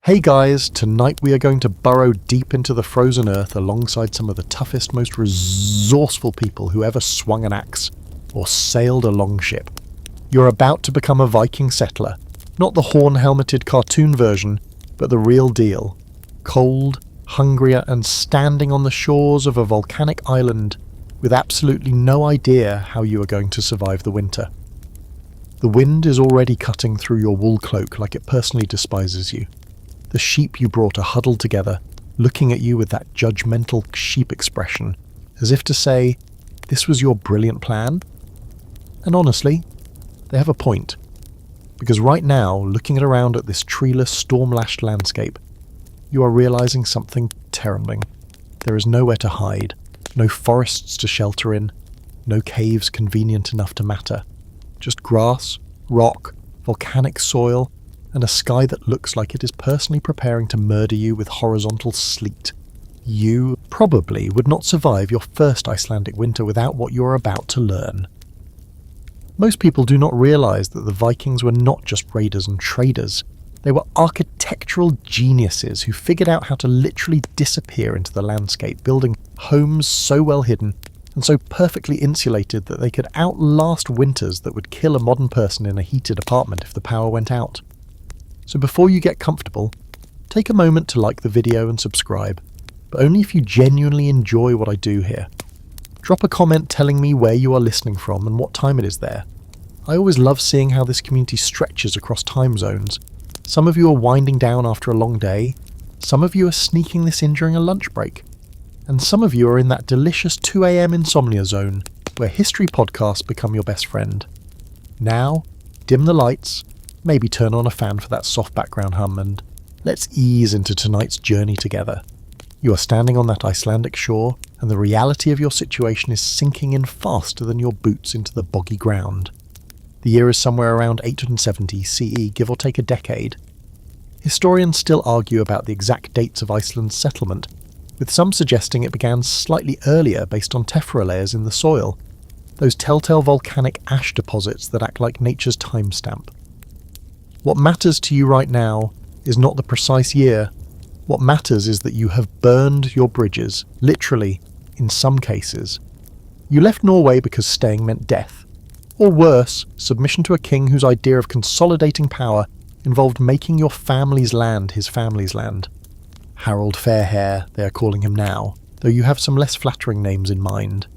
Hey guys, tonight we are going to burrow deep into the frozen earth alongside some of the toughest, most resourceful people who ever swung an axe or sailed a longship. You're about to become a Viking settler, not the horn-helmeted cartoon version, but the real deal. Cold, hungrier, and standing on the shores of a volcanic island with absolutely no idea how you are going to survive the winter. The wind is already cutting through your wool cloak like it personally despises you. The sheep you brought are huddled together, looking at you with that judgmental sheep expression, as if to say, this was your brilliant plan? And honestly, they have a point. Because right now, looking around at this treeless, storm-lashed landscape, you are realizing something terrifying. There is nowhere to hide, no forests to shelter in, no caves convenient enough to matter. Just grass, rock, volcanic soil, and a sky that looks like it is personally preparing to murder you with horizontal sleet. You probably would not survive your first Icelandic winter without what you are about to learn. Most people do not realize that the Vikings were not just raiders and traders. They were architectural geniuses who figured out how to literally disappear into the landscape, building homes so well hidden and so perfectly insulated that they could outlast winters that would kill a modern person in a heated apartment if the power went out. So before you get comfortable, take a moment to like the video and subscribe, but only if you genuinely enjoy what I do here. Drop a comment telling me where you are listening from and what time it is there. I always love seeing how this community stretches across time zones. Some of you are winding down after a long day, some of you are sneaking this in during a lunch break, and some of you are in that delicious 2 a.m. insomnia zone where history podcasts become your best friend. Now, dim the lights, maybe turn on a fan for that soft background hum, and let's ease into tonight's journey together. You are standing on that Icelandic shore, and the reality of your situation is sinking in faster than your boots into the boggy ground. The year is somewhere around 870 CE, give or take a decade. Historians still argue about the exact dates of Iceland's settlement, with some suggesting it began slightly earlier based on tephra layers in the soil, those telltale volcanic ash deposits that act like nature's timestamp. What matters to you right now is not the precise year. What matters is that you have burned your bridges, literally, in some cases. You left Norway because staying meant death. Or worse, submission to a king whose idea of consolidating power involved making your family's land his family's land. Harald Fairhair, they are calling him now, though you have some less flattering names in mind.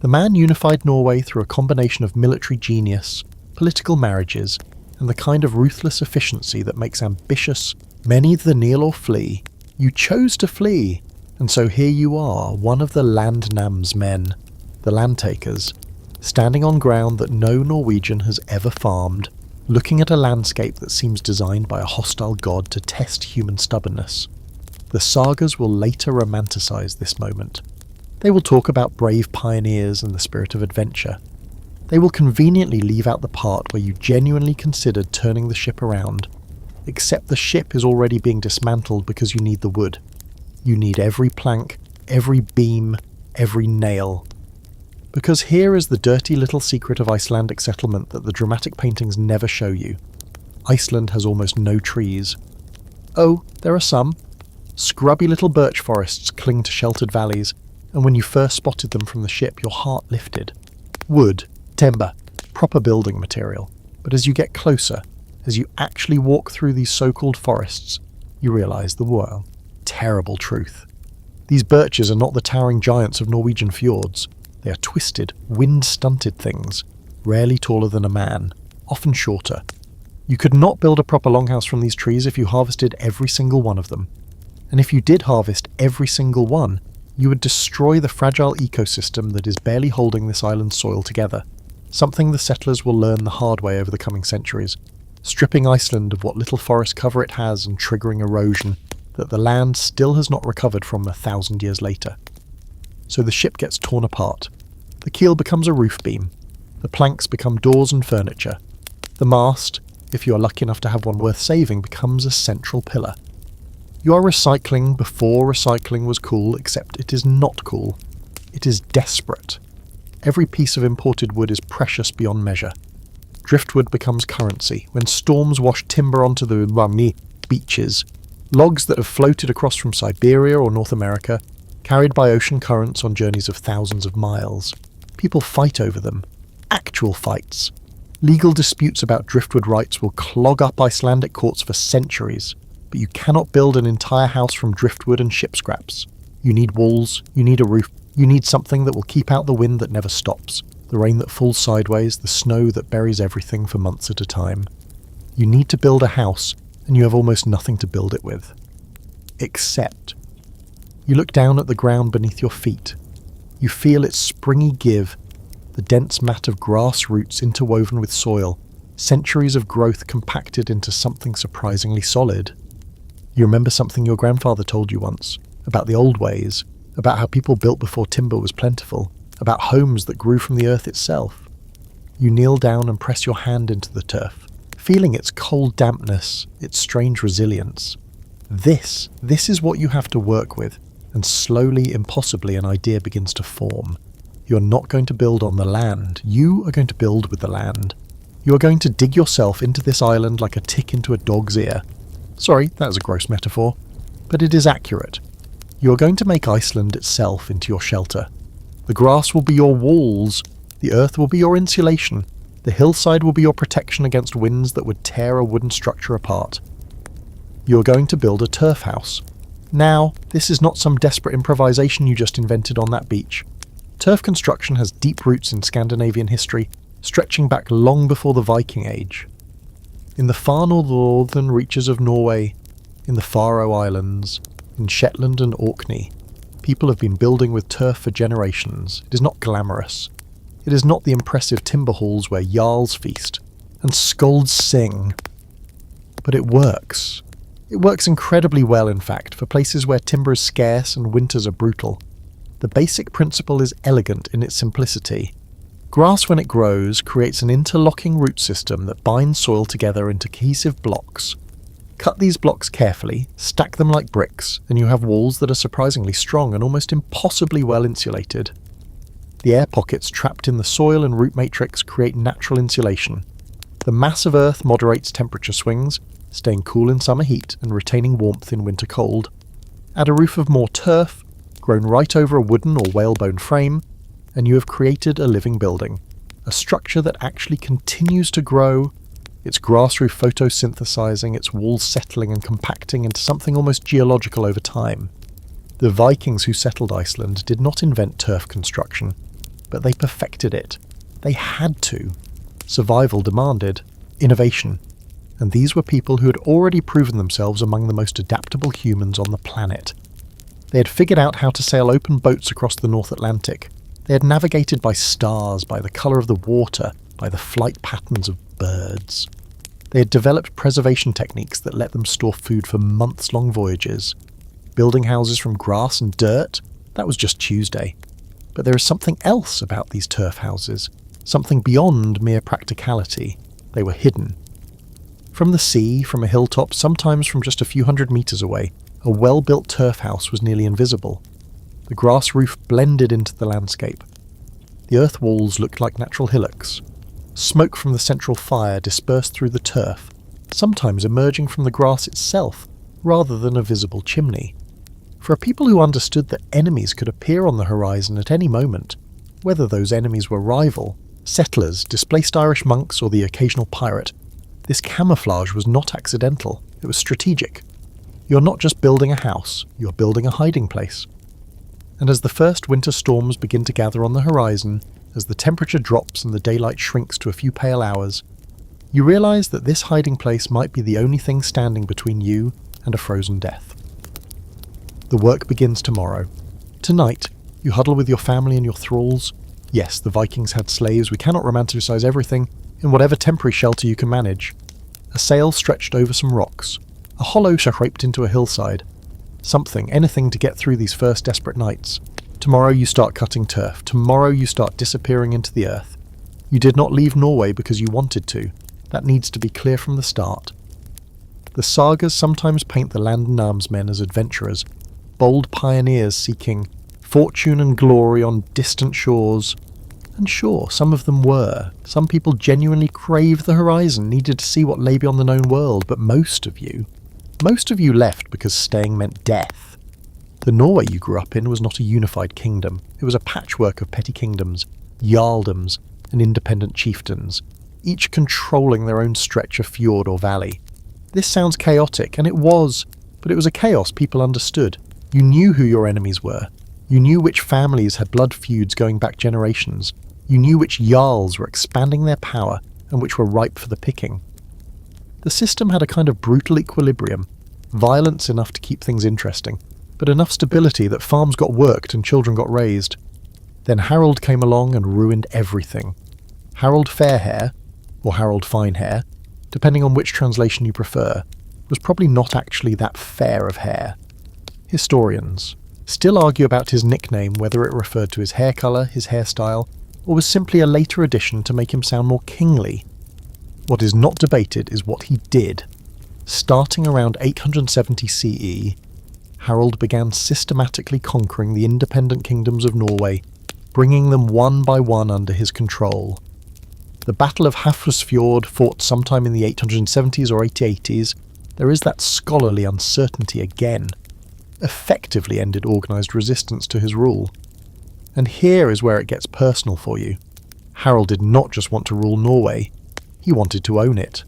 The man unified Norway through a combination of military genius, political marriages, and the kind of ruthless efficiency that makes ambitious men either kneel or flee. You chose to flee, and so here you are, one of the Landnam's men, the landtakers, standing on ground that no Norwegian has ever farmed, looking at a landscape that seems designed by a hostile god to test human stubbornness. The sagas will later romanticize this moment. They will talk about brave pioneers and the spirit of adventure. They will conveniently leave out the part where you genuinely considered turning the ship around, except the ship is already being dismantled because you need the wood. You need every plank, every beam, every nail. Because here is the dirty little secret of Icelandic settlement that the dramatic paintings never show you. Iceland has almost no trees. Oh, there are some. Scrubby little birch forests cling to sheltered valleys, and when you first spotted them from the ship, your heart lifted. Wood, timber, proper building material. But as you get closer, as you actually walk through these so-called forests, you realize the terrible truth. These birches are not the towering giants of Norwegian fjords. They are twisted, wind-stunted things, rarely taller than a man, often shorter. You could not build a proper longhouse from these trees if you harvested every single one of them. And if you did harvest every single one, you would destroy the fragile ecosystem that is barely holding this island's soil together. Something the settlers will learn the hard way over the coming centuries, stripping Iceland of what little forest cover it has and triggering erosion that the land still has not recovered from 1,000 years later. So the ship gets torn apart. The keel becomes a roof beam. The planks become doors and furniture. The mast, if you are lucky enough to have one worth saving, becomes a central pillar. You are recycling before recycling was cool, except it is not cool. It is desperate. Every piece of imported wood is precious beyond measure. Driftwood becomes currency. When storms wash timber onto the beaches, logs that have floated across from Siberia or North America, carried by ocean currents on journeys of thousands of miles. People fight over them. Actual fights. Legal disputes about driftwood rights will clog up Icelandic courts for centuries, but you cannot build an entire house from driftwood and ship scraps. You need walls, you need a roof, you need something that will keep out the wind that never stops, the rain that falls sideways, the snow that buries everything for months at a time. You need to build a house, and you have almost nothing to build it with. Except, you look down at the ground beneath your feet. You feel its springy give, the dense mat of grass roots interwoven with soil, centuries of growth compacted into something surprisingly solid. You remember something your grandfather told you once, about the old ways, about how people built before timber was plentiful, about homes that grew from the earth itself. You kneel down and press your hand into the turf, feeling its cold dampness, its strange resilience. This is what you have to work with, and slowly, impossibly, an idea begins to form. You're not going to build on the land, you are going to build with the land. You are going to dig yourself into this island like a tick into a dog's ear. Sorry, that was a gross metaphor, but it is accurate. You are going to make Iceland itself into your shelter. The grass will be your walls, the earth will be your insulation, the hillside will be your protection against winds that would tear a wooden structure apart. You are going to build a turf house. Now, this is not some desperate improvisation you just invented on that beach. Turf construction has deep roots in Scandinavian history, stretching back long before the Viking Age. In the far northern reaches of Norway, in the Faroe Islands, in Shetland and Orkney, people have been building with turf for generations. It is not glamorous. It is not the impressive timber halls where jarls feast and skalds sing. But it works. It works incredibly well, in fact, for places where timber is scarce and winters are brutal. The basic principle is elegant in its simplicity. Grass, when it grows, creates an interlocking root system that binds soil together into cohesive blocks. Cut these blocks carefully, stack them like bricks, and you have walls that are surprisingly strong and almost impossibly well insulated. The air pockets trapped in the soil and root matrix create natural insulation. The mass of earth moderates temperature swings, staying cool in summer heat and retaining warmth in winter cold. Add a roof of more turf, grown right over a wooden or whalebone frame, and you have created a living building, a structure that actually continues to grow, its grass roof photosynthesizing, its walls settling and compacting into something almost geological over time. The Vikings who settled Iceland did not invent turf construction, but they perfected it. They had to. Survival demanded innovation, and these were people who had already proven themselves among the most adaptable humans on the planet. They had figured out how to sail open boats across the North Atlantic. They had navigated by stars, by the colour of the water, by the flight patterns of birds. They had developed preservation techniques that let them store food for months-long voyages. Building houses from grass and dirt? That was just Tuesday. But there is something else about these turf houses, something beyond mere practicality. They were hidden. From the sea, from a hilltop, sometimes from just a few hundred metres away, a well-built turf house was nearly invisible. The grass roof blended into the landscape. The earth walls looked like natural hillocks. Smoke from the central fire dispersed through the turf, sometimes emerging from the grass itself, rather than a visible chimney. For a people who understood that enemies could appear on the horizon at any moment, whether those enemies were rival, settlers, displaced Irish monks, or the occasional pirate, this camouflage was not accidental, it was strategic. You're not just building a house, you're building a hiding place. And as the first winter storms begin to gather on the horizon, as the temperature drops and the daylight shrinks to a few pale hours, you realise that this hiding place might be the only thing standing between you and a frozen death. The work begins tomorrow. Tonight, you huddle with your family and your thralls. Yes, the Vikings had slaves, we cannot romanticise everything, in whatever temporary shelter you can manage. A sail stretched over some rocks, a hollow scraped into a hillside. Something, anything to get through these first desperate nights. Tomorrow you start cutting turf. Tomorrow you start disappearing into the earth. You did not leave Norway because you wanted to. That needs to be clear from the start. The sagas sometimes paint the land and arms men as adventurers, bold pioneers seeking fortune and glory on distant shores. And sure, some of them were. Some people genuinely craved the horizon, needed to see what lay beyond the known world, but most of you, Most of you left because staying meant death. The Norway you grew up in was not a unified kingdom. It was a patchwork of petty kingdoms, jarldoms, and independent chieftains, each controlling their own stretch of fjord or valley. This sounds chaotic, and it was, but it was a chaos people understood. You knew who your enemies were. You knew which families had blood feuds going back generations. You knew which jarls were expanding their power and which were ripe for the picking. The system had a kind of brutal equilibrium, violence enough to keep things interesting, but enough stability that farms got worked and children got raised. Then Harold came along and ruined everything. Harold Fairhair, or Harold Finehair, depending on which translation you prefer, was probably not actually that fair of hair. Historians still argue about his nickname, whether it referred to his hair colour, his hairstyle, or was simply a later addition to make him sound more kingly. What is not debated is what he did. Starting around 870 CE, Harold began systematically conquering the independent kingdoms of Norway, bringing them one by one under his control. The Battle of Hafrsfjord, fought sometime in the 870s or 880s, there is that scholarly uncertainty again, effectively ended organised resistance to his rule. And here is where it gets personal for you. Harold did not just want to rule Norway, he wanted to own it.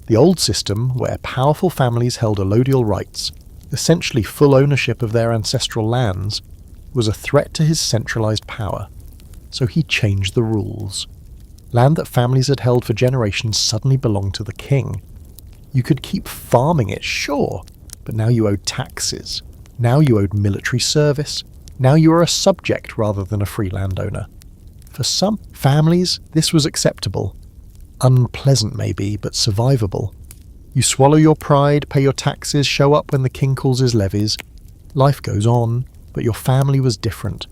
The old system, where powerful families held allodial rights, essentially full ownership of their ancestral lands, was a threat to his centralised power. So he changed the rules. Land that families had held for generations suddenly belonged to the king. You could keep farming it, sure, but now you owed taxes. Now you owed military service. Now you were a subject rather than a free landowner. For some families, this was acceptable. Unpleasant maybe, but survivable. You swallow your pride, pay your taxes, show up when the king calls his levies. Life goes on, but your family was different.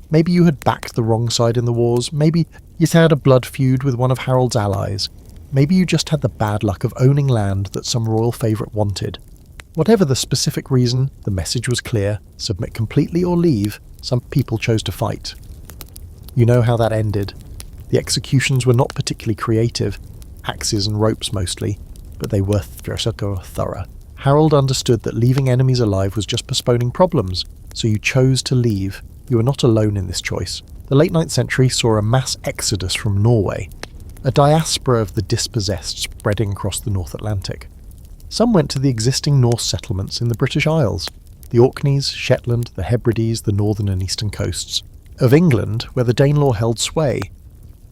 Maybe you had backed the wrong side in the wars. Maybe you had a blood feud with one of Harold's allies. Maybe you just had the bad luck of owning land that some royal favourite wanted. Whatever the specific reason, the message was clear: submit completely or leave. Some people chose to fight. You know how that ended. The executions were not particularly creative, axes and ropes mostly, but they were thorough. Harold understood that leaving enemies alive was just postponing problems, so you chose to leave. You were not alone in this choice. The late 9th century saw a mass exodus from Norway, a diaspora of the dispossessed spreading across the North Atlantic. Some went to the existing Norse settlements in the British Isles, the Orkneys, Shetland, the Hebrides, the northern and eastern coasts. Of England, where the Danelaw held sway.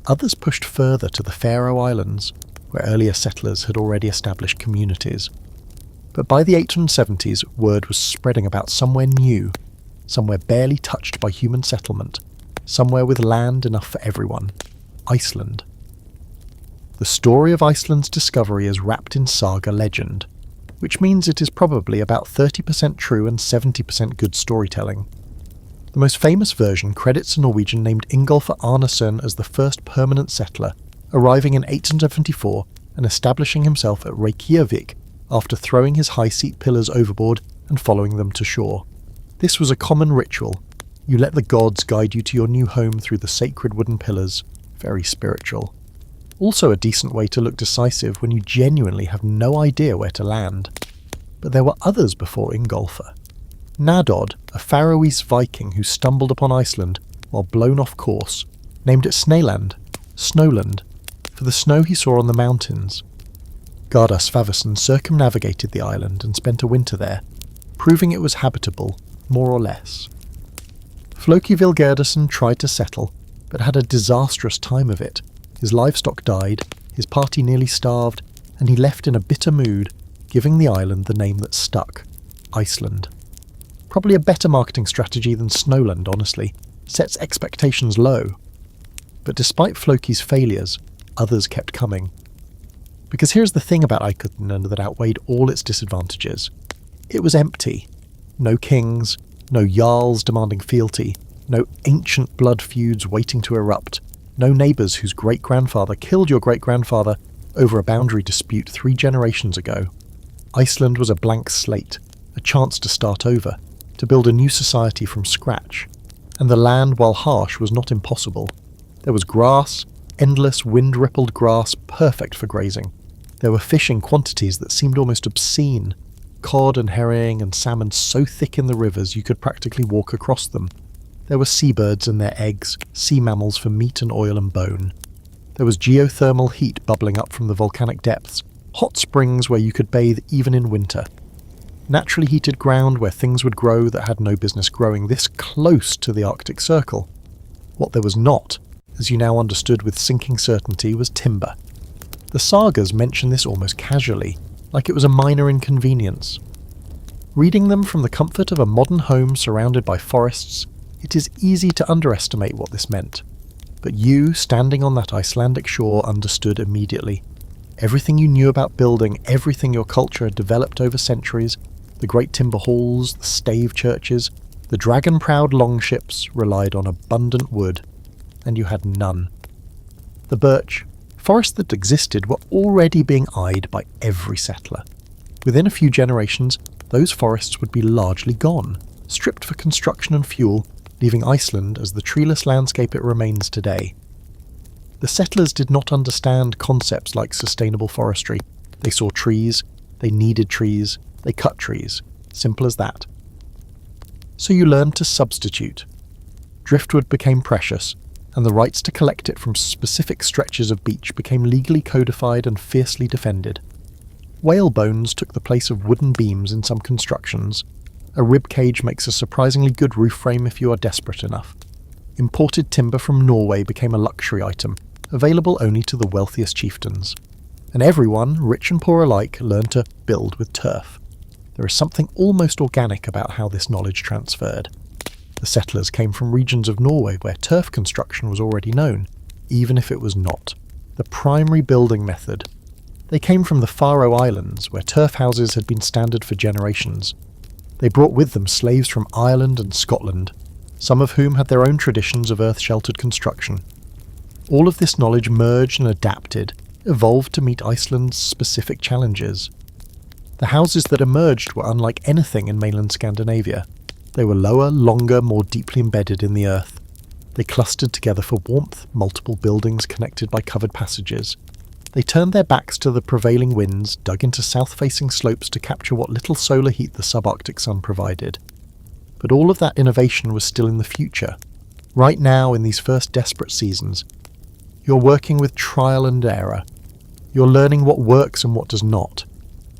Others pushed further to the Faroe Islands, where earlier settlers had already established communities. But by the 870s, word was spreading about somewhere new, somewhere barely touched by human settlement, somewhere with land enough for everyone: Iceland. The story of Iceland's discovery is wrapped in saga legend, which means it is probably about 30% true and 70% good storytelling. The most famous version credits a Norwegian named Ingolfur Arnason as the first permanent settler, arriving in 874 and establishing himself at Reykjavik after throwing his high seat pillars overboard and following them to shore. This was a common ritual. You let the gods guide you to your new home through the sacred wooden pillars. Very spiritual. Also a decent way to look decisive when you genuinely have no idea where to land. But there were others before Ingolfur. Nadod, a Faroese Viking who stumbled upon Iceland while blown off course, named it Snæland, Snowland, for the snow he saw on the mountains. Garda Svaveson circumnavigated the island and spent a winter there, proving it was habitable, more or less. Floki Vilgerdason tried to settle, but had a disastrous time of it. His livestock died, his party nearly starved, and he left in a bitter mood, giving the island the name that stuck: Iceland. Probably a better marketing strategy than Snowland, honestly. Sets expectations low. But despite Floki's failures, others kept coming. Because here's the thing about Iceland that outweighed all its disadvantages. It was empty. No kings, no jarls demanding fealty, no ancient blood feuds waiting to erupt, no neighbours whose great-grandfather killed your great-grandfather over a boundary dispute 3 generations ago. Iceland was a blank slate, a chance to start over, to build a new society from scratch. And the land, while harsh, was not impossible. There was grass, endless wind-rippled grass, perfect for grazing. There were fish in quantities that seemed almost obscene. cod and herring and salmon so thick in the rivers you could practically walk across them. There were seabirds and their eggs, sea mammals for meat and oil and bone. There was geothermal heat bubbling up from the volcanic depths, hot springs where you could bathe even in winter. Naturally heated ground where things would grow that had no business growing this close to the Arctic Circle. What there was not, as you now understood with sinking certainty, was timber. The sagas mention this almost casually, like it was a minor inconvenience. Reading them from the comfort of a modern home surrounded by forests, it is easy to underestimate what this meant. But you, standing on that Icelandic shore, understood immediately. Everything you knew about building, everything your culture had developed over centuries, the great timber halls, the stave churches, the dragon-prowed longships relied on abundant wood, and you had none. The birch, forests that existed, were already being eyed by every settler. Within a few generations, those forests would be largely gone, stripped for construction and fuel, leaving Iceland as the treeless landscape it remains today. The settlers did not understand concepts like sustainable forestry. They saw trees, they needed trees, they cut trees. Simple as that. So you learned to substitute. Driftwood became precious, and the rights to collect it from specific stretches of beach became legally codified and fiercely defended. Whale bones took the place of wooden beams in some constructions. A rib cage makes a surprisingly good roof frame if you are desperate enough. Imported timber from Norway became a luxury item, available only to the wealthiest chieftains. And everyone, rich and poor alike, learned to build with turf. There is something almost organic about how this knowledge transferred. The settlers came from regions of Norway where turf construction was already known, even if it was not. The primary building method. They came from the Faroe Islands, where turf houses had been standard for generations. They brought with them slaves from Ireland and Scotland, some of whom had their own traditions of earth-sheltered construction. All of this knowledge merged and adapted, evolved to meet Iceland's specific challenges. The houses that emerged were unlike anything in mainland Scandinavia. They were lower, longer, more deeply embedded in the earth. They clustered together for warmth, multiple buildings connected by covered passages. They turned their backs to the prevailing winds, dug into south-facing slopes to capture what little solar heat the subarctic sun provided. But all of that innovation was still in the future. Right now, in these first desperate seasons, you're working with trial and error. You're learning what works and what does not.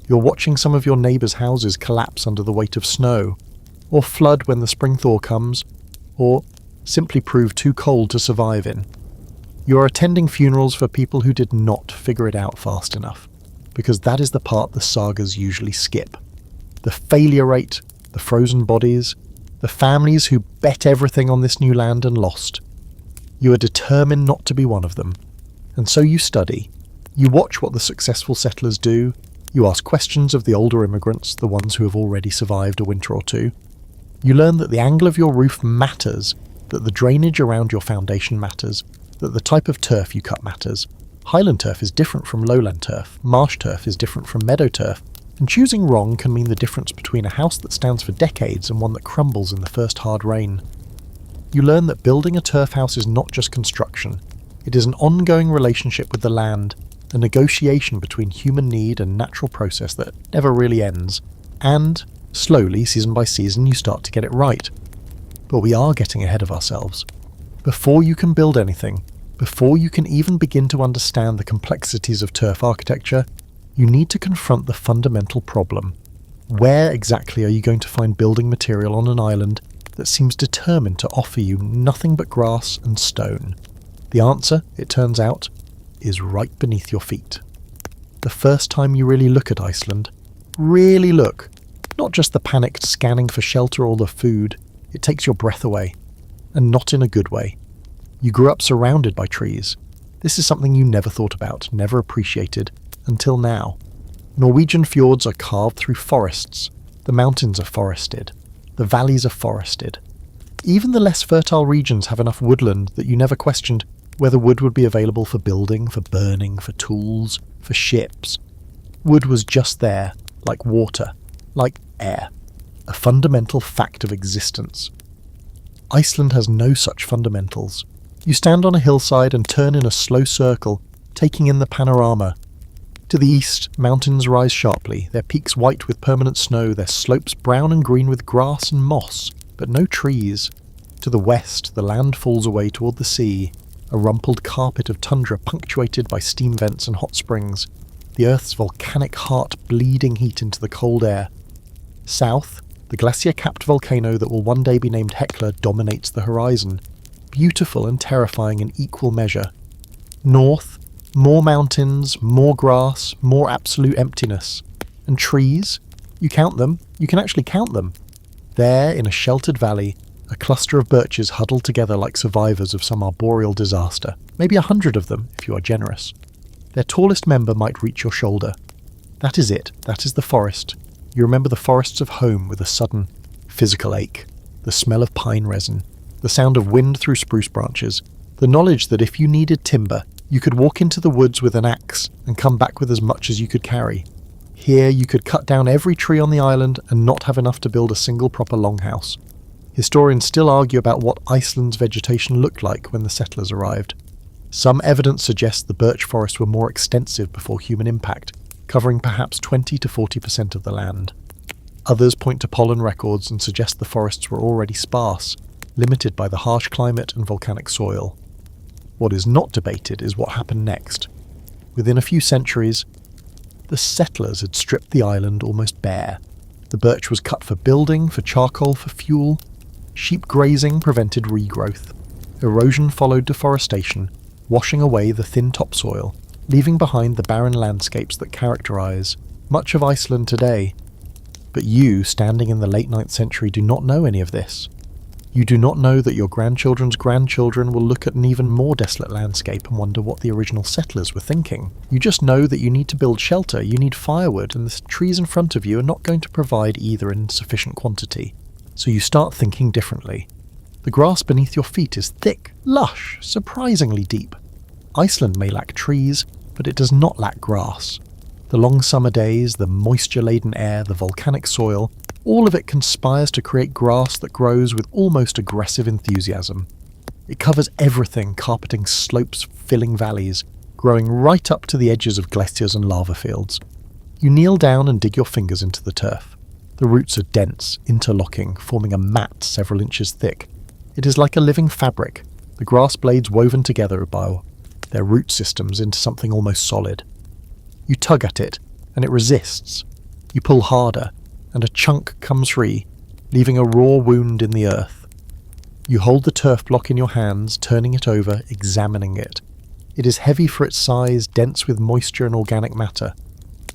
You're watching some of your neighbours' houses collapse under the weight of snow, or flood when the spring thaw comes, or simply prove too cold to survive in. You're attending funerals for people who did not figure it out fast enough, because that is the part the sagas usually skip. The failure rate, the frozen bodies, the families who bet everything on this new land and lost. You are determined not to be one of them, and so you study. You watch what the successful settlers do. You ask questions of the older immigrants, the ones who have already survived a winter or two. You learn that the angle of your roof matters, that the drainage around your foundation matters, that the type of turf you cut matters. Highland turf is different from lowland turf, marsh turf is different from meadow turf, and choosing wrong can mean the difference between a house that stands for decades and one that crumbles in the first hard rain. You learn that building a turf house is not just construction. It is an ongoing relationship with the land, a negotiation between human need and natural process that never really ends. And, slowly, season by season, you start to get it right. But we are getting ahead of ourselves. Before you can build anything, before you can even begin to understand the complexities of turf architecture, you need to confront the fundamental problem. Where exactly are you going to find building material on an island that seems determined to offer you nothing but grass and stone? The answer, it turns out, is right beneath your feet. The first time you really look at Iceland, really look, not just the panicked scanning for shelter or the food, it takes your breath away. And not in a good way. You grew up surrounded by trees. This is something you never thought about, never appreciated, until now. Norwegian fjords are carved through forests. The mountains are forested. The valleys are forested. Even the less fertile regions have enough woodland that you never questioned whether wood would be available for building, for burning, for tools, for ships. Wood was just there, like water, like air, a fundamental fact of existence. Iceland has no such fundamentals. You stand on a hillside and turn in a slow circle, taking in the panorama. To the east, mountains rise sharply, their peaks white with permanent snow, their slopes brown and green with grass and moss, but no trees. To the west, the land falls away toward the sea, a rumpled carpet of tundra punctuated by steam vents and hot springs, the Earth's volcanic heart bleeding heat into the cold air. South, the glacier-capped volcano that will one day be named Hekla dominates the horizon, beautiful and terrifying in equal measure. North, more mountains, more grass, more absolute emptiness. And trees? You count them, you can actually count them. There, in a sheltered valley, a cluster of birches huddled together like survivors of some arboreal disaster. Maybe 100 of them, if you are generous. Their tallest member might reach your shoulder. That is it, that is the forest. You remember the forests of home with a sudden, physical ache, the smell of pine resin, the sound of wind through spruce branches, the knowledge that if you needed timber, you could walk into the woods with an axe and come back with as much as you could carry. Here you could cut down every tree on the island and not have enough to build a single proper longhouse. Historians still argue about what Iceland's vegetation looked like when the settlers arrived. Some evidence suggests the birch forests were more extensive before human impact, covering perhaps 20 to 40% of the land. Others point to pollen records and suggest the forests were already sparse, limited by the harsh climate and volcanic soil. What is not debated is what happened next. Within a few centuries, the settlers had stripped the island almost bare. The birch was cut for building, for charcoal, for fuel. Sheep grazing prevented regrowth. Erosion followed deforestation, washing away the thin topsoil, leaving behind the barren landscapes that characterize much of Iceland today. But you, standing in the late 9th century, do not know any of this. You do not know that your grandchildren's grandchildren will look at an even more desolate landscape and wonder what the original settlers were thinking. You just know that you need to build shelter, you need firewood, and the trees in front of you are not going to provide either in sufficient quantity. So you start thinking differently. The grass beneath your feet is thick, lush, surprisingly deep. Iceland may lack trees, but it does not lack grass. The long summer days, the moisture-laden air, the volcanic soil, all of it conspires to create grass that grows with almost aggressive enthusiasm. It covers everything, carpeting slopes, filling valleys, growing right up to the edges of glaciers and lava fields. You kneel down and dig your fingers into the turf. The roots are dense, interlocking, forming a mat several inches thick. It is like a living fabric, the grass blades woven together by their root systems into something almost solid. You tug at it, and it resists. You pull harder, and a chunk comes free, leaving a raw wound in the earth. You hold the turf block in your hands, turning it over, examining it. It is heavy for its size, dense with moisture and organic matter.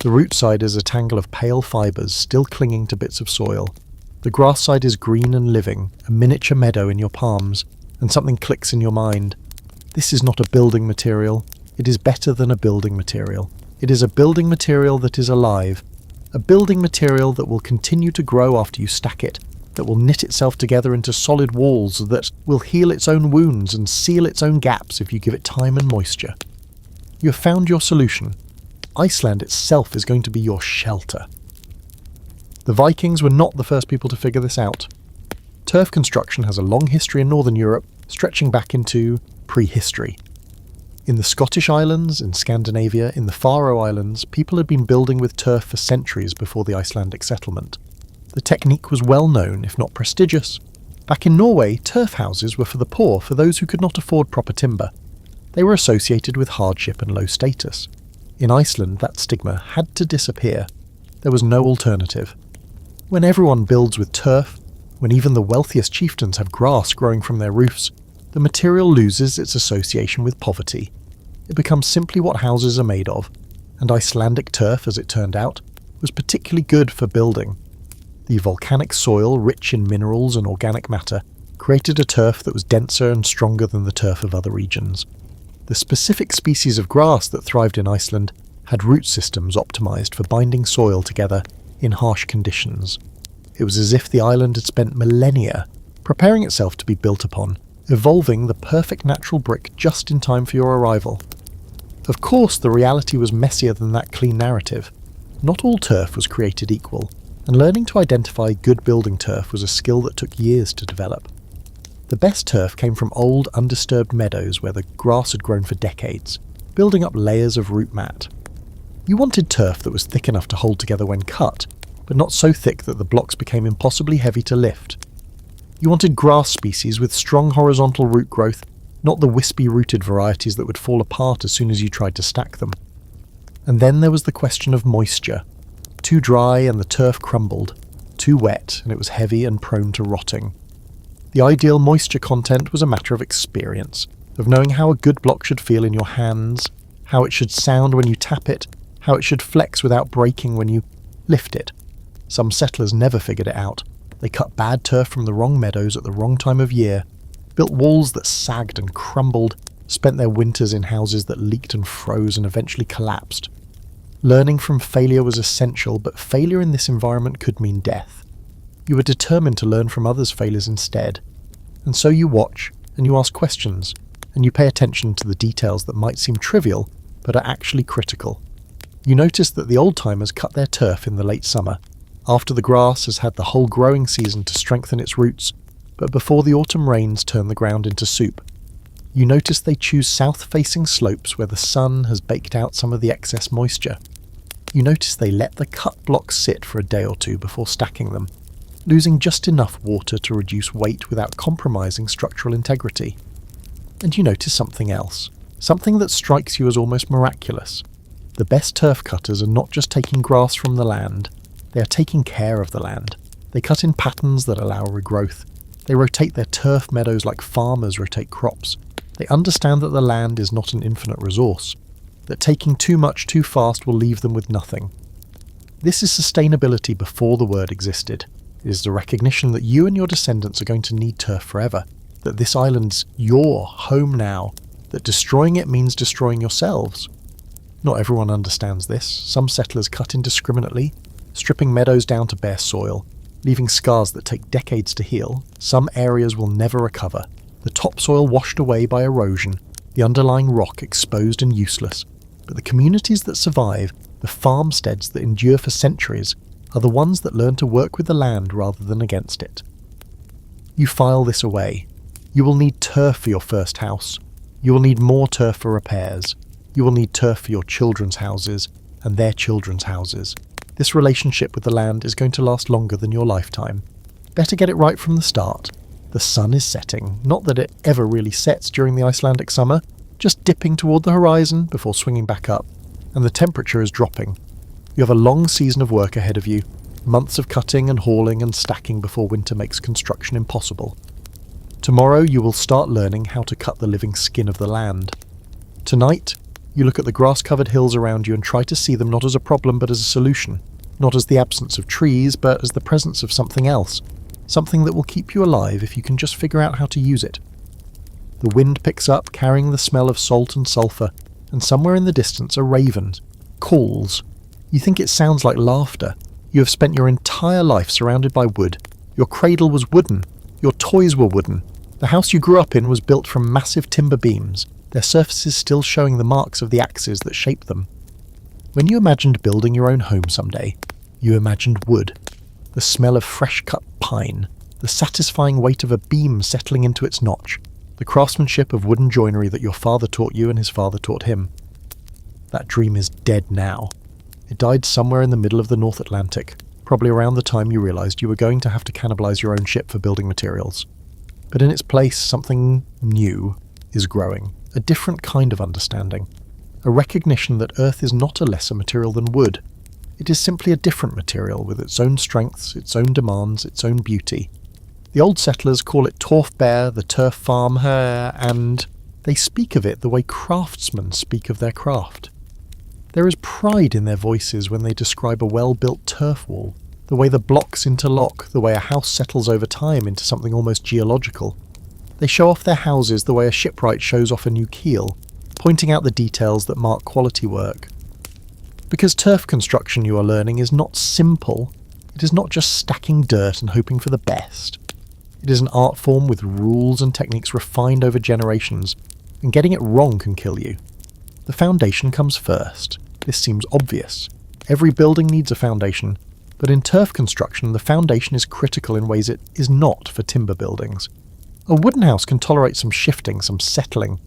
The root side is a tangle of pale fibres still clinging to bits of soil. The grass side is green and living, a miniature meadow in your palms, and something clicks in your mind. This is not a building material. It is better than a building material. It is a building material that is alive. A building material that will continue to grow after you stack it, that will knit itself together into solid walls, that will heal its own wounds and seal its own gaps if you give it time and moisture. You have found your solution. Iceland itself is going to be your shelter. The Vikings were not the first people to figure this out. Turf construction has a long history in Northern Europe, stretching back into prehistory. In the Scottish Islands, in Scandinavia, in the Faroe Islands, people had been building with turf for centuries before the Icelandic settlement. The technique was well known, if not prestigious. Back in Norway, turf houses were for the poor, for those who could not afford proper timber. They were associated with hardship and low status. In Iceland, that stigma had to disappear. There was no alternative. When everyone builds with turf, when even the wealthiest chieftains have grass growing from their roofs, the material loses its association with poverty. It becomes simply what houses are made of, and Icelandic turf, as it turned out, was particularly good for building. The volcanic soil, rich in minerals and organic matter, created a turf that was denser and stronger than the turf of other regions. The specific species of grass that thrived in Iceland had root systems optimized for binding soil together in harsh conditions. It was as if the island had spent millennia preparing itself to be built upon, evolving the perfect natural brick just in time for your arrival. Of course, the reality was messier than that clean narrative. Not all turf was created equal, and learning to identify good building turf was a skill that took years to develop. The best turf came from old, undisturbed meadows where the grass had grown for decades, building up layers of root mat. You wanted turf that was thick enough to hold together when cut, but not so thick that the blocks became impossibly heavy to lift. You wanted grass species with strong horizontal root growth, not the wispy-rooted varieties that would fall apart as soon as you tried to stack them. And then there was the question of moisture. Too dry and the turf crumbled. Too wet and it was heavy and prone to rotting. The ideal moisture content was a matter of experience, of knowing how a good block should feel in your hands, how it should sound when you tap it, how it should flex without breaking when you lift it. Some settlers never figured it out. They cut bad turf from the wrong meadows at the wrong time of year, built walls that sagged and crumbled, spent their winters in houses that leaked and froze and eventually collapsed. Learning from failure was essential, but failure in this environment could mean death. You were determined to learn from others' failures instead. And so you watch, and you ask questions, and you pay attention to the details that might seem trivial, but are actually critical. You notice that the old-timers cut their turf in the late summer, after the grass has had the whole growing season to strengthen its roots, but before the autumn rains turn the ground into soup. You notice they choose south-facing slopes where the sun has baked out some of the excess moisture. You notice they let the cut blocks sit for a day or two before stacking them, losing just enough water to reduce weight without compromising structural integrity. And you notice something else, something that strikes you as almost miraculous. The best turf cutters are not just taking grass from the land, they are taking care of the land. They cut in patterns that allow regrowth. They rotate their turf meadows like farmers rotate crops. They understand that the land is not an infinite resource, that taking too much too fast will leave them with nothing. This is sustainability before the word existed. It is the recognition that you and your descendants are going to need turf forever, that this island's your home now, that destroying it means destroying yourselves. Not everyone understands this. Some settlers cut indiscriminately, stripping meadows down to bare soil, leaving scars that take decades to heal. Some areas will never recover, the topsoil washed away by erosion, the underlying rock exposed and useless. But the communities that survive, the farmsteads that endure for centuries, are the ones that learn to work with the land rather than against it. You file this away. You will need turf for your first house. You will need more turf for repairs. You will need turf for your children's houses and their children's houses. This relationship with the land is going to last longer than your lifetime. Better get it right from the start. The sun is setting, not that it ever really sets during the Icelandic summer, just dipping toward the horizon before swinging back up, and the temperature is dropping. You have a long season of work ahead of you, months of cutting and hauling and stacking before winter makes construction impossible. Tomorrow you will start learning how to cut the living skin of the land. Tonight, you look at the grass-covered hills around you and try to see them not as a problem but as a solution, not as the absence of trees but as the presence of something else, something that will keep you alive if you can just figure out how to use it. The wind picks up, carrying the smell of salt and sulphur, and somewhere in the distance a raven calls. You think it sounds like laughter. You have spent your entire life surrounded by wood. Your cradle was wooden. Your toys were wooden. The house you grew up in was built from massive timber beams, their surfaces still showing the marks of the axes that shaped them. When you imagined building your own home someday, you imagined wood. The smell of fresh-cut pine, the satisfying weight of a beam settling into its notch, the craftsmanship of wooden joinery that your father taught you and his father taught him. That dream is dead now. It died somewhere in the middle of the North Atlantic, probably around the time you realized you were going to have to cannibalize your own ship for building materials. But in its place, something new is growing, a different kind of understanding, a recognition that Earth is not a lesser material than wood. It is simply a different material with its own strengths, its own demands, its own beauty. The old settlers call it torfbear, the turf farm, and they speak of it the way craftsmen speak of their craft. There is pride in their voices when they describe a well-built turf wall, the way the blocks interlock, the way a house settles over time into something almost geological. They show off their houses the way a shipwright shows off a new keel, pointing out the details that mark quality work. Because turf construction, you are learning, is not simple. It is not just stacking dirt and hoping for the best. It is an art form with rules and techniques refined over generations, and getting it wrong can kill you. The foundation comes first. This seems obvious. Every building needs a foundation, but in turf construction the foundation is critical in ways it is not for timber buildings. A wooden house can tolerate some shifting, some settling.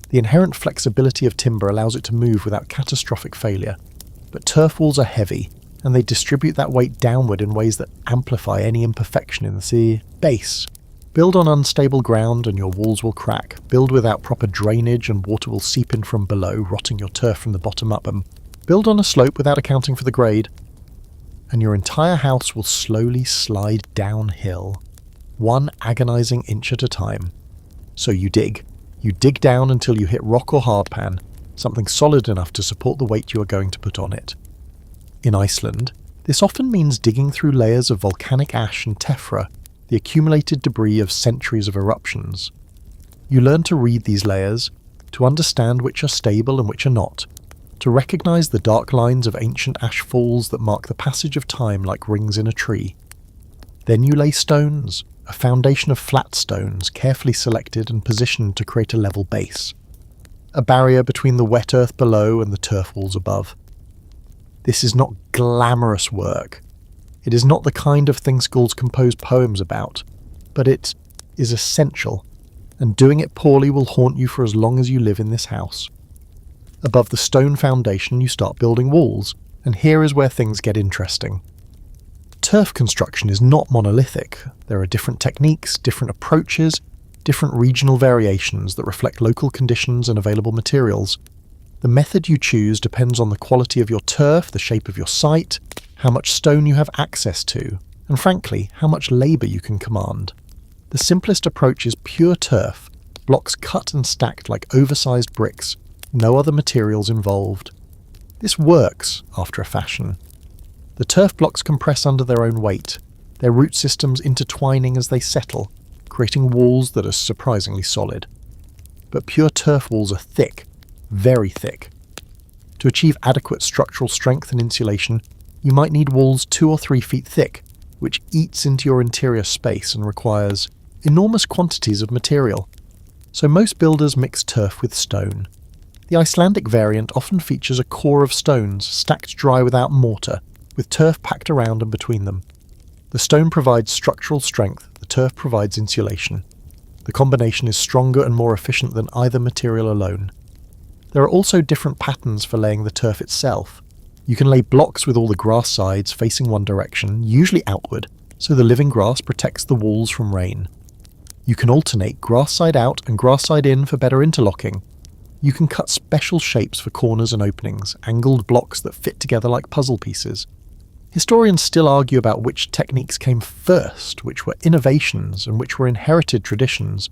The inherent flexibility of timber allows it to move without catastrophic failure. But turf walls are heavy, and they distribute that weight downward in ways that amplify any imperfection in the base. Build on unstable ground and your walls will crack. Build without proper drainage and water will seep in from below, rotting your turf from the bottom up. And build on a slope without accounting for the grade, and your entire house will slowly slide downhill, one agonizing inch at a time. So you dig. You dig down until you hit rock or hardpan, something solid enough to support the weight you are going to put on it. In Iceland, this often means digging through layers of volcanic ash and tephra, the accumulated debris of centuries of eruptions. You learn to read these layers, to understand which are stable and which are not, to recognize the dark lines of ancient ash falls that mark the passage of time like rings in a tree. Then you lay stones, a foundation of flat stones carefully selected and positioned to create a level base, a barrier between the wet earth below and the turf walls above. This is not glamorous work. It is not the kind of thing schools compose poems about, but it is essential, and doing it poorly will haunt you for as long as you live in this house. Above the stone foundation, you start building walls, and here is where things get interesting. Turf construction is not monolithic. There are different techniques, different approaches, different regional variations that reflect local conditions and available materials. The method you choose depends on the quality of your turf, the shape of your site, how much stone you have access to, and frankly, how much labour you can command. The simplest approach is pure turf, blocks cut and stacked like oversized bricks, no other materials involved. This works, after a fashion. The turf blocks compress under their own weight, their root systems intertwining as they settle, creating walls that are surprisingly solid. But pure turf walls are thick, very thick. To achieve adequate structural strength and insulation, you might need walls 2 or 3 feet thick, which eats into your interior space and requires enormous quantities of material. So most builders mix turf with stone. The Icelandic variant often features a core of stones stacked dry without mortar, with turf packed around and between them. The stone provides structural strength, the turf provides insulation. The combination is stronger and more efficient than either material alone. There are also different patterns for laying the turf itself. You can lay blocks with all the grass sides facing one direction, usually outward, so the living grass protects the walls from rain. You can alternate grass side out and grass side in for better interlocking. You can cut special shapes for corners and openings, angled blocks that fit together like puzzle pieces. Historians still argue about which techniques came first, which were innovations and which were inherited traditions,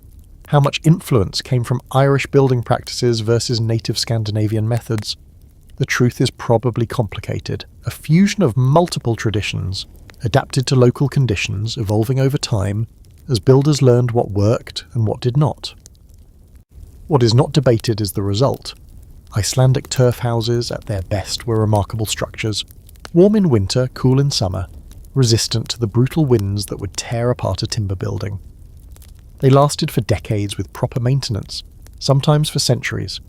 how much influence came from Irish building practices versus native Scandinavian methods. The truth is probably complicated, a fusion of multiple traditions, adapted to local conditions, evolving over time, as builders learned what worked and what did not. What is not debated is the result. Icelandic turf houses, at their best, were remarkable structures, warm in winter, cool in summer, resistant to the brutal winds that would tear apart a timber building. They lasted for decades with proper maintenance, sometimes for centuries.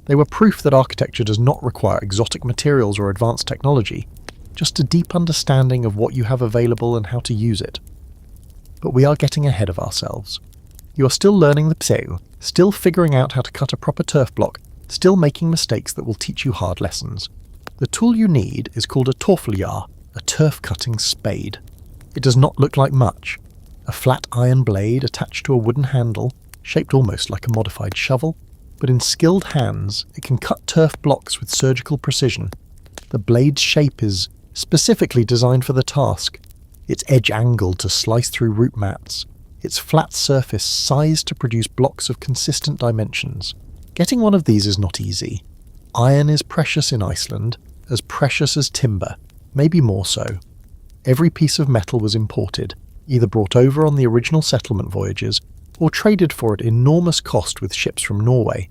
They were proof that architecture does not require exotic materials or advanced technology, just a deep understanding of what you have available and how to use it. But we are getting ahead of ourselves. You are still learning the pseu, still figuring out how to cut a proper turf block, still making mistakes that will teach you hard lessons. The tool you need is called a torfiljar, a turf-cutting spade. It does not look like much. A flat iron blade attached to a wooden handle, shaped almost like a modified shovel, but in skilled hands it can cut turf blocks with surgical precision. The blade's shape is specifically designed for the task, its edge angled to slice through root mats, its flat surface sized to produce blocks of consistent dimensions. Getting one of these is not easy. Iron is precious in Iceland, as precious as timber, maybe more so. Every piece of metal was imported, either brought over on the original settlement voyages, or traded for at enormous cost with ships from Norway.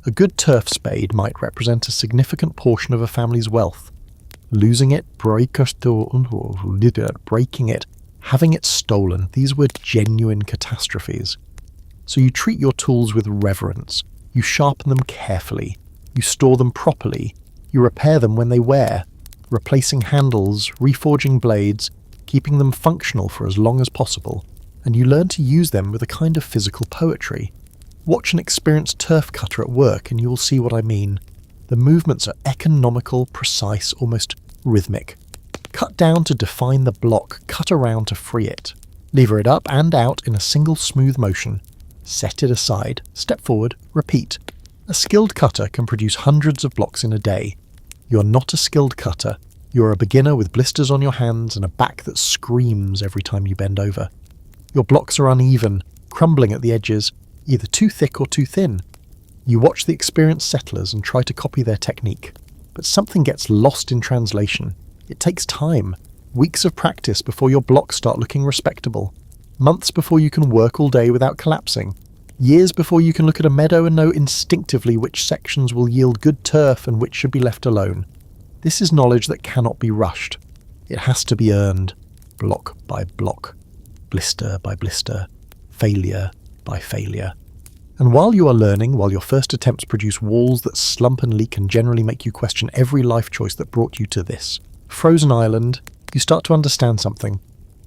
A good turf spade might represent a significant portion of a family's wealth. Losing it, breaking it, having it stolen, these were genuine catastrophes. So you treat your tools with reverence, you sharpen them carefully, you store them properly, you repair them when they wear, replacing handles, reforging blades, keeping them functional for as long as possible, and you learn to use them with a kind of physical poetry. Watch an experienced turf cutter at work and you will see what I mean. The movements are economical, precise, almost rhythmic. Cut down to define the block, cut around to free it. Lever it up and out in a single smooth motion. Set it aside, step forward, repeat. A skilled cutter can produce hundreds of blocks in a day. You're not a skilled cutter. You're a beginner with blisters on your hands and a back that screams every time you bend over. Your blocks are uneven, crumbling at the edges, either too thick or too thin. You watch the experienced settlers and try to copy their technique, but something gets lost in translation. It takes time, weeks of practice before your blocks start looking respectable, months before you can work all day without collapsing, years before you can look at a meadow and know instinctively which sections will yield good turf and which should be left alone. This is knowledge that cannot be rushed. It has to be earned, block by block, blister by blister, failure by failure. And while you are learning, while your first attempts produce walls that slump and leak and generally make you question every life choice that brought you to this frozen island, you start to understand something.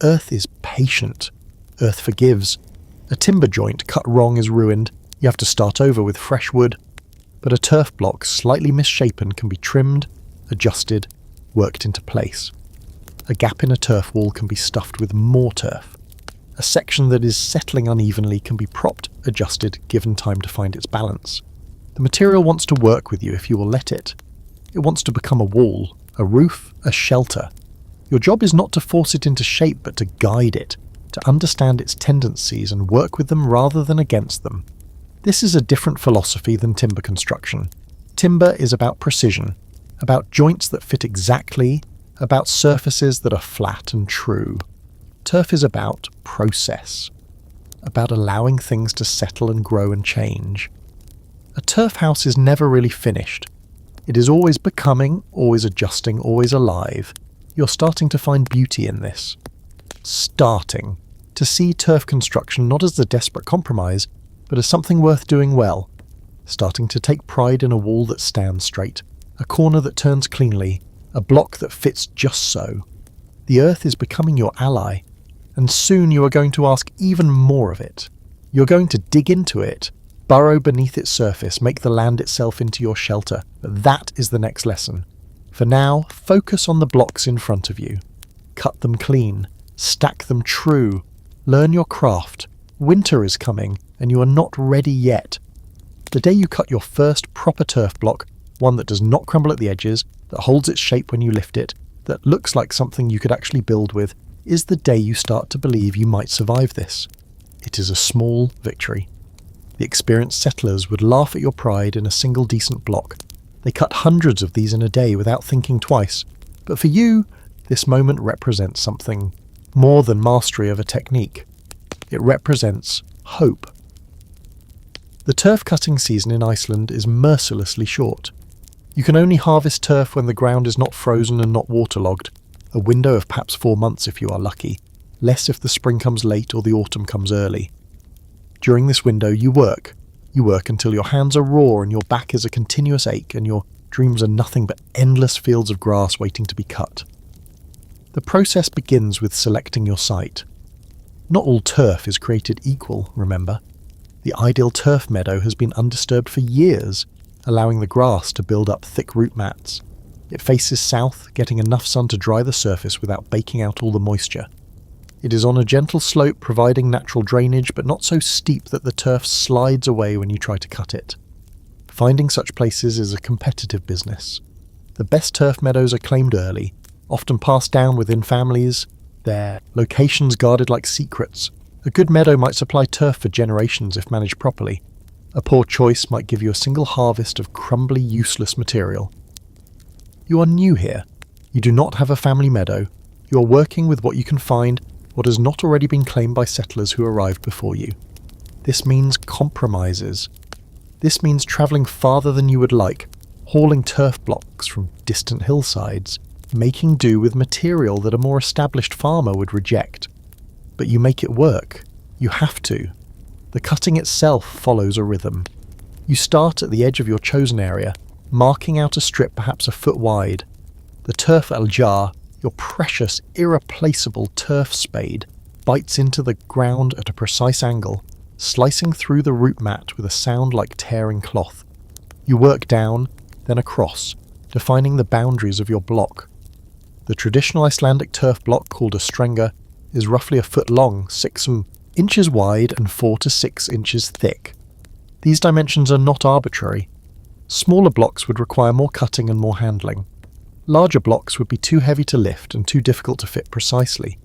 Earth is patient. Earth forgives. A timber joint cut wrong is ruined. You have to start over with fresh wood. But a turf block slightly misshapen can be trimmed, adjusted, worked into place. A gap in a turf wall can be stuffed with more turf. A section that is settling unevenly can be propped, adjusted, given time to find its balance. The material wants to work with you if you will let it. It wants to become a wall, a roof, a shelter. Your job is not to force it into shape, but to guide it, to understand its tendencies and work with them rather than against them. This is a different philosophy than timber construction. Timber is about precision, about joints that fit exactly, about surfaces that are flat and true. Turf is about process, about allowing things to settle and grow and change. A turf house is never really finished. It is always becoming, always adjusting, always alive. You're starting to find beauty in this. Starting to see turf construction not as the desperate compromise, but as something worth doing well. Starting to take pride in a wall that stands straight, a corner that turns cleanly, a block that fits just so. The earth is becoming your ally, and soon you are going to ask even more of it. You're going to dig into it, burrow beneath its surface, make the land itself into your shelter. But that is the next lesson. For now, focus on the blocks in front of you. Cut them clean, stack them true, learn your craft. Winter is coming, and you are not ready yet. The day you cut your first proper turf block, one that does not crumble at the edges, that holds its shape when you lift it, that looks like something you could actually build with, is the day you start to believe you might survive this. It is a small victory. The experienced settlers would laugh at your pride in a single decent block. They cut hundreds of these in a day without thinking twice. But for you, this moment represents something more than mastery of a technique. It represents hope. The turf cutting season in Iceland is mercilessly short. You can only harvest turf when the ground is not frozen and not waterlogged, a window of perhaps 4 months if you are lucky, less if the spring comes late or the autumn comes early. During this window you work. You work until your hands are raw and your back is a continuous ache and your dreams are nothing but endless fields of grass waiting to be cut. The process begins with selecting your site. Not all turf is created equal, remember. The ideal turf meadow has been undisturbed for years, allowing the grass to build up thick root mats. It faces south, getting enough sun to dry the surface without baking out all the moisture. It is on a gentle slope, providing natural drainage, but not so steep that the turf slides away when you try to cut it. Finding such places is a competitive business. The best turf meadows are claimed early, often passed down within families, their locations guarded like secrets. A good meadow might supply turf for generations if managed properly. A poor choice might give you a single harvest of crumbly, useless material. You are new here. You do not have a family meadow. You are working with what you can find, what has not already been claimed by settlers who arrived before you. This means compromises. This means travelling farther than you would like, hauling turf blocks from distant hillsides, making do with material that a more established farmer would reject. But you make it work. You have to. The cutting itself follows a rhythm. You start at the edge of your chosen area, marking out a strip perhaps a foot wide. The turf aljar, your precious, irreplaceable turf spade, bites into the ground at a precise angle, slicing through the root mat with a sound like tearing cloth. You work down, then across, defining the boundaries of your block. The traditional Icelandic turf block, called a strenga, is roughly a foot long, 6 inches wide and 4 to 6 inches thick. These dimensions are not arbitrary. Smaller blocks would require more cutting and more handling. Larger blocks would be too heavy to lift and too difficult to fit precisely.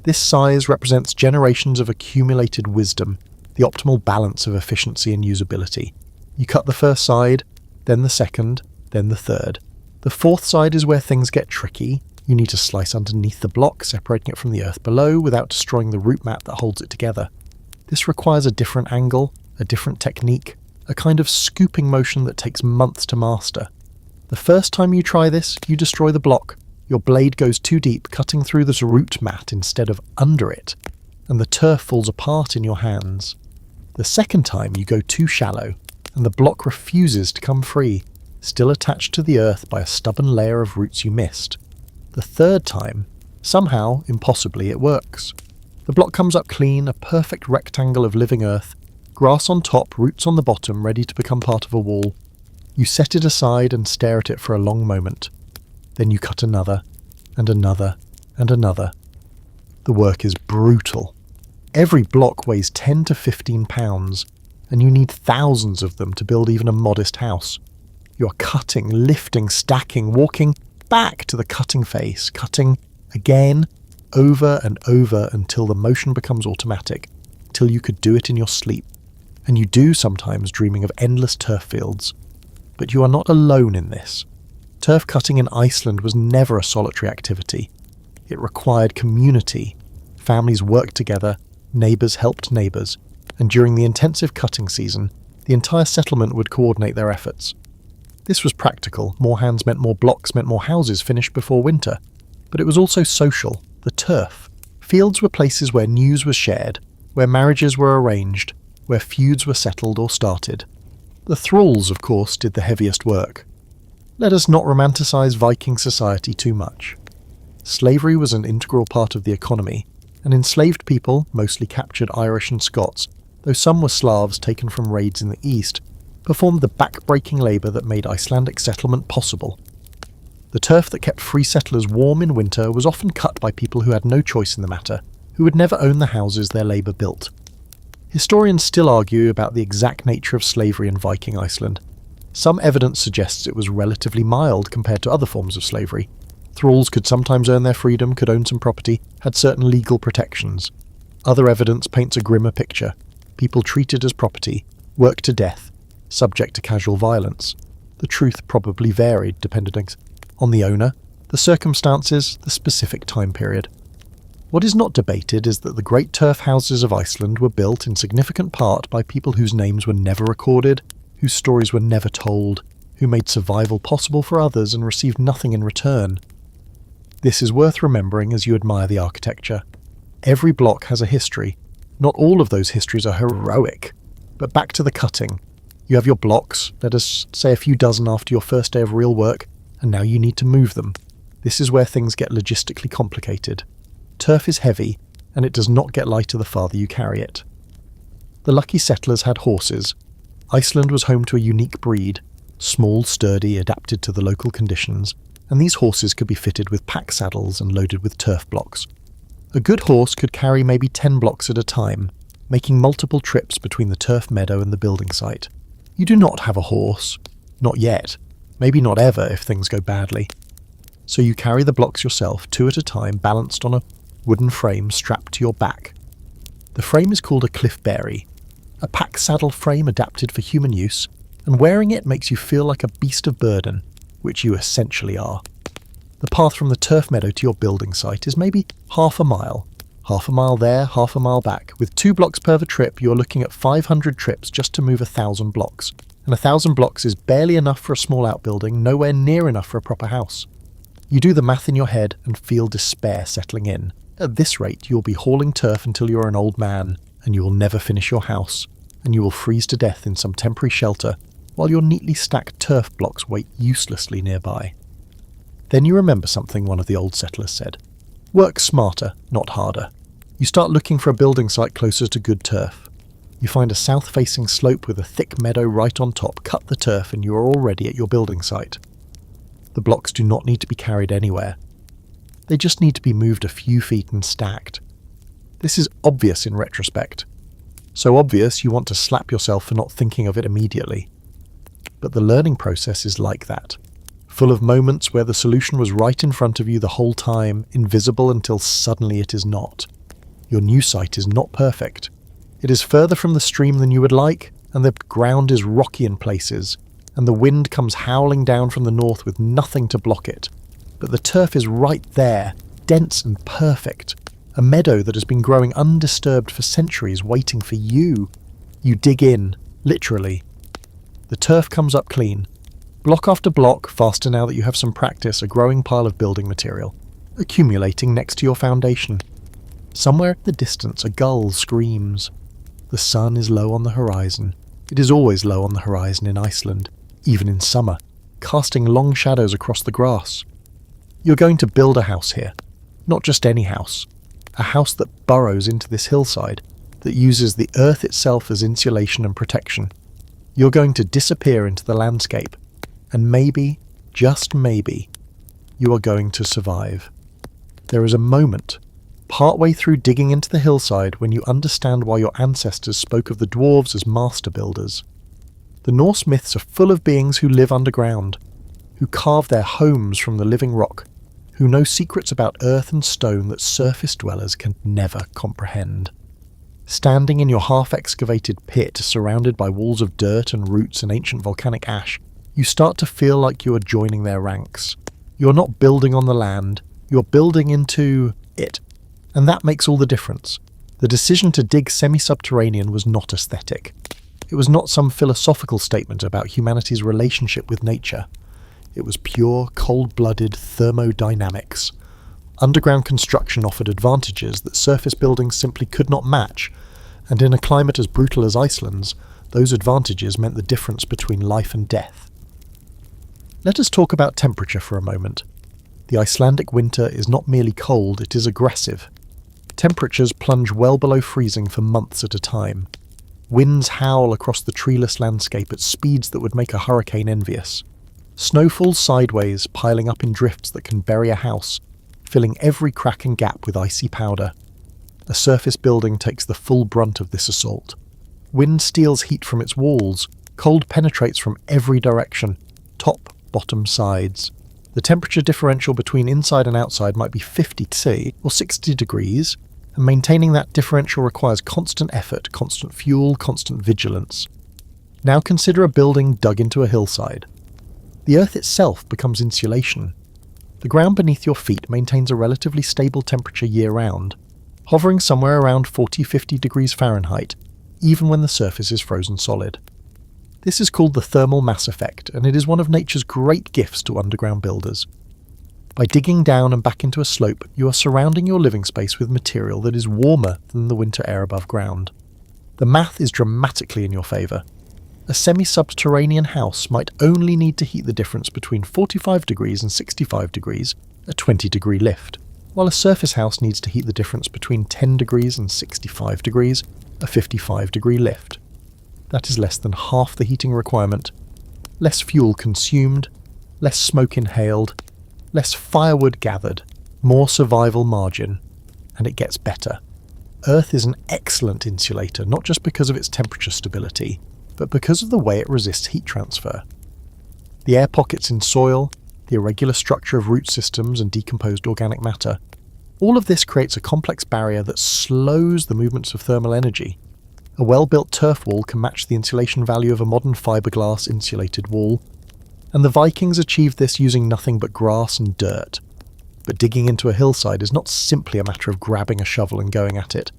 This size represents generations of accumulated wisdom, the optimal balance of efficiency and usability. You cut the first side, then the second, then the third. The fourth side is where things get tricky. You need to slice underneath the block, separating it from the earth below without destroying the root mat that holds it together. This requires a different angle, a different technique, a kind of scooping motion that takes months to master. The first time you try this, you destroy the block. Your blade goes too deep, cutting through this root mat instead of under it, and the turf falls apart in your hands. The second time you go too shallow, and the block refuses to come free, still attached to the earth by a stubborn layer of roots you missed. The third time, somehow, impossibly, it works. The block comes up clean, a perfect rectangle of living earth, grass on top, roots on the bottom, ready to become part of a wall. You set it aside and stare at it for a long moment. Then you cut another, and another, and another. The work is brutal. Every block weighs 10 to 15 pounds, and you need thousands of them to build even a modest house. You are cutting, lifting, stacking, walking back to the cutting face, cutting again, over and over until the motion becomes automatic, till you could do it in your sleep. And you do sometimes, dreaming of endless turf fields. But you are not alone in this. Turf cutting in Iceland was never a solitary activity. It required community. Families worked together, neighbours helped neighbours, and during the intensive cutting season, the entire settlement would coordinate their efforts. This was practical. More hands meant more blocks, meant more houses finished before winter. But it was also social. The turf. Fields were places where news was shared, where marriages were arranged, where feuds were settled or started. The thralls, of course, did the heaviest work. Let us not romanticize Viking society too much. Slavery was an integral part of the economy, and enslaved people, mostly captured Irish and Scots, though some were Slavs taken from raids in the east, performed the back-breaking labour that made Icelandic settlement possible. The turf that kept free settlers warm in winter was often cut by people who had no choice in the matter, who would never own the houses their labour built. Historians still argue about the exact nature of slavery in Viking Iceland. Some evidence suggests it was relatively mild compared to other forms of slavery. Thralls could sometimes earn their freedom, could own some property, had certain legal protections. Other evidence paints a grimmer picture. People treated as property, worked to death, subject to casual violence. The truth probably varied depending on the owner, the circumstances, the specific time period. What is not debated is that the great turf houses of Iceland were built in significant part by people whose names were never recorded, whose stories were never told, who made survival possible for others and received nothing in return. This is worth remembering as you admire the architecture. Every block has a history. Not all of those histories are heroic. But back to the cutting. You have your blocks, let us say a few dozen after your first day of real work, and now you need to move them. This is where things get logistically complicated. Turf is heavy, and it does not get lighter the farther you carry it. The lucky settlers had horses. Iceland was home to a unique breed, small, sturdy, adapted to the local conditions, and these horses could be fitted with pack saddles and loaded with turf blocks. A good horse could carry maybe 10 blocks at a time, making multiple trips between the turf meadow and the building site. You do not have a horse. Not yet. Maybe not ever if things go badly. So you carry the blocks yourself, 2 at a time, balanced on a wooden frame strapped to your back. The frame is called a cliffberry, a pack saddle frame adapted for human use, and wearing it makes you feel like a beast of burden, which you essentially are. The path from the turf meadow to your building site is maybe half a mile there, half a mile back. With 2 blocks per trip, you're looking at 500 trips just to move 1,000 blocks. And 1,000 blocks is barely enough for a small outbuilding, nowhere near enough for a proper house. You do the math in your head and feel despair settling in. At this rate, you'll be hauling turf until you're an old man, and you will never finish your house, and you will freeze to death in some temporary shelter, while your neatly stacked turf blocks wait uselessly nearby. Then you remember something one of the old settlers said. Work smarter, not harder. You start looking for a building site closer to good turf. You find a south-facing slope with a thick meadow right on top, cut the turf, and you are already at your building site. The blocks do not need to be carried anywhere. They just need to be moved a few feet and stacked. This is obvious in retrospect. So obvious you want to slap yourself for not thinking of it immediately. But the learning process is like that. Full of moments where the solution was right in front of you the whole time, invisible until suddenly it is not. Your new site is not perfect. It is further from the stream than you would like, and the ground is rocky in places, and the wind comes howling down from the north with nothing to block it. But the turf is right there, dense and perfect. A meadow that has been growing undisturbed for centuries, waiting for you. You dig in, literally. The turf comes up clean. Block after block, faster now that you have some practice, a growing pile of building material, accumulating next to your foundation. Somewhere in the distance, a gull screams. The sun is low on the horizon. It is always low on the horizon in Iceland, even in summer, casting long shadows across the grass. You're going to build a house here. Not just any house. A house that burrows into this hillside, that uses the earth itself as insulation and protection. You're going to disappear into the landscape, and maybe, just maybe, you are going to survive. There is a moment, partway through digging into the hillside, when you understand why your ancestors spoke of the dwarves as master builders. The Norse myths are full of beings who live underground, who carve their homes from the living rock, who know secrets about earth and stone that surface dwellers can never comprehend. Standing in your half-excavated pit, surrounded by walls of dirt and roots and ancient volcanic ash, you start to feel like you are joining their ranks. You're not building on the land, you're building into it. And that makes all the difference. The decision to dig semi-subterranean was not aesthetic. It was not some philosophical statement about humanity's relationship with nature. It was pure, cold-blooded thermodynamics. Underground construction offered advantages that surface buildings simply could not match, and in a climate as brutal as Iceland's, those advantages meant the difference between life and death. Let us talk about temperature for a moment. The Icelandic winter is not merely cold, it is aggressive. Temperatures plunge well below freezing for months at a time. Winds howl across the treeless landscape at speeds that would make a hurricane envious. Snow falls sideways, piling up in drifts that can bury a house, filling every crack and gap with icy powder. A surface building takes the full brunt of this assault. Wind steals heat from its walls, cold penetrates from every direction, top, bottom, sides. The temperature differential between inside and outside might be 50 C or 60 degrees, and maintaining that differential requires constant effort, constant fuel, constant vigilance. Now consider a building dug into a hillside. The earth itself becomes insulation. The ground beneath your feet maintains a relatively stable temperature year-round, hovering somewhere around 40-50 degrees Fahrenheit, even when the surface is frozen solid. This is called the thermal mass effect, and it is one of nature's great gifts to underground builders. By digging down and back into a slope, you are surrounding your living space with material that is warmer than the winter air above ground. The math is dramatically in your favour. A semi-subterranean house might only need to heat the difference between 45 degrees and 65 degrees, a 20-degree lift, while a surface house needs to heat the difference between 10 degrees and 65 degrees, a 55-degree lift. That is less than half the heating requirement, less fuel consumed, less smoke inhaled, less firewood gathered, more survival margin, and it gets better. Earth is an excellent insulator, not just because of its temperature stability, but because of the way it resists heat transfer. The air pockets in soil, the irregular structure of root systems and decomposed organic matter, all of this creates a complex barrier that slows the movements of thermal energy. A well-built turf wall can match the insulation value of a modern fiberglass insulated wall, and the Vikings achieved this using nothing but grass and dirt. But digging into a hillside is not simply a matter of grabbing a shovel and going at it.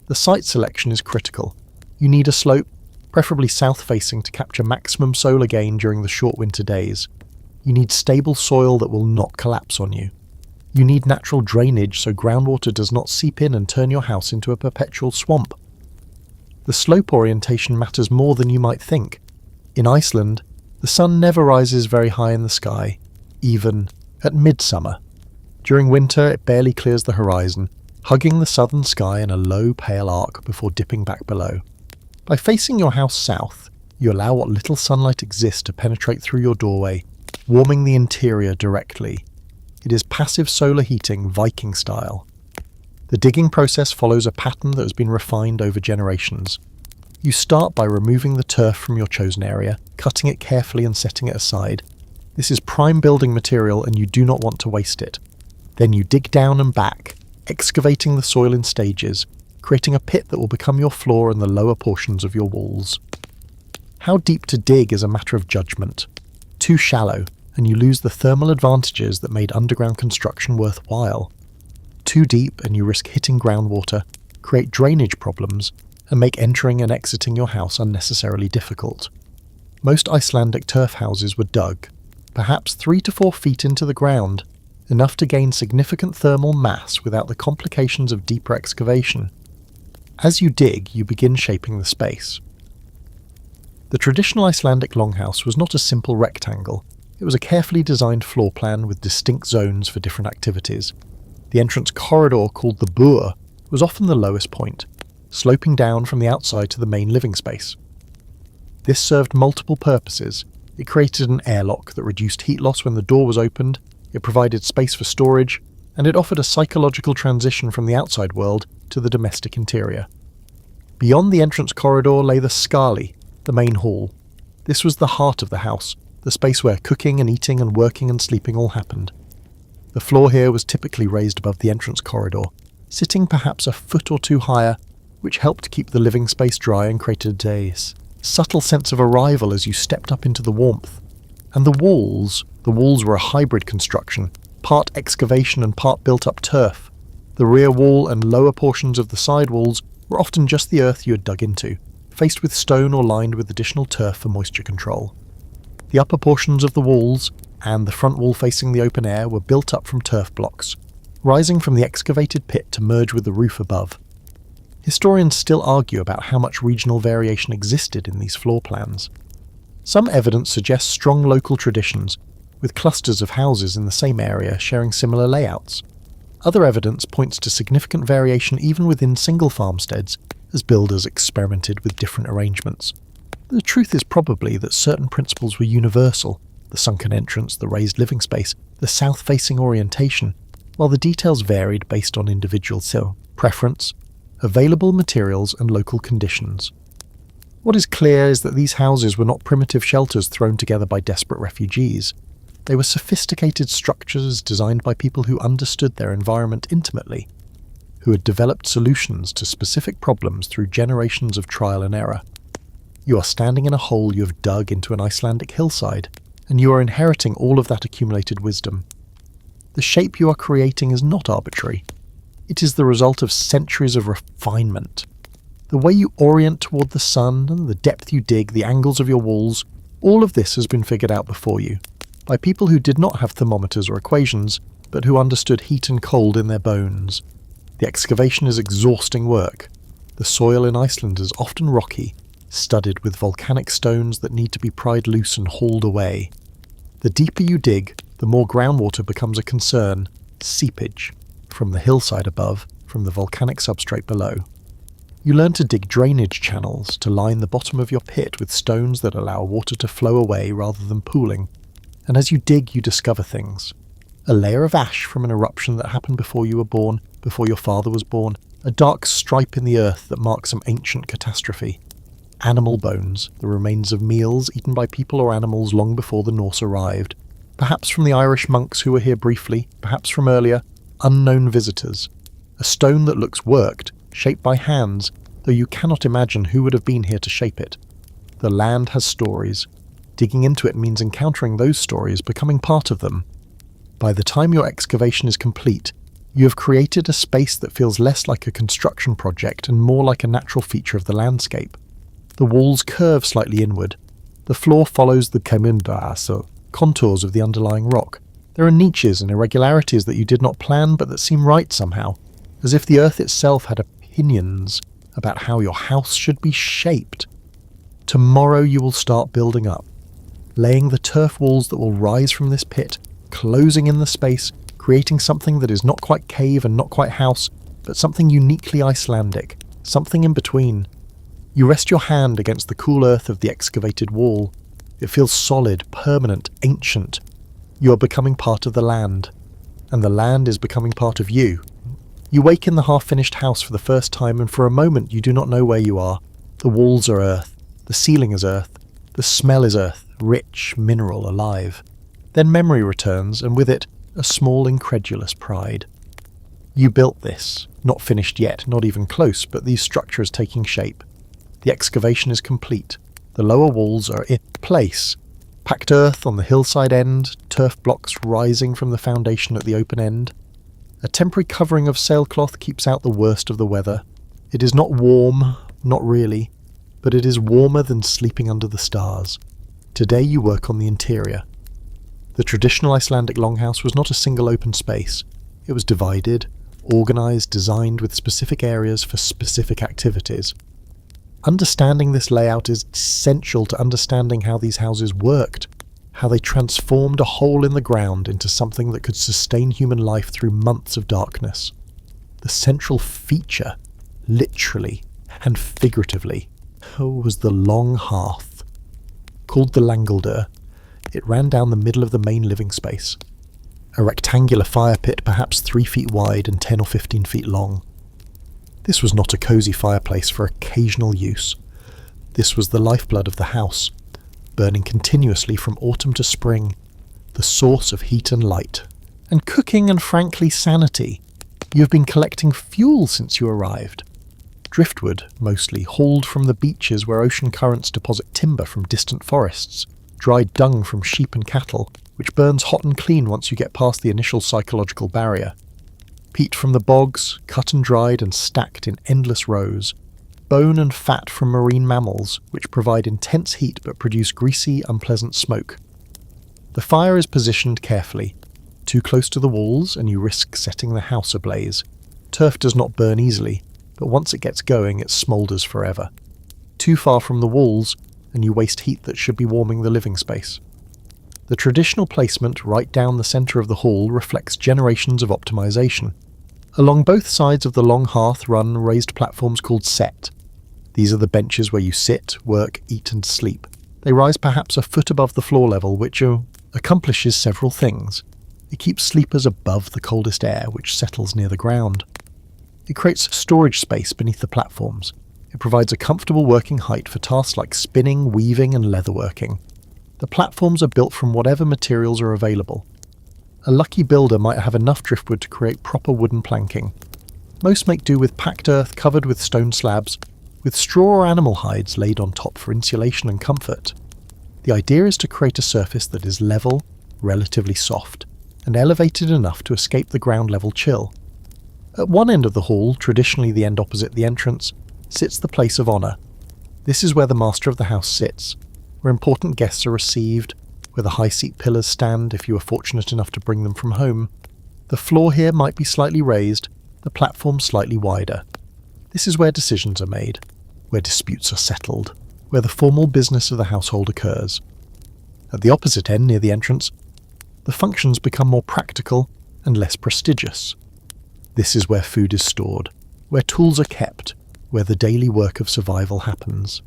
The site selection is critical. You need a slope, preferably south-facing, to capture maximum solar gain during the short winter days. You need stable soil that will not collapse on you. You need natural drainage so groundwater does not seep in and turn your house into a perpetual swamp. The slope orientation matters more than you might think. In Iceland, the sun never rises very high in the sky, even at midsummer. During winter, it barely clears the horizon, hugging the southern sky in a low, pale arc before dipping back below. By facing your house south, you allow what little sunlight exists to penetrate through your doorway, warming the interior directly. It is passive solar heating, Viking style. The digging process follows a pattern that has been refined over generations. You start by removing the turf from your chosen area, cutting it carefully and setting it aside. This is prime building material and you do not want to waste it. Then you dig down and back, excavating the soil in stages, creating a pit that will become your floor and the lower portions of your walls. How deep to dig is a matter of judgment. Too shallow, and you lose the thermal advantages that made underground construction worthwhile. Too deep, and you risk hitting groundwater, create drainage problems, and make entering and exiting your house unnecessarily difficult. Most Icelandic turf houses were dug, perhaps 3 to 4 feet into the ground, enough to gain significant thermal mass without the complications of deeper excavation. As you dig, you begin shaping the space. The traditional Icelandic longhouse was not a simple rectangle. It was a carefully designed floor plan with distinct zones for different activities. The entrance corridor, called the bur, was often the lowest point, sloping down from the outside to the main living space. This served multiple purposes. It created an airlock that reduced heat loss when the door was opened, it provided space for storage, and it offered a psychological transition from the outside world to the domestic interior. Beyond the entrance corridor lay the skáli, the main hall. This was the heart of the house, the space where cooking and eating and working and sleeping all happened. The floor here was typically raised above the entrance corridor, sitting perhaps a foot or two higher, which helped keep the living space dry and created a subtle sense of arrival as you stepped up into the warmth. And the walls were a hybrid construction, part excavation and part built-up turf. The rear wall and lower portions of the side walls were often just the earth you had dug into, faced with stone or lined with additional turf for moisture control. The upper portions of the walls, and the front wall facing the open air, were built up from turf blocks, rising from the excavated pit to merge with the roof above. Historians still argue about how much regional variation existed in these floor plans. Some evidence suggests strong local traditions, with clusters of houses in the same area sharing similar layouts. Other evidence points to significant variation even within single farmsteads, as builders experimented with different arrangements. The truth is probably that certain principles were universal: the sunken entrance, the raised living space, the south-facing orientation, while the details varied based on individual preference, available materials and local conditions. What is clear is that these houses were not primitive shelters thrown together by desperate refugees. They were sophisticated structures designed by people who understood their environment intimately, who had developed solutions to specific problems through generations of trial and error. You are standing in a hole you have dug into an Icelandic hillside, and you are inheriting all of that accumulated wisdom. The shape you are creating is not arbitrary. It is the result of centuries of refinement. The way you orient toward the sun, and the depth you dig, the angles of your walls, all of this has been figured out before you, by people who did not have thermometers or equations, but who understood heat and cold in their bones. The excavation is exhausting work. The soil in Iceland is often rocky, studded with volcanic stones that need to be pried loose and hauled away. The deeper you dig, the more groundwater becomes a concern, seepage, from the hillside above, from the volcanic substrate below. You learn to dig drainage channels to line the bottom of your pit with stones that allow water to flow away rather than pooling. And as you dig, you discover things. A layer of ash from an eruption that happened before you were born, before your father was born, a dark stripe in the earth that marks some ancient catastrophe. Animal bones, the remains of meals eaten by people or animals long before the Norse arrived, perhaps from the Irish monks who were here briefly, perhaps from earlier, unknown visitors. A stone that looks worked, shaped by hands, though you cannot imagine who would have been here to shape it. The land has stories. Digging into it means encountering those stories, becoming part of them. By the time your excavation is complete, you have created a space that feels less like a construction project and more like a natural feature of the landscape. The walls curve slightly inward. The floor follows the contours of the underlying rock. There are niches and irregularities that you did not plan but that seem right somehow, as if the earth itself had opinions about how your house should be shaped. Tomorrow you will start building up, laying the turf walls that will rise from this pit, closing in the space, creating something that is not quite cave and not quite house, but something uniquely Icelandic, something in between. You rest your hand against the cool earth of the excavated wall. It feels solid, permanent, ancient. You are becoming part of the land, and the land is becoming part of you. You wake in the half-finished house for the first time, and for a moment you do not know where you are. The walls are earth, the ceiling is earth, the smell is earth, rich, mineral, alive. Then memory returns, and with it, a small incredulous pride. You built this, not finished yet, not even close, but these structures taking shape. The excavation is complete. The lower walls are in place. Packed earth on the hillside end, turf blocks rising from the foundation at the open end. A temporary covering of sailcloth keeps out the worst of the weather. It is not warm, not really, but it is warmer than sleeping under the stars. Today you work on the interior. The traditional Icelandic longhouse was not a single open space. It was divided, organised, designed with specific areas for specific activities. Understanding this layout is essential to understanding how these houses worked, how they transformed a hole in the ground into something that could sustain human life through months of darkness. The central feature, literally and figuratively, was the long hearth. Called the Langoldur, it ran down the middle of the main living space. A rectangular fire pit perhaps 3 feet wide and 10 or 15 feet long. This was not a cosy fireplace for occasional use. This was the lifeblood of the house, burning continuously from autumn to spring, the source of heat and light. And cooking and frankly sanity. You have been collecting fuel since you arrived. Driftwood, mostly, hauled from the beaches where ocean currents deposit timber from distant forests, dried dung from sheep and cattle, which burns hot and clean once you get past the initial psychological barrier. Peat from the bogs, cut and dried and stacked in endless rows. Bone and fat from marine mammals, which provide intense heat but produce greasy, unpleasant smoke. The fire is positioned carefully. Too close to the walls and you risk setting the house ablaze. Turf does not burn easily, but once it gets going it smoulders forever. Too far from the walls and you waste heat that should be warming the living space. The traditional placement right down the centre of the hall reflects generations of optimization. Along both sides of the long hearth run raised platforms called set. These are the benches where you sit, work, eat and sleep. They rise perhaps a foot above the floor level, which accomplishes several things. It keeps sleepers above the coldest air, which settles near the ground. It creates storage space beneath the platforms. It provides a comfortable working height for tasks like spinning, weaving and leatherworking. The platforms are built from whatever materials are available. A lucky builder might have enough driftwood to create proper wooden planking. Most make do with packed earth covered with stone slabs, with straw or animal hides laid on top for insulation and comfort. The idea is to create a surface that is level, relatively soft, and elevated enough to escape the ground level chill. At one end of the hall, traditionally the end opposite the entrance, sits the place of honour. This is where the master of the house sits, where important guests are received, where the high seat pillars stand if you are fortunate enough to bring them from home. The floor here might be slightly raised, the platform slightly wider. This is where decisions are made, where disputes are settled, where the formal business of the household occurs. At the opposite end, near the entrance, the functions become more practical and less prestigious. This is where food is stored, where tools are kept, where the daily work of survival happens.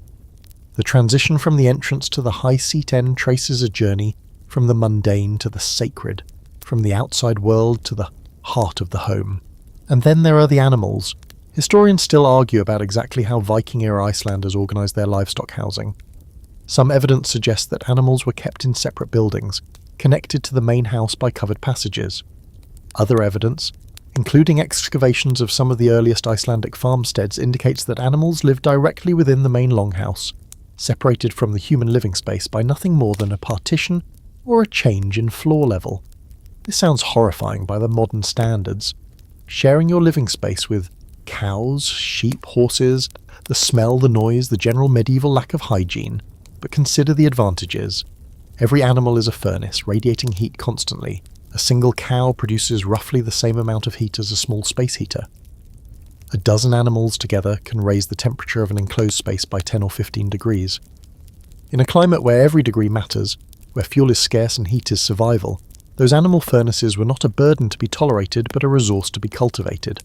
The transition from the entrance to the high seat end traces a journey from the mundane to the sacred, from the outside world to the heart of the home. And then there are the animals. Historians still argue about exactly how Viking-era Icelanders organised their livestock housing. Some evidence suggests that animals were kept in separate buildings, connected to the main house by covered passages. Other evidence, including excavations of some of the earliest Icelandic farmsteads, indicates that animals lived directly within the main longhouse, separated from the human living space by nothing more than a partition or a change in floor level. This sounds horrifying by the modern standards. Sharing your living space with cows, sheep, horses, the smell, the noise, the general medieval lack of hygiene. But consider the advantages. Every animal is a furnace, radiating heat constantly. A single cow produces roughly the same amount of heat as a small space heater. A dozen animals together can raise the temperature of an enclosed space by 10 or 15 degrees. In a climate where every degree matters, where fuel is scarce and heat is survival, those animal furnaces were not a burden to be tolerated but a resource to be cultivated.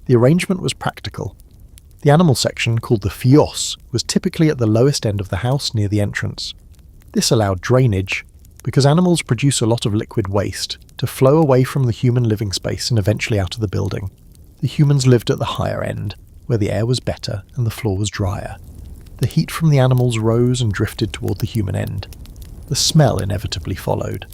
The arrangement was practical. The animal section, called the fjós, was typically at the lowest end of the house near the entrance. This allowed drainage, because animals produce a lot of liquid waste, to flow away from the human living space and eventually out of the building. The humans lived at the higher end, where the air was better and the floor was drier. The heat from the animals rose and drifted toward the human end. The smell inevitably followed.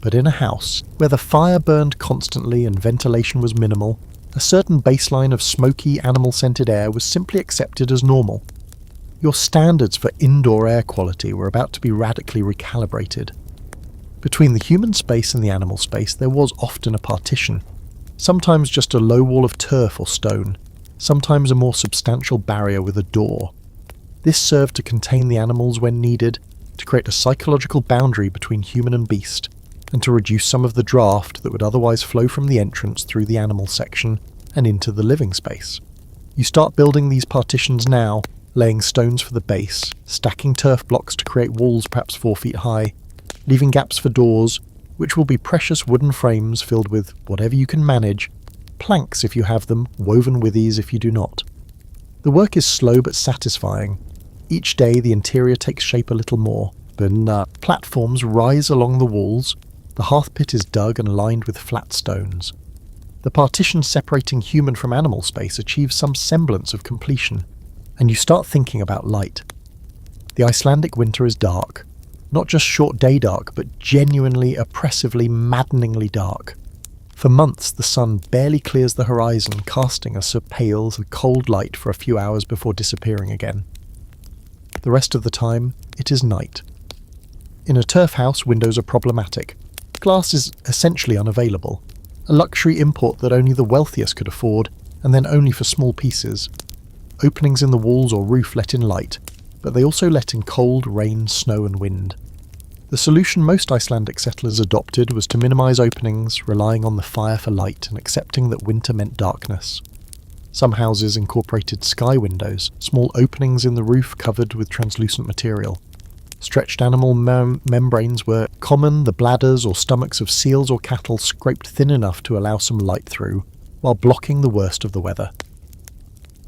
But in a house, where the fire burned constantly and ventilation was minimal, a certain baseline of smoky, animal-scented air was simply accepted as normal. Your standards for indoor air quality were about to be radically recalibrated. Between the human space and the animal space there was often a partition, sometimes just a low wall of turf or stone, sometimes a more substantial barrier with a door. This served to contain the animals when needed, to create a psychological boundary between human and beast, and to reduce some of the draft that would otherwise flow from the entrance through the animal section and into the living space. You start building these partitions now, laying stones for the base, stacking turf blocks to create walls perhaps 4 feet high, leaving gaps for doors, which will be precious wooden frames filled with whatever you can manage, planks if you have them, woven withies if you do not. The work is slow but satisfying. Each day the interior takes shape a little more. Platforms rise along the walls, the hearth pit is dug and lined with flat stones. The partition separating human from animal space achieves some semblance of completion, and you start thinking about light. The Icelandic winter is dark. Not just short day dark, but genuinely, oppressively, maddeningly dark. For months the sun barely clears the horizon, casting us a pale, cold light for a few hours before disappearing again. The rest of the time, it is night. In a turf house, windows are problematic. Glass is essentially unavailable, a luxury import that only the wealthiest could afford, and then only for small pieces. Openings in the walls or roof let in light, but they also let in cold, rain, snow and wind. The solution most Icelandic settlers adopted was to minimise openings, relying on the fire for light and accepting that winter meant darkness. Some houses incorporated sky windows, small openings in the roof covered with translucent material. Stretched animal membranes were common, the bladders or stomachs of seals or cattle scraped thin enough to allow some light through, while blocking the worst of the weather.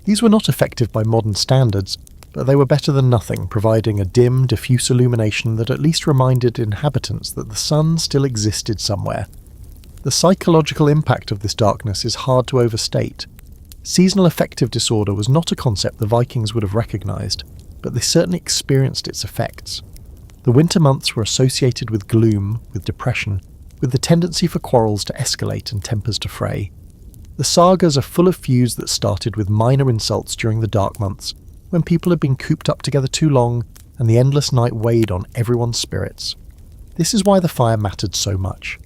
These were not effective by modern standards, but they were better than nothing, providing a dim, diffuse illumination that at least reminded inhabitants that the sun still existed somewhere. The psychological impact of this darkness is hard to overstate. Seasonal affective disorder was not a concept the Vikings would have recognised, but they certainly experienced its effects. The winter months were associated with gloom, with depression, with the tendency for quarrels to escalate and tempers to fray. The sagas are full of feuds that started with minor insults during the dark months, when people had been cooped up together too long and the endless night weighed on everyone's spirits. This is why the fire mattered so much.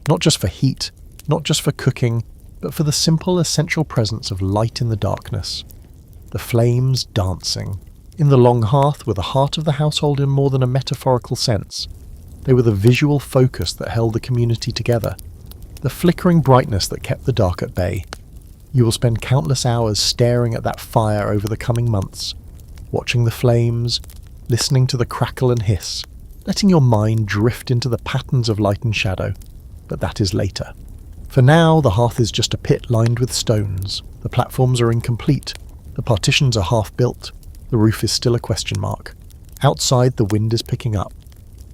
Not just for heat, not just for cooking, but for the simple, essential presence of light in the darkness. The flames dancing. In the long hearth were the heart of the household in more than a metaphorical sense. They were the visual focus that held the community together, the flickering brightness that kept the dark at bay. You will spend countless hours staring at that fire over the coming months, watching the flames, listening to the crackle and hiss, letting your mind drift into the patterns of light and shadow. But that is later. For now, the hearth is just a pit lined with stones. The platforms are incomplete. The partitions are half built. The roof is still a question mark. Outside, the wind is picking up.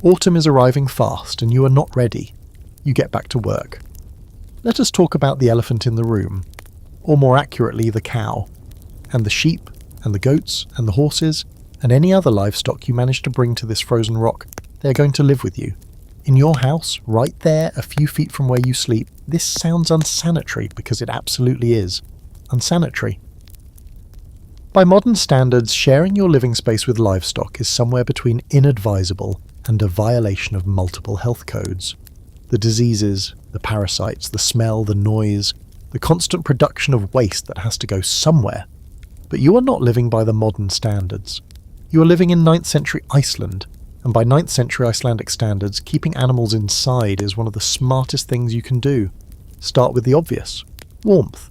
Autumn is arriving fast, and you are not ready. You get back to work. Let us talk about the elephant in the room, or more accurately, the cow, and the sheep, and the goats, and the horses, and any other livestock you manage to bring to this frozen rock. They are going to live with you. In your house, right there, a few feet from where you sleep. This sounds unsanitary because it absolutely is. Unsanitary. By modern standards, sharing your living space with livestock is somewhere between inadvisable and a violation of multiple health codes. The diseases, the parasites, the smell, the noise, the constant production of waste that has to go somewhere. But you are not living by the modern standards. You are living in 9th century Iceland, and by 9th century Icelandic standards, keeping animals inside is one of the smartest things you can do. Start with the obvious. Warmth.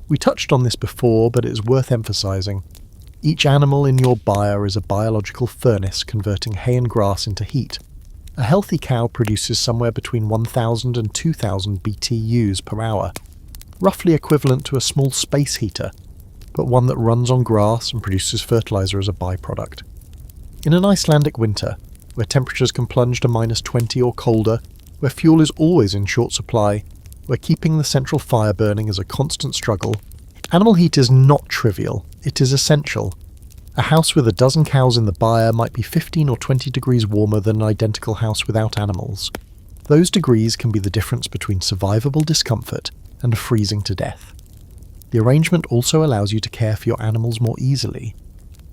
We touched on this before, but it is worth emphasising. Each animal in your byre is a biological furnace converting hay and grass into heat. A healthy cow produces somewhere between 1,000 and 2,000 BTUs per hour, roughly equivalent to a small space heater. but one that runs on grass and produces fertilizer as a byproduct. In an Icelandic winter, where temperatures can plunge to -20 or colder, where fuel is always in short supply, where keeping the central fire burning is a constant struggle, animal heat is not trivial, it is essential. A house with a dozen cows in the byre might be 15 or 20 degrees warmer than an identical house without animals. Those degrees can be the difference between survivable discomfort and freezing to death. The arrangement also allows you to care for your animals more easily.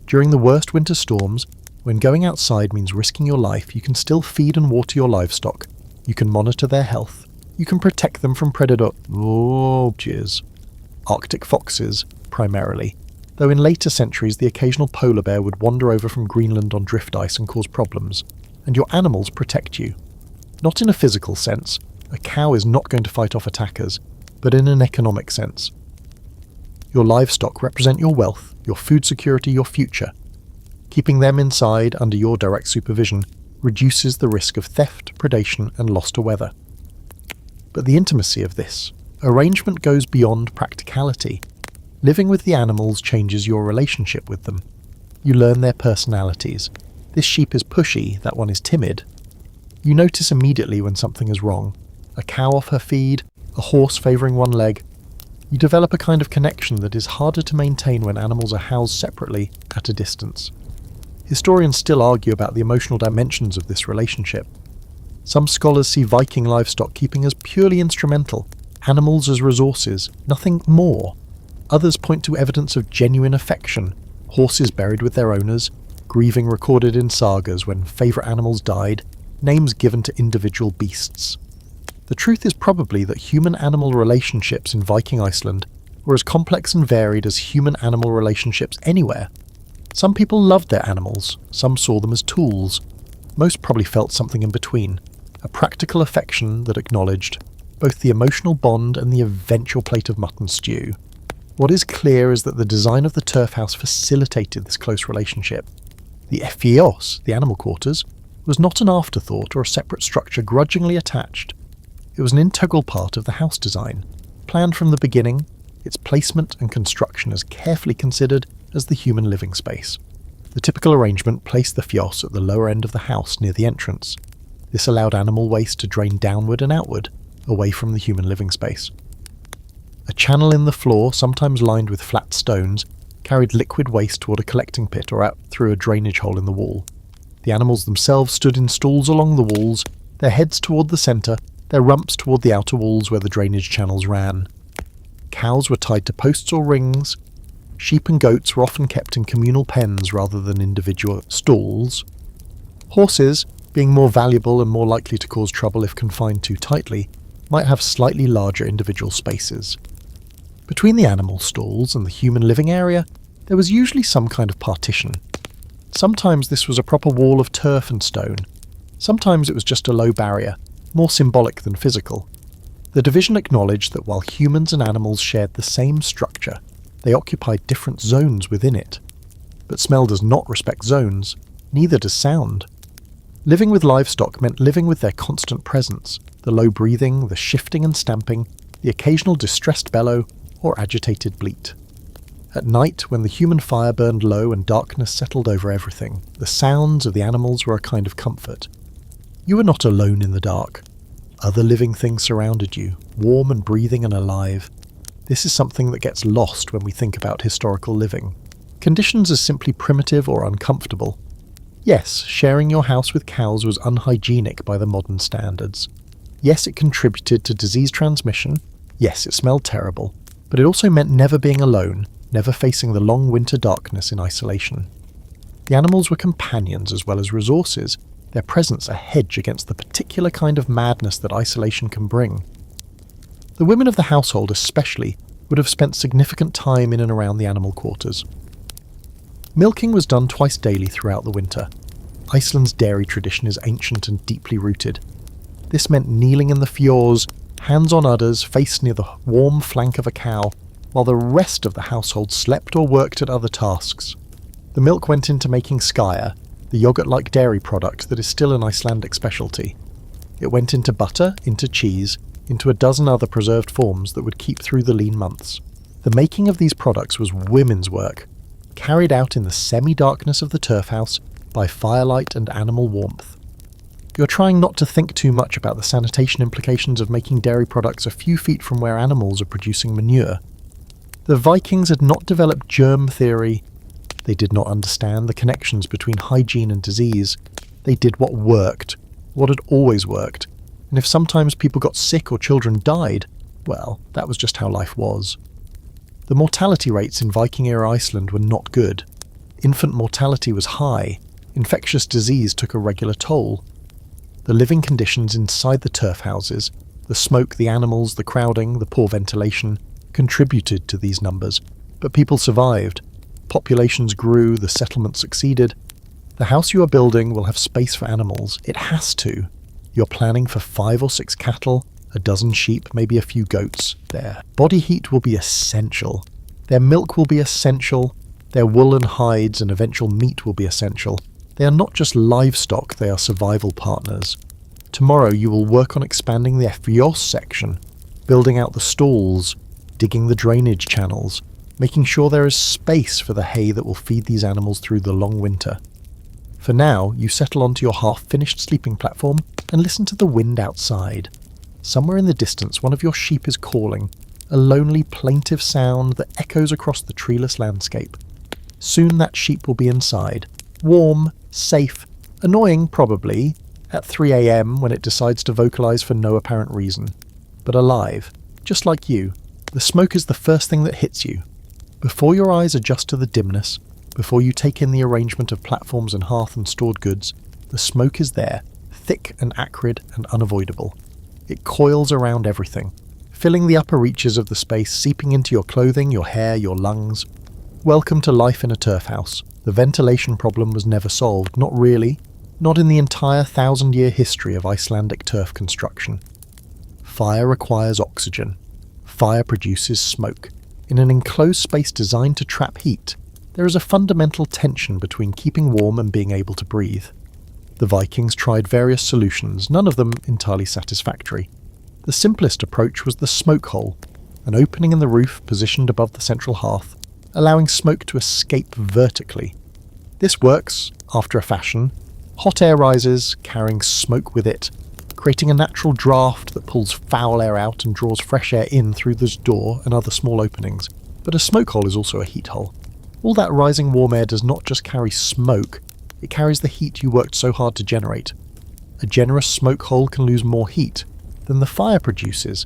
During the worst winter storms, when going outside means risking your life, you can still feed and water your livestock, you can monitor their health, you can protect them from Arctic foxes, primarily, though in later centuries the occasional polar bear would wander over from Greenland on drift ice and cause problems, and your animals protect you. Not in a physical sense, a cow is not going to fight off attackers, but in an economic sense. Your livestock represent your wealth, your food security, your future. Keeping them inside under your direct supervision reduces the risk of theft, predation, and loss to weather. But the intimacy of this arrangement goes beyond practicality. Living with the animals changes your relationship with them. You learn their personalities. This sheep is pushy, that one is timid. You notice immediately when something is wrong. A cow off her feed, a horse favouring one leg. You develop a kind of connection that is harder to maintain when animals are housed separately at a distance. Historians still argue about the emotional dimensions of this relationship. Some scholars see Viking livestock keeping as purely instrumental, animals as resources, nothing more. Others point to evidence of genuine affection, horses buried with their owners, grieving recorded in sagas when favourite animals died, names given to individual beasts. The truth is probably that human-animal relationships in Viking Iceland were as complex and varied as human-animal relationships anywhere. Some people loved their animals, some saw them as tools. Most probably felt something in between, a practical affection that acknowledged both the emotional bond and the eventual plate of mutton stew. What is clear is that the design of the turf house facilitated this close relationship. The fjós, the animal quarters, was not an afterthought or a separate structure grudgingly attached. It was an integral part of the house design, planned from the beginning, its placement and construction as carefully considered as the human living space. The typical arrangement placed the fjós at the lower end of the house near the entrance. This allowed animal waste to drain downward and outward, away from the human living space. A channel in the floor, sometimes lined with flat stones, carried liquid waste toward a collecting pit or out through a drainage hole in the wall. The animals themselves stood in stalls along the walls, their heads toward the centre, their rumps toward the outer walls where the drainage channels ran. Cows were tied to posts or rings. Sheep and goats were often kept in communal pens rather than individual stalls. Horses, being more valuable and more likely to cause trouble if confined too tightly, might have slightly larger individual spaces. Between the animal stalls and the human living area, there was usually some kind of partition. Sometimes this was a proper wall of turf and stone. Sometimes it was just a low barrier, more symbolic than physical. The division acknowledged that while humans and animals shared the same structure, they occupied different zones within it. But smell does not respect zones, neither does sound. Living with livestock meant living with their constant presence, the low breathing, the shifting and stamping, the occasional distressed bellow or agitated bleat. At night, when the human fire burned low and darkness settled over everything, the sounds of the animals were a kind of comfort. You were not alone in the dark. Other living things surrounded you, warm and breathing and alive. This is something that gets lost when we think about historical living. Conditions as simply primitive or uncomfortable. Yes, sharing your house with cows was unhygienic by the modern standards. Yes, it contributed to disease transmission. Yes, it smelled terrible. But it also meant never being alone, never facing the long winter darkness in isolation. The animals were companions as well as resources, their presence a hedge against the particular kind of madness that isolation can bring. The women of the household especially would have spent significant time in and around the animal quarters. Milking was done twice daily throughout the winter. Iceland's dairy tradition is ancient and deeply rooted. This meant kneeling in the fjords, hands on udders, face near the warm flank of a cow, while the rest of the household slept or worked at other tasks. The milk went into making skyr, the yogurt-like dairy product that is still an Icelandic specialty. It went into butter, into cheese, into a dozen other preserved forms that would keep through the lean months. The making of these products was women's work, carried out in the semi-darkness of the turf house by firelight and animal warmth. You're trying not to think too much about the sanitation implications of making dairy products a few feet from where animals are producing manure. The Vikings had not developed germ theory. They did not understand the connections between hygiene and disease. They did what worked, what had always worked. And if sometimes people got sick or children died, well, that was just how life was. The mortality rates in Viking-era Iceland were not good. Infant mortality was high. Infectious disease took a regular toll. The living conditions inside the turf houses, the smoke, the animals, the crowding, the poor ventilation, contributed to these numbers. But people survived. Populations grew, the settlement succeeded. The house you are building will have space for animals. It has to. You're planning for 5 or 6 cattle, a dozen sheep, maybe a few goats. Their body heat will be essential. Their milk will be essential. Their wool and hides and eventual meat will be essential. They are not just livestock, they are survival partners. Tomorrow you will work on expanding the fjord section, building out the stalls, digging the drainage channels, making sure there is space for the hay that will feed these animals through the long winter. For now, you settle onto your half-finished sleeping platform and listen to the wind outside. Somewhere in the distance, one of your sheep is calling, a lonely, plaintive sound that echoes across the treeless landscape. Soon that sheep will be inside, warm, safe, annoying probably, at 3 a.m. when it decides to vocalize for no apparent reason. But alive, just like you. The smoke is the first thing that hits you. Before your eyes adjust to the dimness, before you take in the arrangement of platforms and hearth and stored goods, the smoke is there, thick and acrid and unavoidable. It coils around everything, filling the upper reaches of the space, seeping into your clothing, your hair, your lungs. Welcome to life in a turf house. The ventilation problem was never solved, not really, not in the entire 1,000-year history of Icelandic turf construction. Fire requires oxygen. Fire produces smoke. In an enclosed space designed to trap heat, there is a fundamental tension between keeping warm and being able to breathe. The Vikings tried various solutions, none of them entirely satisfactory. The simplest approach was the smoke hole, an opening in the roof positioned above the central hearth, allowing smoke to escape vertically. This works, after a fashion. Hot air rises, carrying smoke with it, creating a natural draft that pulls foul air out and draws fresh air in through this door and other small openings. But a smoke hole is also a heat hole. All that rising warm air does not just carry smoke, it carries the heat you worked so hard to generate. A generous smoke hole can lose more heat than the fire produces,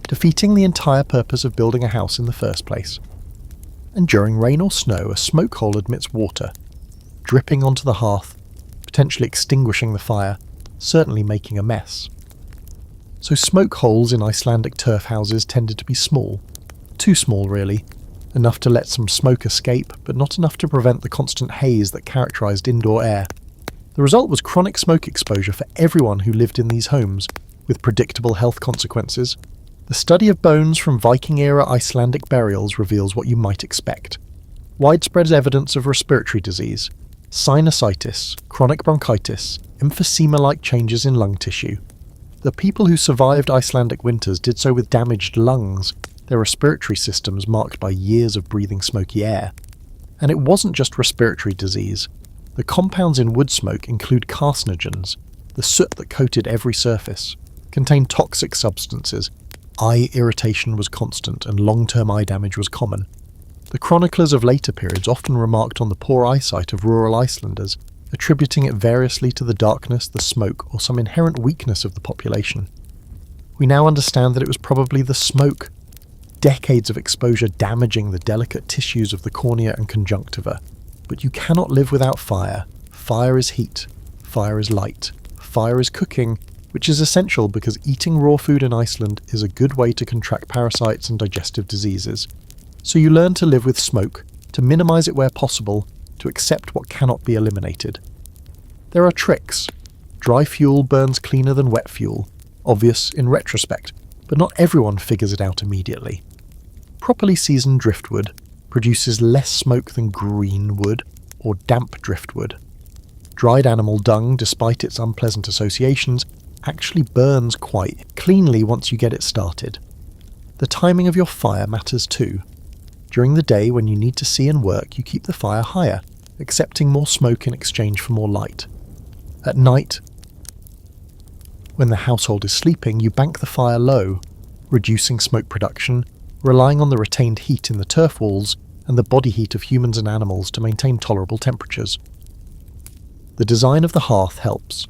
defeating the entire purpose of building a house in the first place. And during rain or snow, a smoke hole admits water, dripping onto the hearth, potentially extinguishing the fire, certainly making a mess. So smoke holes in Icelandic turf houses tended to be small. Too small, really. Enough to let some smoke escape, but not enough to prevent the constant haze that characterized indoor air. The result was chronic smoke exposure for everyone who lived in these homes, with predictable health consequences. The study of bones from Viking-era Icelandic burials reveals what you might expect. Widespread evidence of respiratory disease, sinusitis, chronic bronchitis, emphysema-like changes in lung tissue. The people who survived Icelandic winters did so with damaged lungs, their respiratory systems marked by years of breathing smoky air. And it wasn't just respiratory disease. The compounds in wood smoke include carcinogens, the soot that coated every surface, contained toxic substances. Eye irritation was constant and long-term eye damage was common. The chroniclers of later periods often remarked on the poor eyesight of rural Icelanders, attributing it variously to the darkness, the smoke, or some inherent weakness of the population. We now understand that it was probably the smoke, decades of exposure damaging the delicate tissues of the cornea and conjunctiva. But you cannot live without fire. Fire is heat. Fire is light. Fire is cooking, which is essential because eating raw food in Iceland is a good way to contract parasites and digestive diseases. So you learn to live with smoke, to minimize it where possible, to accept what cannot be eliminated. There are tricks. Dry fuel burns cleaner than wet fuel, obvious in retrospect, but not everyone figures it out immediately. Properly seasoned driftwood produces less smoke than green wood or damp driftwood. Dried animal dung, despite its unpleasant associations, actually burns quite cleanly once you get it started. The timing of your fire matters too. During the day, when you need to see and work, you keep the fire higher, accepting more smoke in exchange for more light. At night, when the household is sleeping, you bank the fire low, reducing smoke production, relying on the retained heat in the turf walls and the body heat of humans and animals to maintain tolerable temperatures. The design of the hearth helps.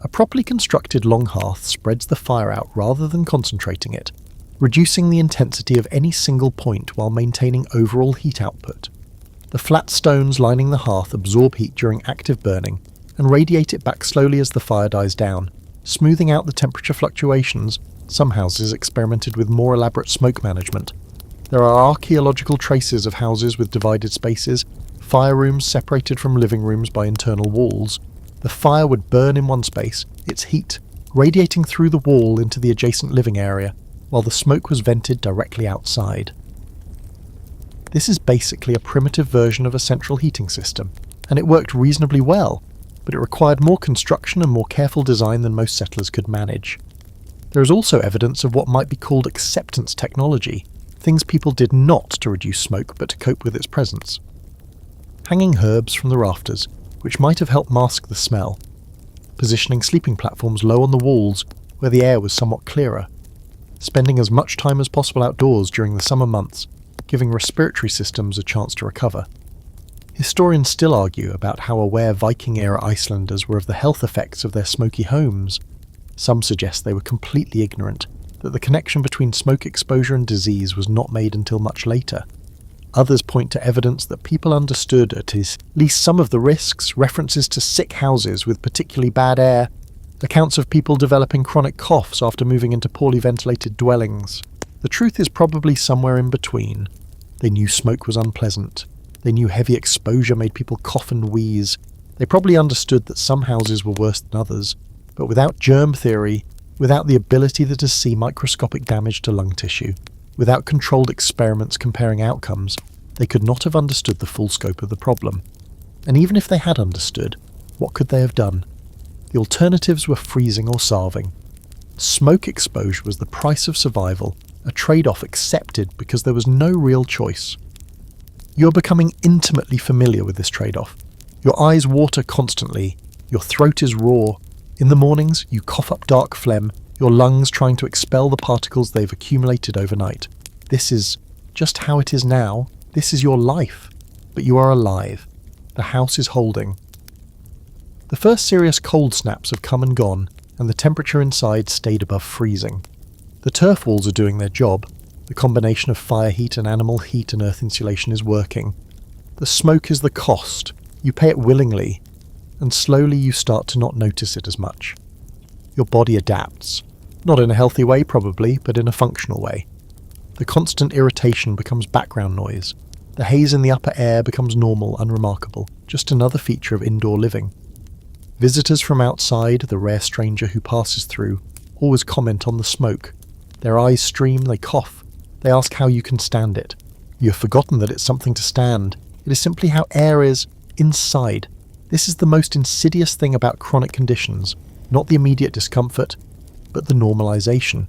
A properly constructed long hearth spreads the fire out rather than concentrating it, reducing the intensity of any single point while maintaining overall heat output. The flat stones lining the hearth absorb heat during active burning and radiate it back slowly as the fire dies down, smoothing out the temperature fluctuations. Some houses experimented with more elaborate smoke management. There are archaeological traces of houses with divided spaces, fire rooms separated from living rooms by internal walls. The fire would burn in one space, its heat radiating through the wall into the adjacent living area, while the smoke was vented directly outside. This is basically a primitive version of a central heating system, and it worked reasonably well, but it required more construction and more careful design than most settlers could manage. There is also evidence of what might be called acceptance technology, things people did not to reduce smoke but to cope with its presence. Hanging herbs from the rafters, which might have helped mask the smell. Positioning sleeping platforms low on the walls where the air was somewhat clearer. Spending as much time as possible outdoors during the summer months, giving respiratory systems a chance to recover. Historians still argue about how aware Viking-era Icelanders were of the health effects of their smoky homes. Some suggest they were completely ignorant, that the connection between smoke exposure and disease was not made until much later. Others point to evidence that people understood at least some of the risks, references to sick houses with particularly bad air, accounts of people developing chronic coughs after moving into poorly ventilated dwellings. The truth is probably somewhere in between. They knew smoke was unpleasant. They knew heavy exposure made people cough and wheeze. They probably understood that some houses were worse than others, but without germ theory, without the ability to see microscopic damage to lung tissue, without controlled experiments comparing outcomes, they could not have understood the full scope of the problem. And even if they had understood, what could they have done? The alternatives were freezing or starving. Smoke exposure was the price of survival, a trade-off accepted because there was no real choice. You're becoming intimately familiar with this trade-off. Your eyes water constantly, your throat is raw. In the mornings, you cough up dark phlegm, your lungs trying to expel the particles they've accumulated overnight. This is just how it is now. This is your life. But you are alive. The house is holding. The first serious cold snaps have come and gone, and the temperature inside stayed above freezing. The turf walls are doing their job. The combination of fire heat and animal heat and earth insulation is working. The smoke is the cost. You pay it willingly, and slowly you start to not notice it as much. Your body adapts. Not in a healthy way probably, but in a functional way. The constant irritation becomes background noise. The haze in the upper air becomes normal, unremarkable, just another feature of indoor living. Visitors from outside, the rare stranger who passes through, always comment on the smoke. Their eyes stream, they cough. They ask how you can stand it. You have forgotten that it's something to stand. It is simply how air is inside. This is the most insidious thing about chronic conditions, not the immediate discomfort, but the normalization.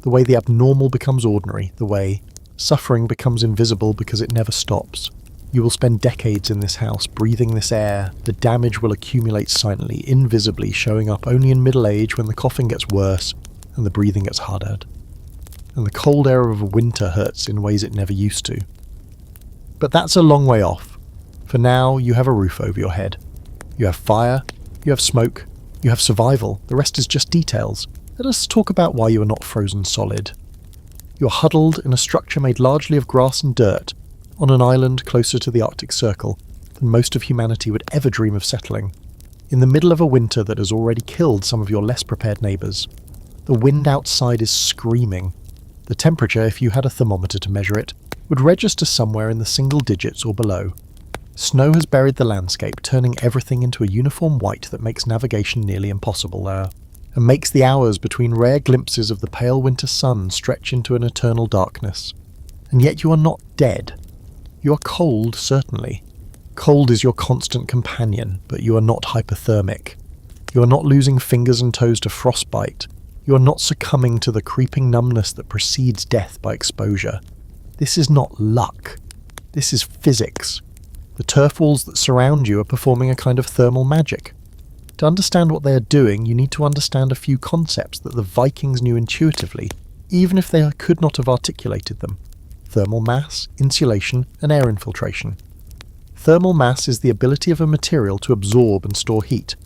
The way the abnormal becomes ordinary, the way suffering becomes invisible because it never stops. You will spend decades in this house, breathing this air. The damage will accumulate silently, invisibly, showing up only in middle age when the coughing gets worse and the breathing gets harder. And the cold air of winter hurts in ways it never used to. But that's a long way off. For now, you have a roof over your head. You have fire, you have smoke, you have survival. The rest is just details. Let us talk about why you are not frozen solid. You are huddled in a structure made largely of grass and dirt, on an island closer to the Arctic Circle than most of humanity would ever dream of settling, in the middle of a winter that has already killed some of your less prepared neighbours. The wind outside is screaming. The temperature, if you had a thermometer to measure it, would register somewhere in the single digits or below. Snow has buried the landscape, turning everything into a uniform white that makes navigation nearly impossible there, and makes the hours between rare glimpses of the pale winter sun stretch into an eternal darkness. And yet you are not dead. You are cold, certainly. Cold is your constant companion, but you are not hypothermic. You are not losing fingers and toes to frostbite. You are not succumbing to the creeping numbness that precedes death by exposure. This is not luck. This is physics. The turf walls that surround you are performing a kind of thermal magic. To understand what they are doing, you need to understand a few concepts that the Vikings knew intuitively, even if they could not have articulated them. Thermal mass, insulation, and air infiltration. Thermal mass is the ability of a material to absorb and store heat.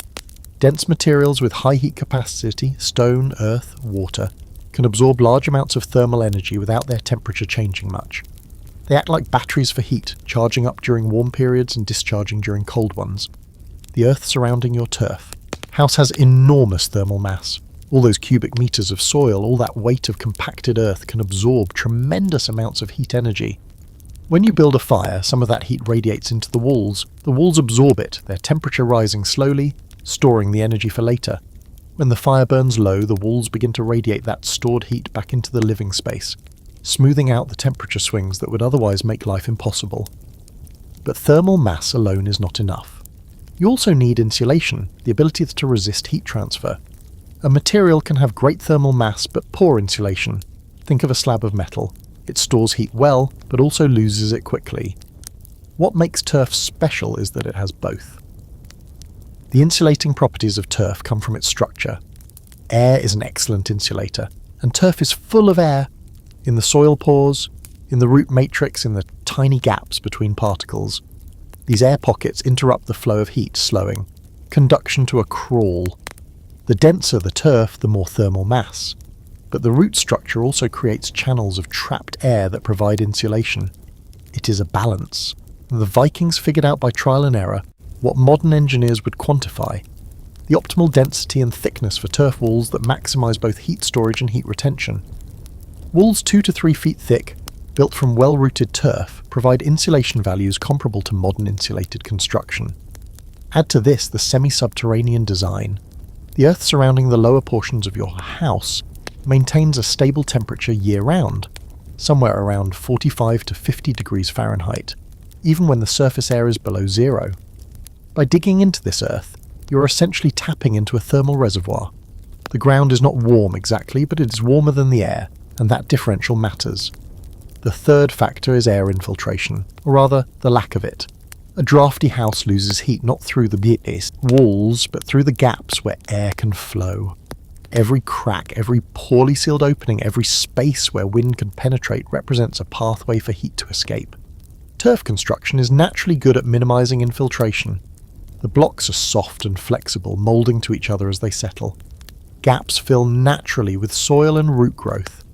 Dense materials with high heat capacity, stone, earth, water, can absorb large amounts of thermal energy without their temperature changing much. They act like batteries for heat, charging up during warm periods and discharging during cold ones. The earth surrounding your turf. House has enormous thermal mass. All those cubic meters of soil, all that weight of compacted earth can absorb tremendous amounts of heat energy. When you build a fire, some of that heat radiates into the walls. The walls absorb it, their temperature rising slowly, storing the energy for later. When the fire burns low, the walls begin to radiate that stored heat back into the living space, smoothing out the temperature swings that would otherwise make life impossible. But thermal mass alone is not enough. You also need insulation, the ability to resist heat transfer. A material can have great thermal mass but poor insulation. Think of a slab of metal. It stores heat well, but also loses it quickly. What makes turf special is that it has both. The insulating properties of turf come from its structure. Air is an excellent insulator, and turf is full of air, in the soil pores, in the root matrix, in the tiny gaps between particles. These air pockets interrupt the flow of heat, slowing conduction to a crawl. The denser the turf, the more thermal mass. But the root structure also creates channels of trapped air that provide insulation. It is a balance. The Vikings figured out by trial and error what modern engineers would quantify: the optimal density and thickness for turf walls that maximize both heat storage and heat retention. Walls 2 to 3 feet thick, built from well-rooted turf, provide insulation values comparable to modern insulated construction. Add to this the semi-subterranean design. The earth surrounding the lower portions of your house maintains a stable temperature year-round, somewhere around 45 to 50 degrees Fahrenheit, even when the surface air is below zero. By digging into this earth, you are essentially tapping into a thermal reservoir. The ground is not warm exactly, but it is warmer than the air, and that differential matters. The third factor is air infiltration, or rather, the lack of it. A drafty house loses heat not through the walls, but through the gaps where air can flow. Every crack, every poorly sealed opening, every space where wind can penetrate represents a pathway for heat to escape. Turf construction is naturally good at minimizing infiltration. The blocks are soft and flexible, molding to each other as they settle. Gaps fill naturally with soil and root growth.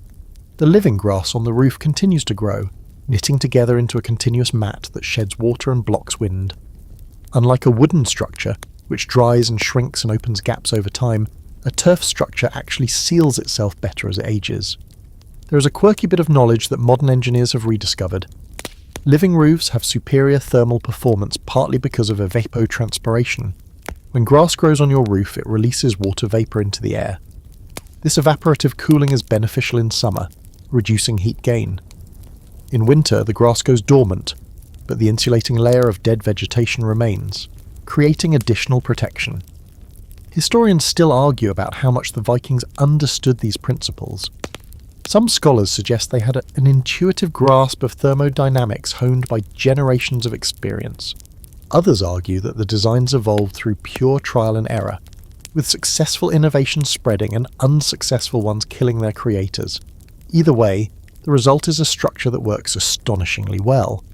The living grass on the roof continues to grow, knitting together into a continuous mat that sheds water and blocks wind. Unlike a wooden structure, which dries and shrinks and opens gaps over time, a turf structure actually seals itself better as it ages. There is a quirky bit of knowledge that modern engineers have rediscovered. Living roofs have superior thermal performance partly because of evapotranspiration. When grass grows on your roof, it releases water vapor into the air. This evaporative cooling is beneficial in summer, reducing heat gain. In winter, the grass goes dormant, but the insulating layer of dead vegetation remains, creating additional protection. Historians still argue about how much the Vikings understood these principles. Some scholars suggest they had an intuitive grasp of thermodynamics honed by generations of experience. Others argue that the designs evolved through pure trial and error, with successful innovations spreading and unsuccessful ones killing their creators. Either way, the result is a structure that works astonishingly well.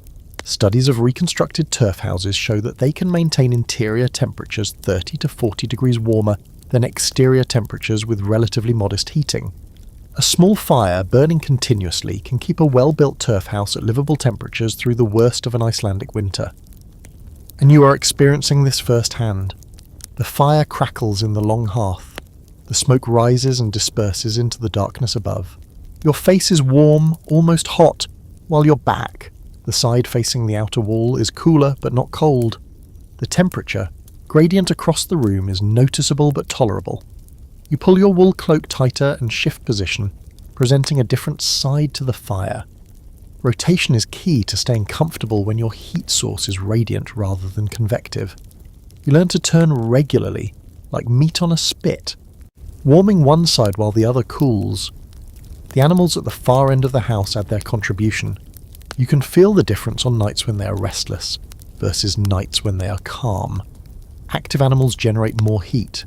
Studies of reconstructed turf houses show that they can maintain interior temperatures 30 to 40 degrees warmer than exterior temperatures with relatively modest heating. A small fire burning continuously can keep a well-built turf house at livable temperatures through the worst of an Icelandic winter. And you are experiencing this firsthand. The fire crackles in the long hearth. The smoke rises and disperses into the darkness above. Your face is warm, almost hot, while your back, the side facing the outer wall, is cooler but not cold. The temperature, gradient across the room, is noticeable but tolerable. You pull your wool cloak tighter and shift position, presenting a different side to the fire. Rotation is key to staying comfortable when your heat source is radiant rather than convective. You learn to turn regularly, like meat on a spit, warming one side while the other cools. The animals at the far end of the house add their contribution, You can feel the difference on nights when they are restless versus nights when they are calm. Active animals generate more heat.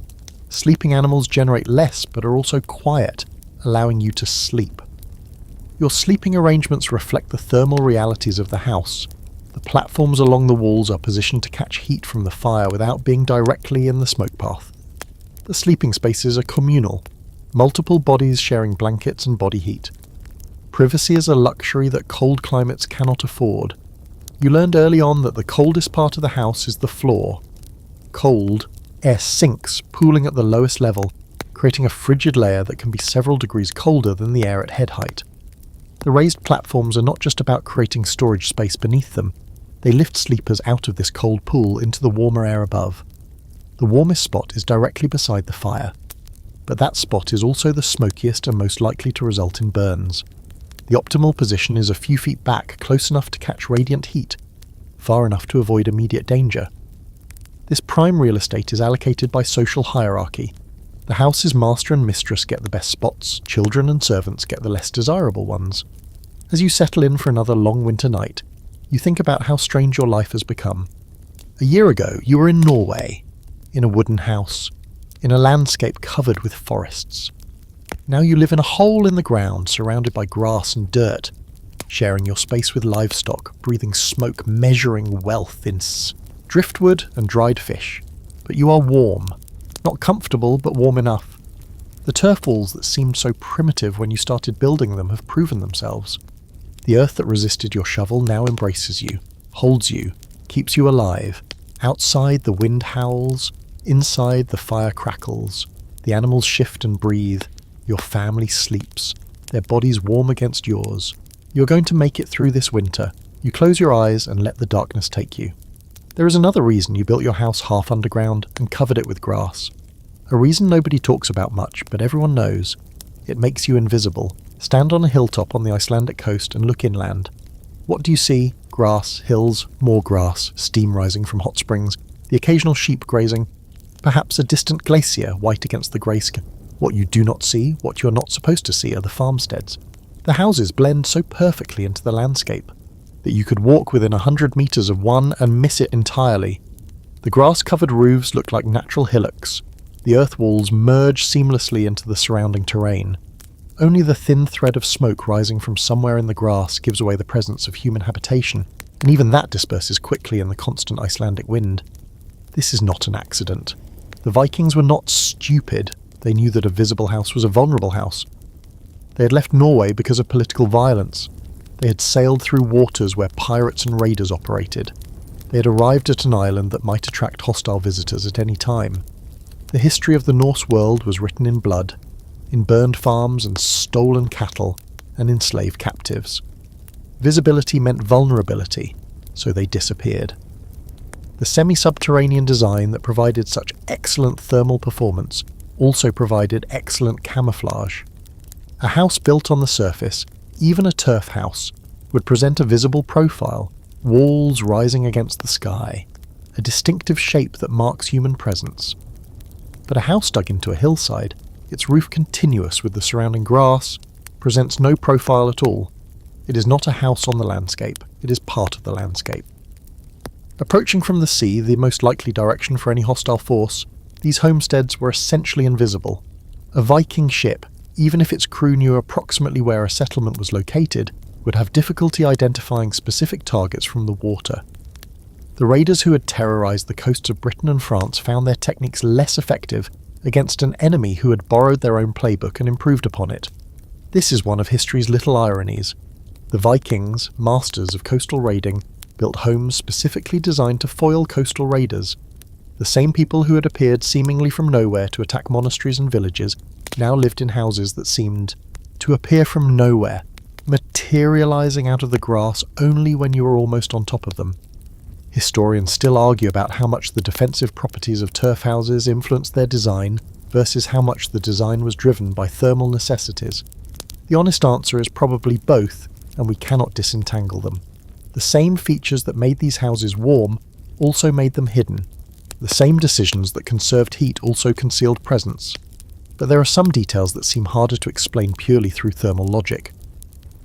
Sleeping animals generate less but are also quiet, allowing you to sleep. Your sleeping arrangements reflect the thermal realities of the house. The platforms along the walls are positioned to catch heat from the fire without being directly in the smoke path. The sleeping spaces are communal, multiple bodies sharing blankets and body heat. Privacy is a luxury that cold climates cannot afford. You learned early on that the coldest part of the house is the floor. Cold, air sinks, pooling at the lowest level, creating a frigid layer that can be several degrees colder than the air at head height. The raised platforms are not just about creating storage space beneath them, they lift sleepers out of this cold pool into the warmer air above. The warmest spot is directly beside the fire, but that spot is also the smokiest and most likely to result in burns. The optimal position is a few feet back, close enough to catch radiant heat, far enough to avoid immediate danger. This prime real estate is allocated by social hierarchy. The house's master and mistress get the best spots, children and servants get the less desirable ones. As you settle in for another long winter night, you think about how strange your life has become. A year ago, you were in Norway, in a wooden house, in a landscape covered with forests. Now you live in a hole in the ground, surrounded by grass and dirt, sharing your space with livestock, breathing smoke, measuring wealth in driftwood and dried fish. But you are warm. Not comfortable, but warm enough. The turf walls that seemed so primitive when you started building them have proven themselves. The earth that resisted your shovel now embraces you, holds you, keeps you alive. Outside the wind howls, inside the fire crackles. The animals shift and breathe. Your family sleeps, their bodies warm against yours. You're going to make it through this winter. You close your eyes and let the darkness take you. There is another reason you built your house half underground and covered it with grass. A reason nobody talks about much, but everyone knows. It makes you invisible. Stand on a hilltop on the Icelandic coast and look inland. What do you see? Grass, hills, more grass, steam rising from hot springs, the occasional sheep grazing, perhaps a distant glacier white against the grey sky. What you do not see, what you're not supposed to see, are the farmsteads. The houses blend so perfectly into the landscape that you could walk within 100 metres of one and miss it entirely. The grass-covered roofs look like natural hillocks. The earth walls merge seamlessly into the surrounding terrain. Only the thin thread of smoke rising from somewhere in the grass gives away the presence of human habitation, and even that disperses quickly in the constant Icelandic wind. This is not an accident. The Vikings were not stupid. They knew that a visible house was a vulnerable house. They had left Norway because of political violence. They had sailed through waters where pirates and raiders operated. They had arrived at an island that might attract hostile visitors at any time. The history of the Norse world was written in blood, in burned farms and stolen cattle, and in slave captives. Visibility meant vulnerability, so they disappeared. The semi-subterranean design that provided such excellent thermal performance also provided excellent camouflage. A house built on the surface, even a turf house, would present a visible profile, walls rising against the sky, a distinctive shape that marks human presence. But a house dug into a hillside, its roof continuous with the surrounding grass, presents no profile at all. It is not a house on the landscape, it is part of the landscape. Approaching from the sea, the most likely direction for any hostile force, these homesteads were essentially invisible. A Viking ship, even if its crew knew approximately where a settlement was located, would have difficulty identifying specific targets from the water. The raiders who had terrorized the coasts of Britain and France found their techniques less effective against an enemy who had borrowed their own playbook and improved upon it. This is one of history's little ironies. The Vikings, masters of coastal raiding, built homes specifically designed to foil coastal raiders. The same people who had appeared seemingly from nowhere to attack monasteries and villages now lived in houses that seemed to appear from nowhere, materializing out of the grass only when you were almost on top of them. Historians still argue about how much the defensive properties of turf houses influenced their design versus how much the design was driven by thermal necessities. The honest answer is probably both, and we cannot disentangle them. The same features that made these houses warm also made them hidden. The same decisions that conserved heat also concealed presence. But there are some details that seem harder to explain purely through thermal logic.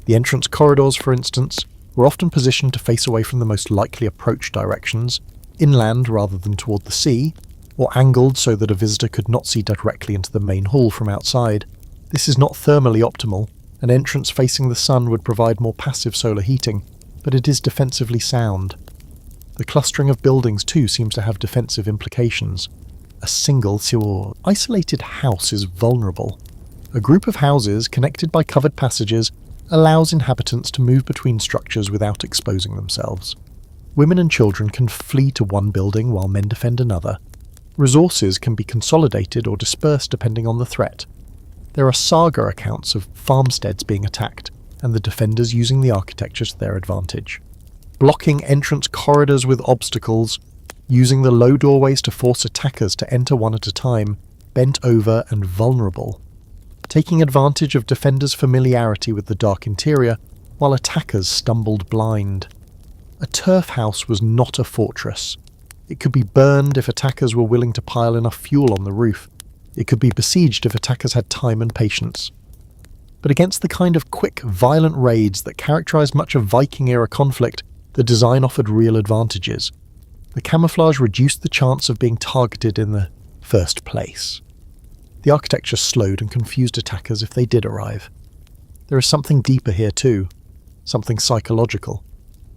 The entrance corridors, for instance, were often positioned to face away from the most likely approach directions, inland rather than toward the sea, or angled so that a visitor could not see directly into the main hall from outside. This is not thermally optimal. An entrance facing the sun would provide more passive solar heating, but it is defensively sound. The clustering of buildings too seems to have defensive implications. A single or isolated house is vulnerable. A group of houses connected by covered passages allows inhabitants to move between structures without exposing themselves. Women and children can flee to one building while men defend another. Resources can be consolidated or dispersed depending on the threat. There are saga accounts of farmsteads being attacked, and the defenders using the architecture to their advantage. Blocking entrance corridors with obstacles, using the low doorways to force attackers to enter one at a time, bent over and vulnerable. Taking advantage of defenders' familiarity with the dark interior, while attackers stumbled blind. A turf house was not a fortress. It could be burned if attackers were willing to pile enough fuel on the roof. It could be besieged if attackers had time and patience. But against the kind of quick, violent raids that characterized much of Viking-era conflict, the design offered real advantages. The camouflage reduced the chance of being targeted in the first place. The architecture slowed and confused attackers if they did arrive. There is something deeper here too, something psychological.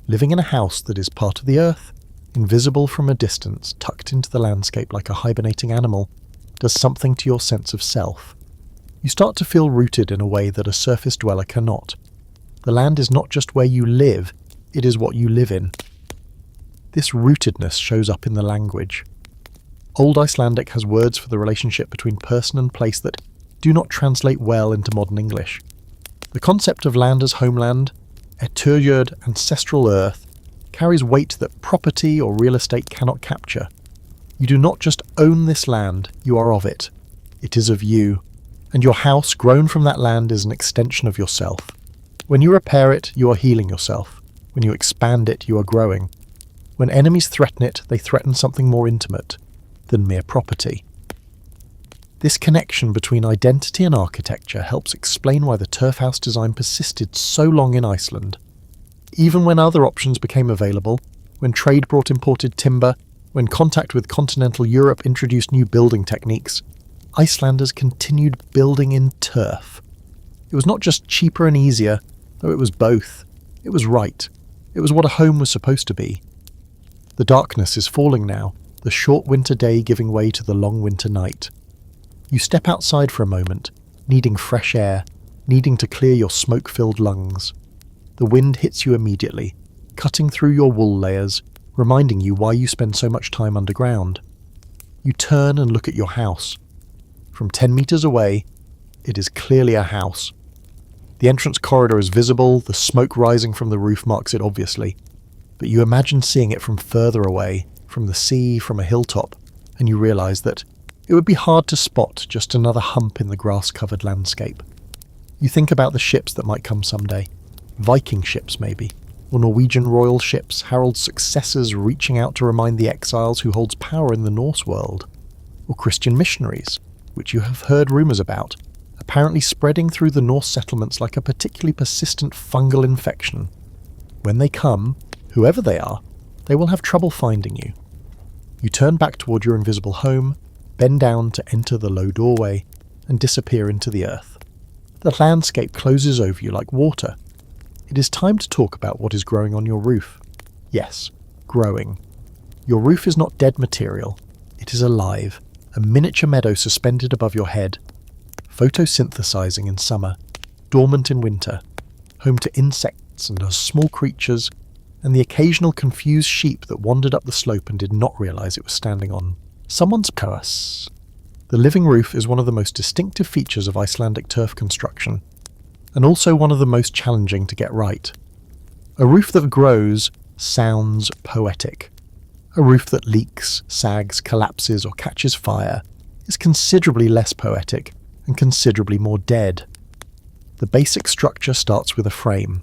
Living in a house that is part of the earth, invisible from a distance, tucked into the landscape like a hibernating animal, does something to your sense of self. You start to feel rooted in a way that a surface dweller cannot. The land is not just where you live, it is what you live in. This rootedness shows up in the language. Old Icelandic has words for the relationship between person and place that do not translate well into modern English. The concept of land as homeland, eturjörd ancestral earth, carries weight that property or real estate cannot capture. You do not just own this land, you are of it. It is of you. And your house grown from that land is an extension of yourself. When you repair it, you are healing yourself. When you expand it, you are growing. When enemies threaten it, they threaten something more intimate than mere property. This connection between identity and architecture helps explain why the turf house design persisted so long in Iceland. Even when other options became available, when trade brought imported timber, when contact with continental Europe introduced new building techniques, Icelanders continued building in turf. It was not just cheaper and easier, though it was both. It was right. It was what a home was supposed to be. The darkness is falling now, the short winter day giving way to the long winter night. You step outside for a moment, needing fresh air, needing to clear your smoke-filled lungs. The wind hits you immediately, cutting through your wool layers, reminding you why you spend so much time underground. You turn and look at your house. From 10 meters away, it is clearly a house. The entrance corridor is visible, the smoke rising from the roof marks it obviously. But you imagine seeing it from further away, from the sea, from a hilltop, and you realize that it would be hard to spot just another hump in the grass-covered landscape. You think about the ships that might come someday. Viking ships, maybe, or Norwegian royal ships, Harald's successors reaching out to remind the exiles who holds power in the Norse world, or Christian missionaries, which you have heard rumours about, apparently spreading through the Norse settlements like a particularly persistent fungal infection. When they come, whoever they are, they will have trouble finding you. You turn back toward your invisible home, bend down to enter the low doorway, and disappear into the earth. The landscape closes over you like water. It is time to talk about what is growing on your roof. Yes, growing. Your roof is not dead material. It is alive, a miniature meadow suspended above your head, photosynthesizing in summer, dormant in winter, home to insects and small creatures, and the occasional confused sheep that wandered up the slope and did not realize it was standing on someone's terrace. The living roof is one of the most distinctive features of Icelandic turf construction, and also one of the most challenging to get right. A roof that grows sounds poetic. A roof that leaks, sags, collapses, or catches fire is considerably less poetic and considerably more dead. The basic structure starts with a frame.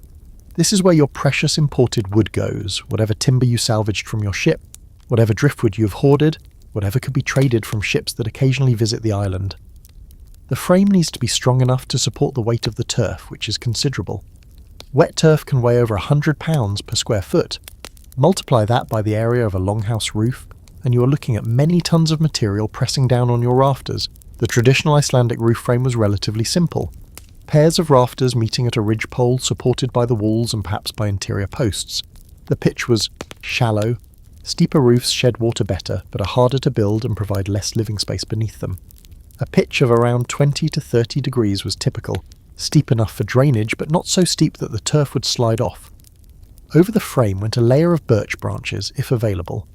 This is where your precious imported wood goes, whatever timber you salvaged from your ship, whatever driftwood you have hoarded, whatever could be traded from ships that occasionally visit the island. The frame needs to be strong enough to support the weight of the turf, which is considerable. Wet turf can weigh over 100 pounds per square foot. Multiply that by the area of a longhouse roof, and you are looking at many tons of material pressing down on your rafters. The traditional Icelandic roof frame was relatively simple. Pairs of rafters meeting at a ridgepole supported by the walls and perhaps by interior posts. The pitch was shallow. Steeper roofs shed water better, but are harder to build and provide less living space beneath them. A pitch of around 20 to 30 degrees was typical, steep enough for drainage but not so steep that the turf would slide off. Over the frame went a layer of birch branches, if available.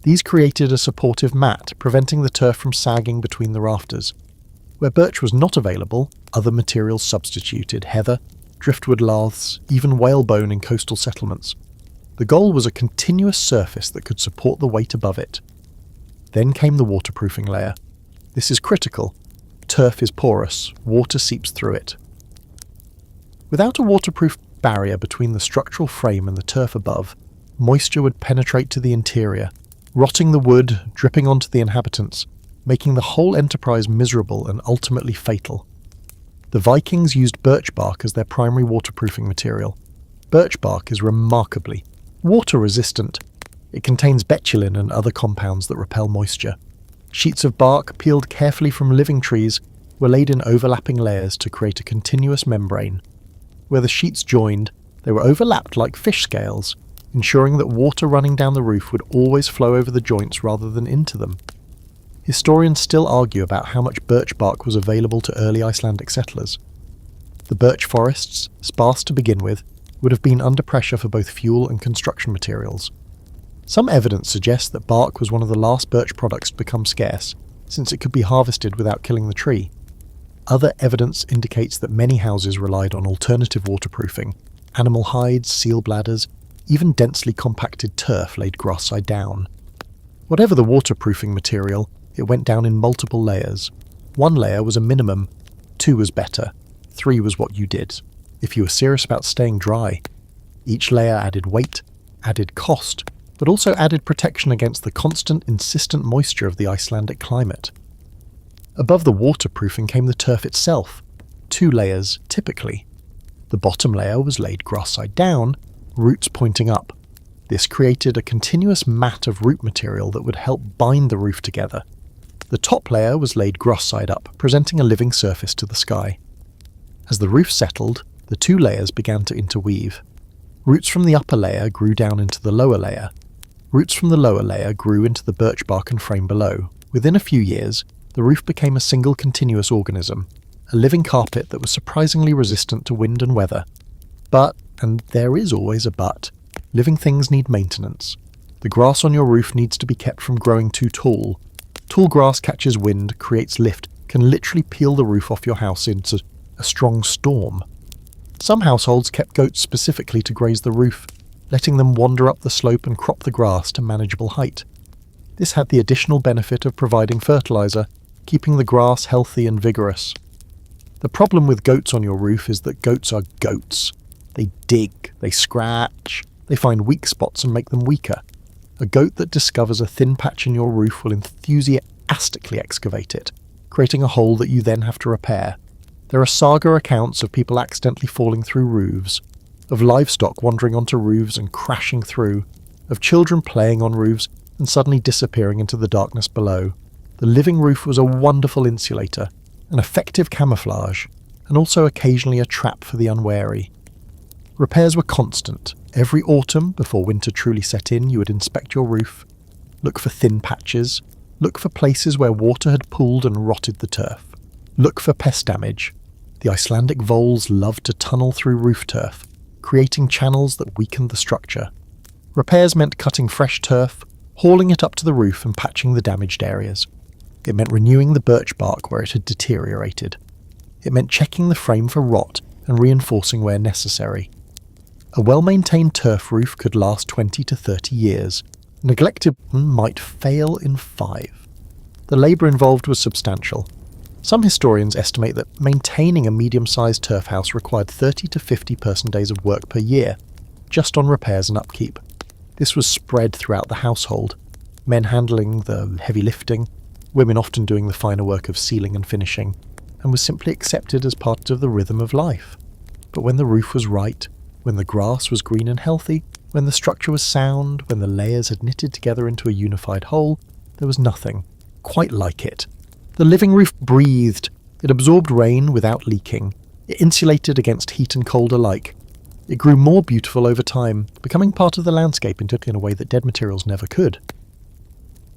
These created a supportive mat, preventing the turf from sagging between the rafters. Where birch was not available, other materials substituted: heather, driftwood laths, even whalebone in coastal settlements. The goal was a continuous surface that could support the weight above it. Then came the waterproofing layer. This is critical. Turf is porous, water seeps through it. Without a waterproof barrier between the structural frame and the turf above, moisture would penetrate to the interior, rotting the wood, dripping onto the inhabitants, making the whole enterprise miserable and ultimately fatal. The Vikings used birch bark as their primary waterproofing material. Birch bark is remarkably water-resistant. It contains betulin and other compounds that repel moisture. Sheets of bark, peeled carefully from living trees, were laid in overlapping layers to create a continuous membrane. Where the sheets joined, they were overlapped like fish scales, ensuring that water running down the roof would always flow over the joints rather than into them. Historians still argue about how much birch bark was available to early Icelandic settlers. The birch forests, sparse to begin with, would have been under pressure for both fuel and construction materials. Some evidence suggests that bark was one of the last birch products to become scarce, since it could be harvested without killing the tree. Other evidence indicates that many houses relied on alternative waterproofing: animal hides, seal bladders, even densely compacted turf laid grass-side down. Whatever the waterproofing material, it went down in multiple layers. 1 layer was a minimum, 2 was better, 3 was what you did, if you were serious about staying dry. Each layer added weight, added cost, but also added protection against the constant, insistent moisture of the Icelandic climate. Above the waterproofing came the turf itself, 2 layers typically. The bottom layer was laid grass-side down, roots pointing up. This created a continuous mat of root material that would help bind the roof together. The top layer was laid grass-side up, presenting a living surface to the sky. As the roof settled, the 2 layers began to interweave. Roots from the upper layer grew down into the lower layer. Roots from the lower layer grew into the birch bark and frame below. Within a few years, the roof became a single continuous organism, a living carpet that was surprisingly resistant to wind and weather. But, and there is always a but, living things need maintenance. The grass on your roof needs to be kept from growing too tall. Tall grass catches wind, creates lift, can literally peel the roof off your house into a strong storm. Some households kept goats specifically to graze the roof, letting them wander up the slope and crop the grass to manageable height. This had the additional benefit of providing fertilizer, keeping the grass healthy and vigorous. The problem with goats on your roof is that goats are goats. They dig, they scratch, they find weak spots and make them weaker. A goat that discovers a thin patch in your roof will enthusiastically excavate it, creating a hole that you then have to repair. There are saga accounts of people accidentally falling through roofs, of livestock wandering onto roofs and crashing through, of children playing on roofs and suddenly disappearing into the darkness below. The living roof was a wonderful insulator, an effective camouflage, and also occasionally a trap for the unwary. Repairs were constant. Every autumn, before winter truly set in, you would inspect your roof, look for thin patches, look for places where water had pooled and rotted the turf. Look for pest damage. The Icelandic voles loved to tunnel through roof turf, creating channels that weakened the structure. Repairs meant cutting fresh turf, hauling it up to the roof and patching the damaged areas. It meant renewing the birch bark where it had deteriorated. It meant checking the frame for rot and reinforcing where necessary. A well-maintained turf roof could last 20 to 30 years. A neglected one might fail in 5. The labour involved was substantial. Some historians estimate that maintaining a medium-sized turf house required 30 to 50 person days of work per year, just on repairs and upkeep. This was spread throughout the household, men handling the heavy lifting, women often doing the finer work of sealing and finishing, and was simply accepted as part of the rhythm of life. But when the roof was right, when the grass was green and healthy, when the structure was sound, when the layers had knitted together into a unified whole, there was nothing quite like it. The living roof breathed. It absorbed rain without leaking. It insulated against heat and cold alike. It grew more beautiful over time, becoming part of the landscape in a way that dead materials never could.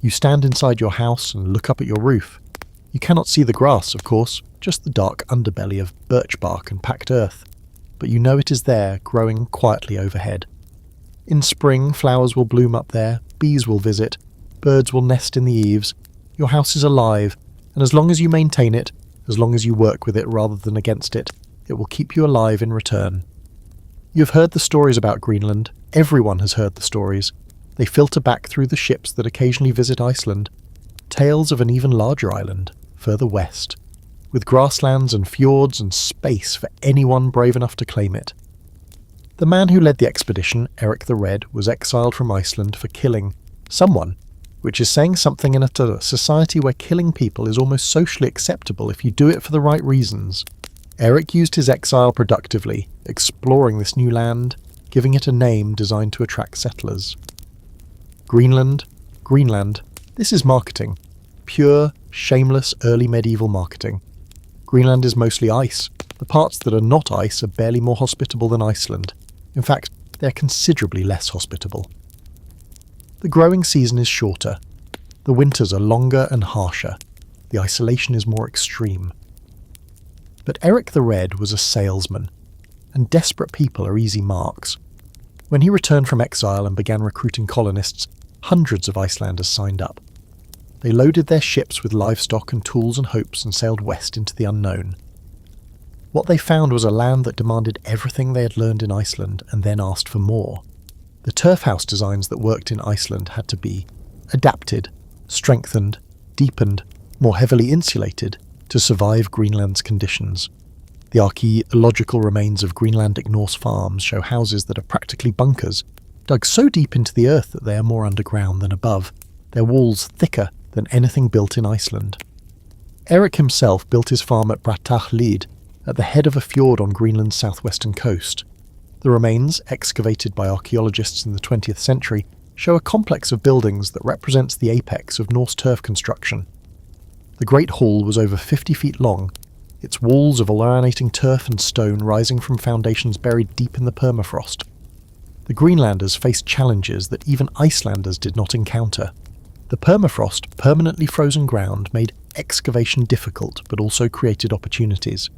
You stand inside your house and look up at your roof. You cannot see the grass, of course, just the dark underbelly of birch bark and packed earth, but you know it is there, growing quietly overhead. In spring, flowers will bloom up there, bees will visit, birds will nest in the eaves. Your house is alive, and as long as you maintain it, as long as you work with it rather than against it, it will keep you alive in return. You have heard the stories about Greenland. Everyone has heard the stories. They filter back through the ships that occasionally visit Iceland. Tales of an even larger island, further west, with grasslands and fjords and space for anyone brave enough to claim it. The man who led the expedition, Eric the Red, was exiled from Iceland for killing someone, which is saying something in a society where killing people is almost socially acceptable if you do it for the right reasons. Eric used his exile productively, exploring this new land, giving it a name designed to attract settlers. Greenland, this is marketing. Pure, shameless early medieval marketing. Greenland is mostly ice. The parts that are not ice are barely more hospitable than Iceland. In fact, they are considerably less hospitable. The growing season is shorter. The winters are longer and harsher. The isolation is more extreme. But Eric the Red was a salesman, and desperate people are easy marks. When he returned from exile and began recruiting colonists, hundreds of Icelanders signed up. They loaded their ships with livestock and tools and hopes and sailed west into the unknown. What they found was a land that demanded everything they had learned in Iceland and then asked for more. The turf house designs that worked in Iceland had to be adapted, strengthened, deepened, more heavily insulated to survive Greenland's conditions. The archaeological remains of Greenlandic Norse farms show houses that are practically bunkers, dug so deep into the earth that they are more underground than above, their walls thicker than anything built in Iceland. Eric himself built his farm at Brattahlid, at the head of a fjord on Greenland's southwestern coast. The remains, excavated by archaeologists in the 20th century, show a complex of buildings that represents the apex of Norse turf construction. The Great Hall was over 50 feet long, its walls of laminating turf and stone rising from foundations buried deep in the permafrost. The Greenlanders faced challenges that even Icelanders did not encounter. The permafrost, permanently frozen ground, made excavation difficult but also created opportunities.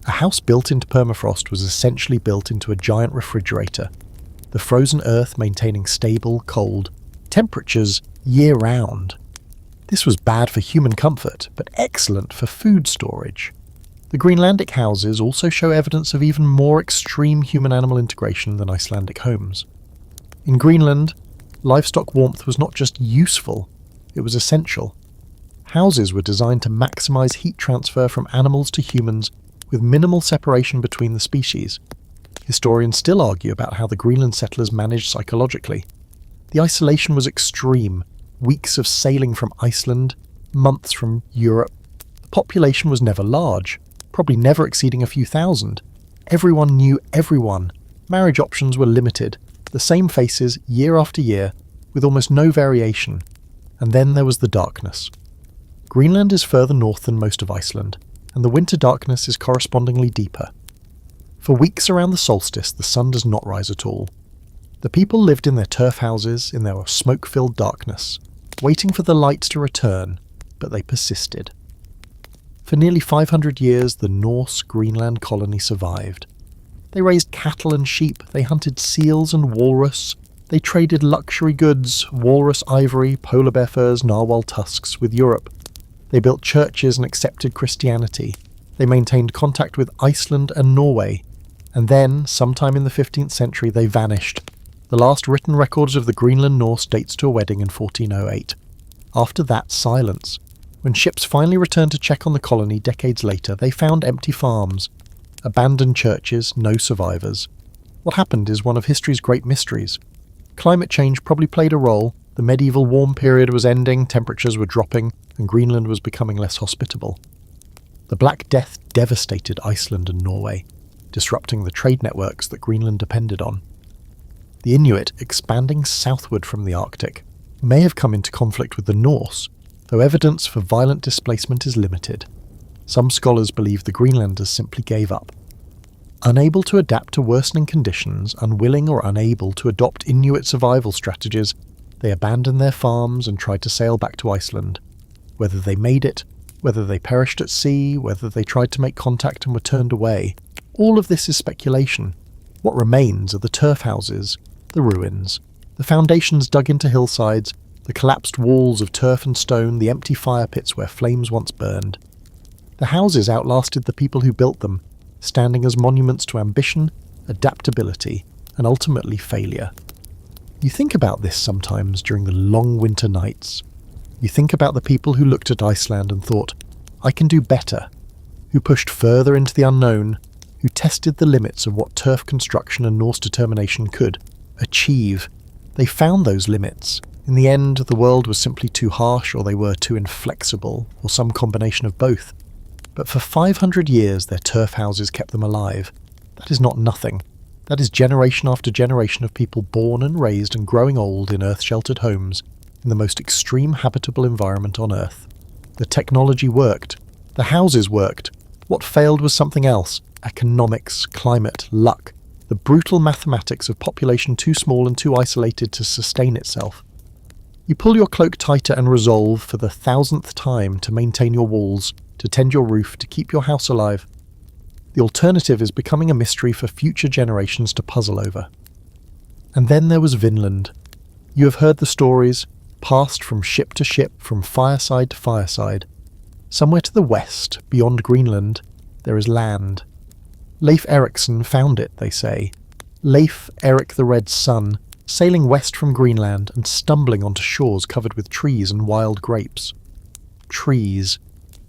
A house built into permafrost was essentially built into a giant refrigerator, the frozen earth maintaining stable, cold temperatures year-round. This was bad for human comfort, but excellent for food storage. The Greenlandic houses also show evidence of even more extreme human-animal integration than Icelandic homes. In Greenland, livestock warmth was not just useful, it was essential. Houses were designed to maximize heat transfer from animals to humans with minimal separation between the species. Historians still argue about how the Greenland settlers managed psychologically. The isolation was extreme, weeks of sailing from Iceland, months from Europe. The population was never large, probably never exceeding a few thousand. Everyone knew everyone. Marriage options were limited, the same faces year after year, with almost no variation. And then there was the darkness. Greenland is further north than most of Iceland, and the winter darkness is correspondingly deeper. For weeks around the solstice, the sun does not rise at all. The people lived in their turf houses in their smoke-filled darkness, waiting for the light to return, but they persisted. For nearly 500 years, the Norse Greenland colony survived. They raised cattle and sheep, they hunted seals and walrus, they traded luxury goods, walrus ivory, polar bear furs, narwhal tusks, with Europe. They built churches and accepted Christianity. They maintained contact with Iceland and Norway. And then, sometime in the 15th century, they vanished. The last written records of the Greenland Norse dates to a wedding in 1408. After that, silence. When ships finally returned to check on the colony decades later, they found empty farms, abandoned churches, no survivors. What happened is one of history's great mysteries. Climate change probably played a role. The medieval warm period was ending, temperatures were dropping, and Greenland was becoming less hospitable. The Black Death devastated Iceland and Norway. disrupting the trade networks that Greenland depended on. The Inuit, expanding southward from the Arctic, may have come into conflict with the Norse, though evidence for violent displacement is limited. Some scholars believe the Greenlanders simply gave up. Unable to adapt to worsening conditions, unwilling or unable to adopt Inuit survival strategies, they abandoned their farms and tried to sail back to Iceland. Whether they made it, whether they perished at sea, whether they tried to make contact and were turned away, all of this is speculation. What remains are the turf houses, the ruins, the foundations dug into hillsides, the collapsed walls of turf and stone, the empty fire pits where flames once burned. The houses outlasted the people who built them, standing as monuments to ambition, adaptability, and ultimately failure. You think about this sometimes during the long winter nights. You think about the people who looked at Iceland and thought, I can do better, who pushed further into the unknown, who tested the limits of what turf construction and Norse determination could achieve. They found those limits. In the end, the world was simply too harsh, or they were too inflexible, or some combination of both. But for 500 years their turf houses kept them alive. That is not nothing. That is generation after generation of people born and raised and growing old in earth-sheltered homes, in the most extreme habitable environment on Earth. The technology worked. The houses worked. What failed was something else. Economics, climate, luck. The brutal mathematics of population too small and too isolated to sustain itself. You pull your cloak tighter and resolve for the 1000th time to maintain your walls, to tend your roof, to keep your house alive. The alternative is becoming a mystery for future generations to puzzle over. And then there was Vinland. You have heard the stories, passed from ship to ship, from fireside to fireside. Somewhere to the west, beyond Greenland, there is land. Leif Erikson found it, they say. Leif Erik the Red Sun, sailing west from Greenland and stumbling onto shores covered with trees and wild grapes. Trees.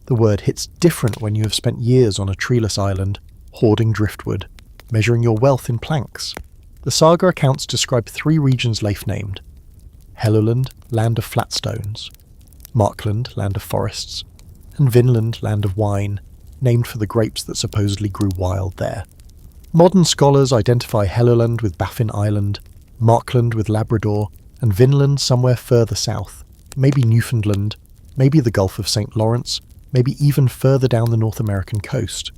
The word hits different when you have spent years on a treeless island, hoarding driftwood, measuring your wealth in planks. The saga accounts describe 3 regions Leif named. Helluland, land of flat stones. Markland, land of forests. And Vinland, land of wine, named for the grapes that supposedly grew wild there. Modern scholars identify Helluland with Baffin Island, Markland with Labrador, and Vinland somewhere further south, maybe Newfoundland, maybe the Gulf of St. Lawrence, maybe even further down the North American coast.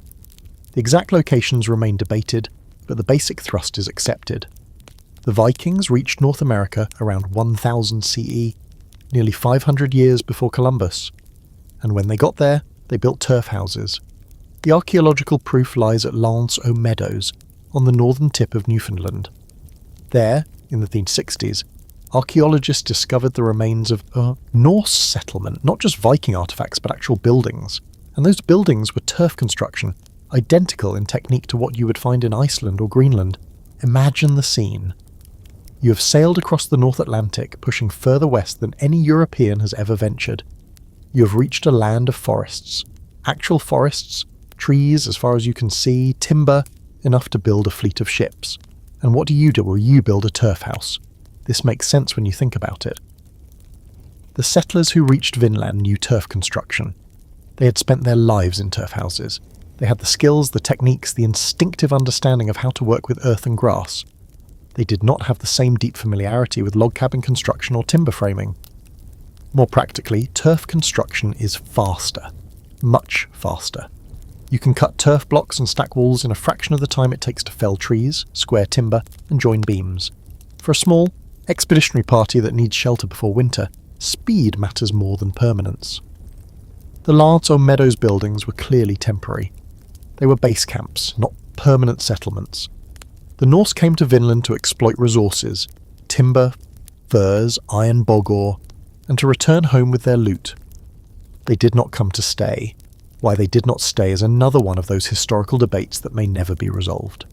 The exact locations remain debated, but the basic thrust is accepted. The Vikings reached North America around 1000 CE, nearly 500 years before Columbus. And when they got there, they built turf houses. The archaeological proof lies at Lance aux Meadows, on the northern tip of Newfoundland. There, in the 1960s, archaeologists discovered the remains of a Norse settlement, not just Viking artifacts, but actual buildings. And those buildings were turf construction, identical in technique to what you would find in Iceland or Greenland. Imagine the scene. You have sailed across the North Atlantic, pushing further west than any European has ever ventured. You have reached a land of forests. Actual forests, trees as far as you can see, timber, enough to build a fleet of ships. And what do? Well, you build a turf house. This makes sense when you think about it. The settlers who reached Vinland knew turf construction. They had spent their lives in turf houses. They had the skills, the techniques, the instinctive understanding of how to work with earth and grass. They did not have the same deep familiarity with log cabin construction or timber framing. More practically, turf construction is faster. Much faster. You can cut turf blocks and stack walls in a fraction of the time it takes to fell trees, square timber, and join beams. For a small, expeditionary party that needs shelter before winter, speed matters more than permanence. The Lance aux Meadows buildings were clearly temporary. They were base camps, not permanent settlements. The Norse came to Vinland to exploit resources, timber, furs, iron bog ore, and to return home with their loot. They did not come to stay. Why they did not stay is another one of those historical debates that may never be resolved.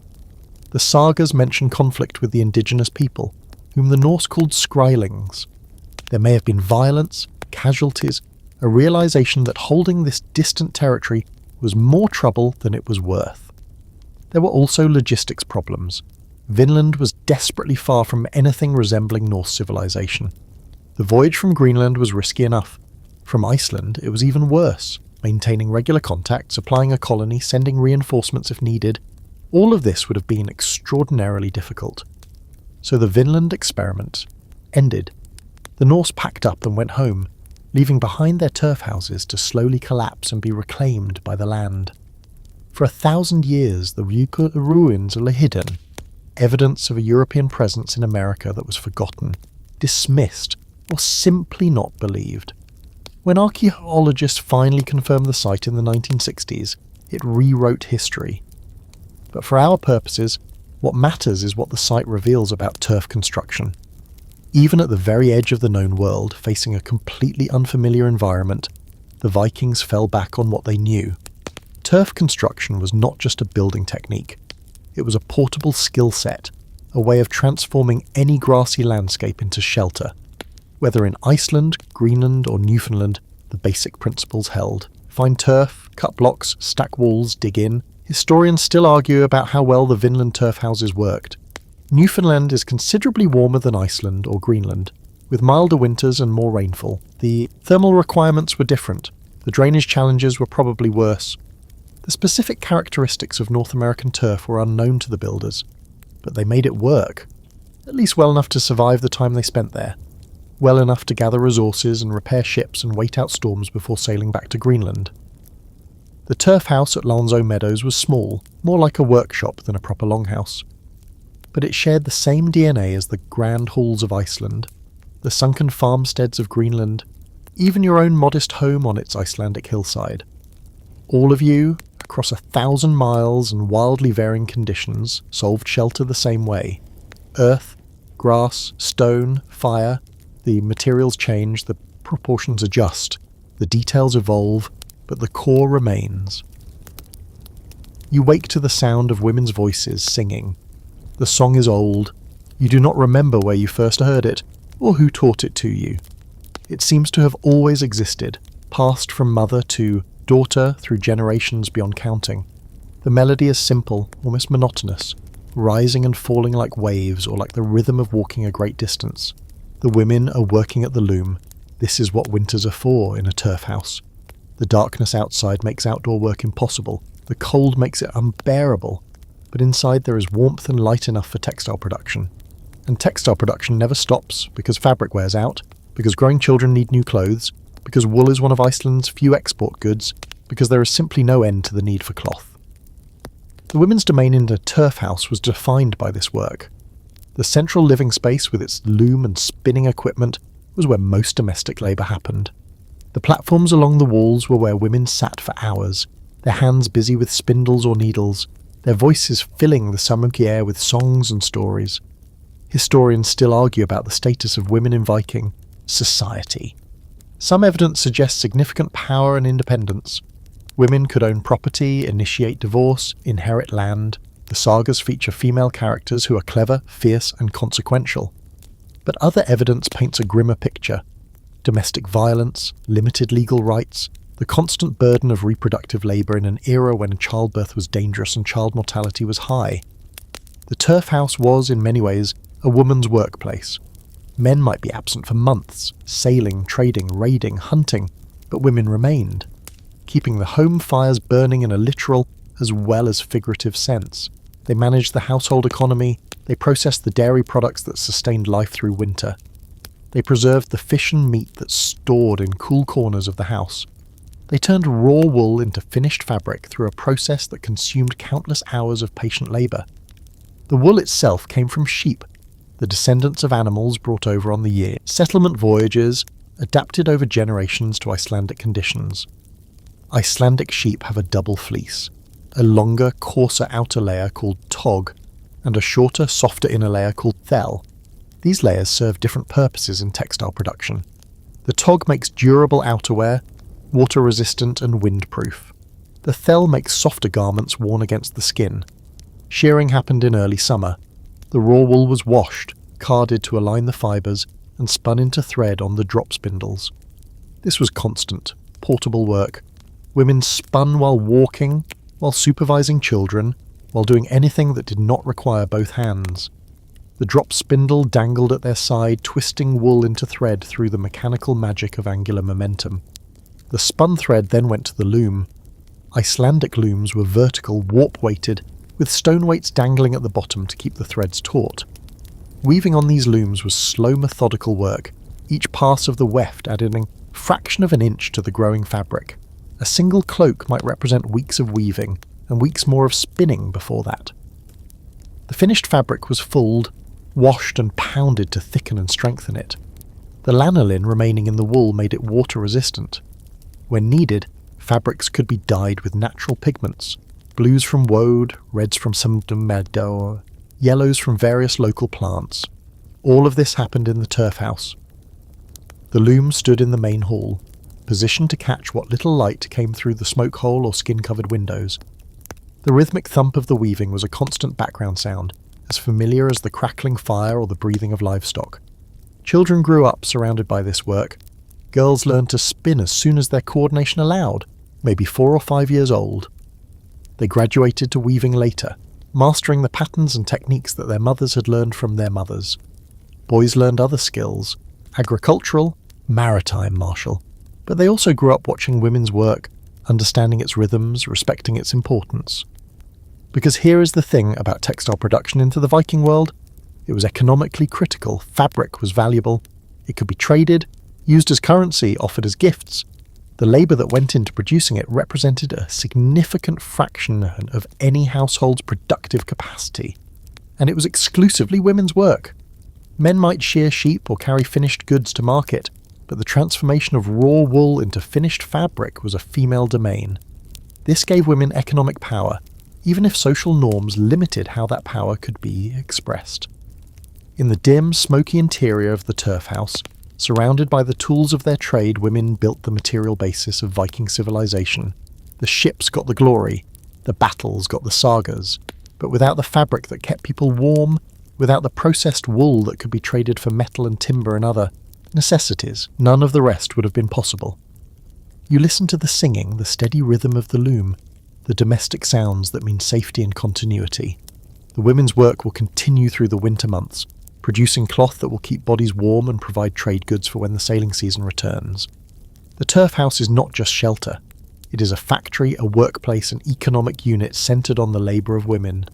The sagas mention conflict with the indigenous people, whom the Norse called Skrælings. There may have been violence, casualties, a realization that holding this distant territory was more trouble than it was worth. There were also logistics problems. Vinland was desperately far from anything resembling Norse civilization. The voyage from Greenland was risky enough. From Iceland, it was even worse, maintaining regular contact, supplying a colony, sending reinforcements if needed. All of this would have been extraordinarily difficult. So the Vinland experiment ended. The Norse packed up and went home, leaving behind their turf houses to slowly collapse and be reclaimed by the land. For 1,000 years, the ruins are hidden, evidence of a European presence in America that was forgotten, dismissed, or simply not believed. When archaeologists finally confirmed the site in the 1960s, it rewrote history. But for our purposes, what matters is what the site reveals about turf construction. Even at the very edge of the known world, facing a completely unfamiliar environment, the Vikings fell back on what they knew. Turf construction was not just a building technique. It was a portable skill set, a way of transforming any grassy landscape into shelter. Whether in Iceland, Greenland, or Newfoundland, the basic principles held. Find turf, cut blocks, stack walls, dig in. Historians still argue about how well the Vinland turf houses worked. Newfoundland is considerably warmer than Iceland or Greenland, with milder winters and more rainfall. The thermal requirements were different. The drainage challenges were probably worse. The specific characteristics of North American turf were unknown to the builders, but they made it work, at least well enough to survive the time they spent there, well enough to gather resources and repair ships and wait out storms before sailing back to Greenland. The turf house at Lonzo Meadows was small, more like a workshop than a proper longhouse, but it shared the same DNA as the grand halls of Iceland, the sunken farmsteads of Greenland, even your own modest home on its Icelandic hillside. All of you, across 1,000 miles and wildly varying conditions, solved shelter the same way. Earth, grass, stone, fire, the materials change, the proportions adjust, the details evolve, but the core remains. You wake to the sound of women's voices singing. The song is old. You do not remember where you first heard it, or who taught it to you. It seems to have always existed, passed from mother to daughter through generations beyond counting. The melody is simple, almost monotonous, rising and falling like waves or like the rhythm of walking a great distance. The women are working at the loom. This is what winters are for in a turf house. The darkness outside makes outdoor work impossible. The cold makes it unbearable. But inside there is warmth and light enough for textile production. And textile production never stops because fabric wears out, because growing children need new clothes, because wool is one of Iceland's few export goods, because there is simply no end to the need for cloth. The women's domain in a turf house was defined by this work. The central living space with its loom and spinning equipment was where most domestic labour happened. The platforms along the walls were where women sat for hours, their hands busy with spindles or needles, their voices filling the summery air with songs and stories. Historians still argue about the status of women in Viking society. Some evidence suggests significant power and independence. Women could own property, initiate divorce, inherit land. The sagas feature female characters who are clever, fierce, and consequential. But other evidence paints a grimmer picture. Domestic violence, limited legal rights, the constant burden of reproductive labour in an era when childbirth was dangerous and child mortality was high. The turf house was, in many ways, a woman's workplace. Men might be absent for months, sailing, trading, raiding, hunting, but women remained, keeping the home fires burning in a literal as well as figurative sense. They managed the household economy, they processed the dairy products that sustained life through winter. They preserved the fish and meat that's stored in cool corners of the house. They turned raw wool into finished fabric through a process that consumed countless hours of patient labour. The wool itself came from sheep, the descendants of animals brought over on the year. Settlement voyages adapted over generations to Icelandic conditions. Icelandic sheep have a double fleece, a longer, coarser outer layer called tog, and a shorter, softer inner layer called thel. These layers serve different purposes in textile production. The tog makes durable outerwear, water-resistant and windproof. The thel makes softer garments worn against the skin. Shearing happened in early summer. The raw wool was washed, carded to align the fibres, and spun into thread on the drop spindles. This was constant, portable work. Women spun while walking, while supervising children, while doing anything that did not require both hands. The drop spindle dangled at their side, twisting wool into thread through the mechanical magic of angular momentum. The spun thread then went to the loom. Icelandic looms were vertical, warp-weighted, with stone weights dangling at the bottom to keep the threads taut. Weaving on these looms was slow, methodical work, each pass of the weft adding a fraction of an inch to the growing fabric. A single cloak might represent weeks of weaving, and weeks more of spinning before that. The finished fabric was fulled, washed and pounded to thicken and strengthen it. The lanolin remaining in the wool made it water-resistant. When needed, fabrics could be dyed with natural pigments, blues from woad, reds from meadow, yellows from various local plants. All of this happened in the turf house. The loom stood in the main hall, positioned to catch what little light came through the smoke hole or skin-covered windows. The rhythmic thump of the weaving was a constant background sound, as familiar as the crackling fire or the breathing of livestock. Children grew up surrounded by this work. Girls learned to spin as soon as their coordination allowed, maybe 4 or 5 years old. They graduated to weaving later, mastering the patterns and techniques that their mothers had learned from their mothers. Boys learned other skills, agricultural, maritime, martial, but they also grew up watching women's work, understanding its rhythms, respecting its importance. Because here is the thing about textile production into the Viking world: it was economically critical, fabric was valuable, it could be traded, used as currency, offered as gifts. The labour that went into producing it represented a significant fraction of any household's productive capacity, and it was exclusively women's work. Men might shear sheep or carry finished goods to market, but the transformation of raw wool into finished fabric was a female domain. This gave women economic power, even if social norms limited how that power could be expressed. In the dim, smoky interior of the turf house, surrounded by the tools of their trade, women built the material basis of Viking civilization. The ships got the glory, the battles got the sagas, but without the fabric that kept people warm, without the processed wool that could be traded for metal and timber and other necessities, none of the rest would have been possible. You listen to the singing, the steady rhythm of the loom, the domestic sounds that mean safety and continuity. The women's work will continue through the winter months, producing cloth that will keep bodies warm and provide trade goods for when the sailing season returns. The turf house is not just shelter. It is a factory, a workplace, an economic unit centred on the labour of women.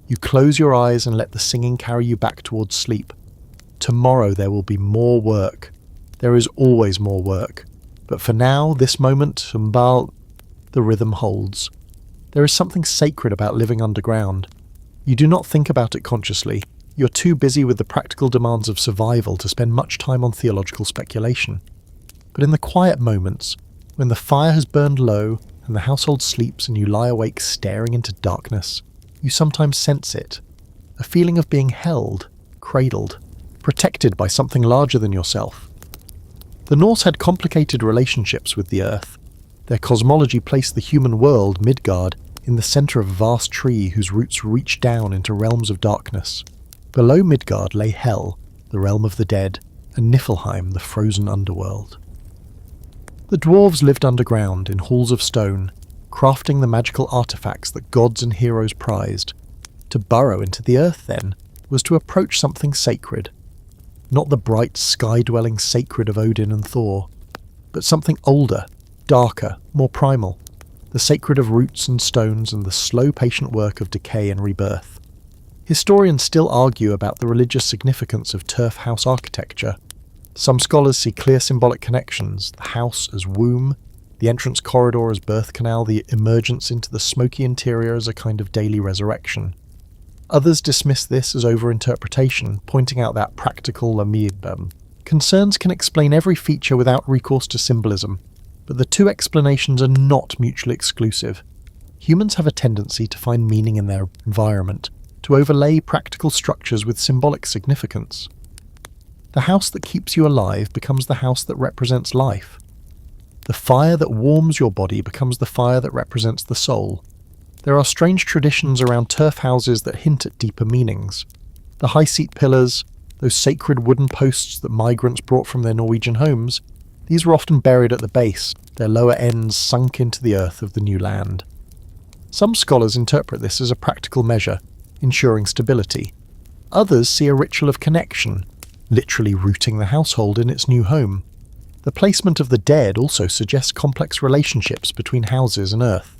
You close your eyes and let the singing carry you back towards sleep. Tomorrow there will be more work. There is always more work. But for now, this moment, the rhythm holds. There is something sacred about living underground. You do not think about it consciously. You're too busy with the practical demands of survival to spend much time on theological speculation. But in the quiet moments, when the fire has burned low and the household sleeps and you lie awake staring into darkness, you sometimes sense it. A feeling of being held, cradled, protected by something larger than yourself. The Norse had complicated relationships with the earth. Their cosmology placed the human world, Midgard, in the centre of a vast tree whose roots reached down into realms of darkness. Below Midgard lay Hel, the realm of the dead, and Niflheim, the frozen underworld. The dwarves lived underground in halls of stone, crafting the magical artefacts that gods and heroes prized. To burrow into the earth, then, was to approach something sacred. Not the bright, sky-dwelling sacred of Odin and Thor, but something older, darker, more primal, the sacred of roots and stones and the slow, patient work of decay and rebirth. Historians still argue about the religious significance of turf house architecture. Some scholars see clear symbolic connections, the house as womb, the entrance corridor as birth canal, the emergence into the smoky interior as a kind of daily resurrection. Others dismiss this as overinterpretation, pointing out that practical concerns can explain every feature without recourse to symbolism, but the two explanations are not mutually exclusive. Humans have a tendency to find meaning in their environment, to overlay practical structures with symbolic significance. The house that keeps you alive becomes the house that represents life. The fire that warms your body becomes the fire that represents the soul. There are strange traditions around turf houses that hint at deeper meanings. The high seat pillars, those sacred wooden posts that migrants brought from their Norwegian homes, these were often buried at the base, their lower ends sunk into the earth of the new land. Some scholars interpret this as a practical measure, ensuring stability. Others see a ritual of connection, literally rooting the household in its new home. The placement of the dead also suggests complex relationships between houses and earth.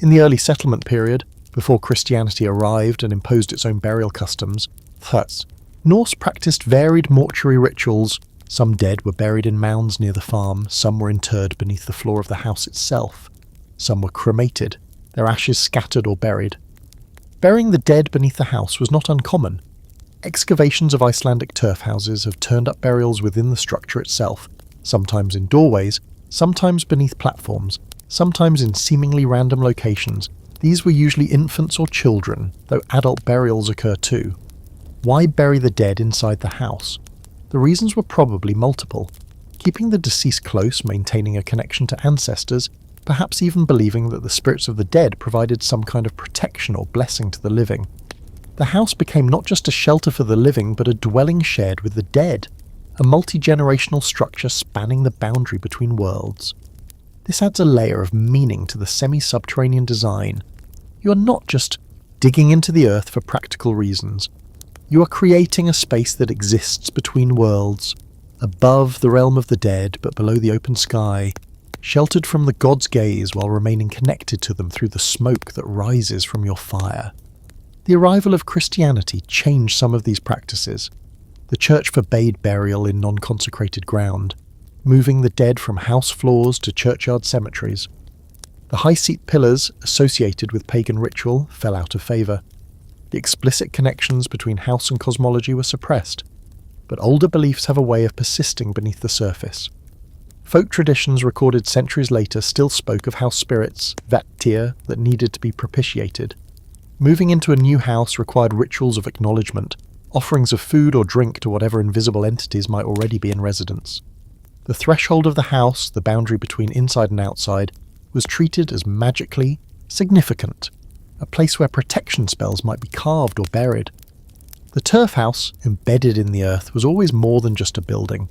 In the early settlement period, Before Christianity arrived and imposed its own burial customs, thus, Norse practiced varied mortuary rituals. Some dead were buried in mounds near the farm, some were interred beneath the floor of the house itself. Some were cremated, their ashes scattered or buried. Burying the dead beneath the house was not uncommon. Excavations of Icelandic turf houses have turned up burials within the structure itself, sometimes in doorways, sometimes beneath platforms, sometimes in seemingly random locations. These were usually infants or children, though adult burials occur too. Why bury the dead inside the house? The reasons were probably multiple. Keeping the deceased close, maintaining a connection to ancestors, perhaps even believing that the spirits of the dead provided some kind of protection or blessing to the living. The house became not just a shelter for the living, but a dwelling shared with the dead, a multi-generational structure spanning the boundary between worlds. This adds a layer of meaning to the semi-subterranean design. You are not just digging into the earth for practical reasons. You are creating a space that exists between worlds, above the realm of the dead but below the open sky, sheltered from the gods' gaze while remaining connected to them through the smoke that rises from your fire. The arrival of Christianity changed some of these practices. The church forbade burial in non-consecrated ground, moving the dead from house floors to churchyard cemeteries. The high seat pillars associated with pagan ritual fell out of favour. The explicit connections between house and cosmology were suppressed, but older beliefs have a way of persisting beneath the surface. Folk traditions recorded centuries later still spoke of house spirits, Vattir, that needed to be propitiated. Moving into a new house required rituals of acknowledgement, offerings of food or drink to whatever invisible entities might already be in residence. The threshold of the house, the boundary between inside and outside, was treated as magically significant, a place where protection spells might be carved or buried. The turf house, embedded in the earth, was always more than just a building.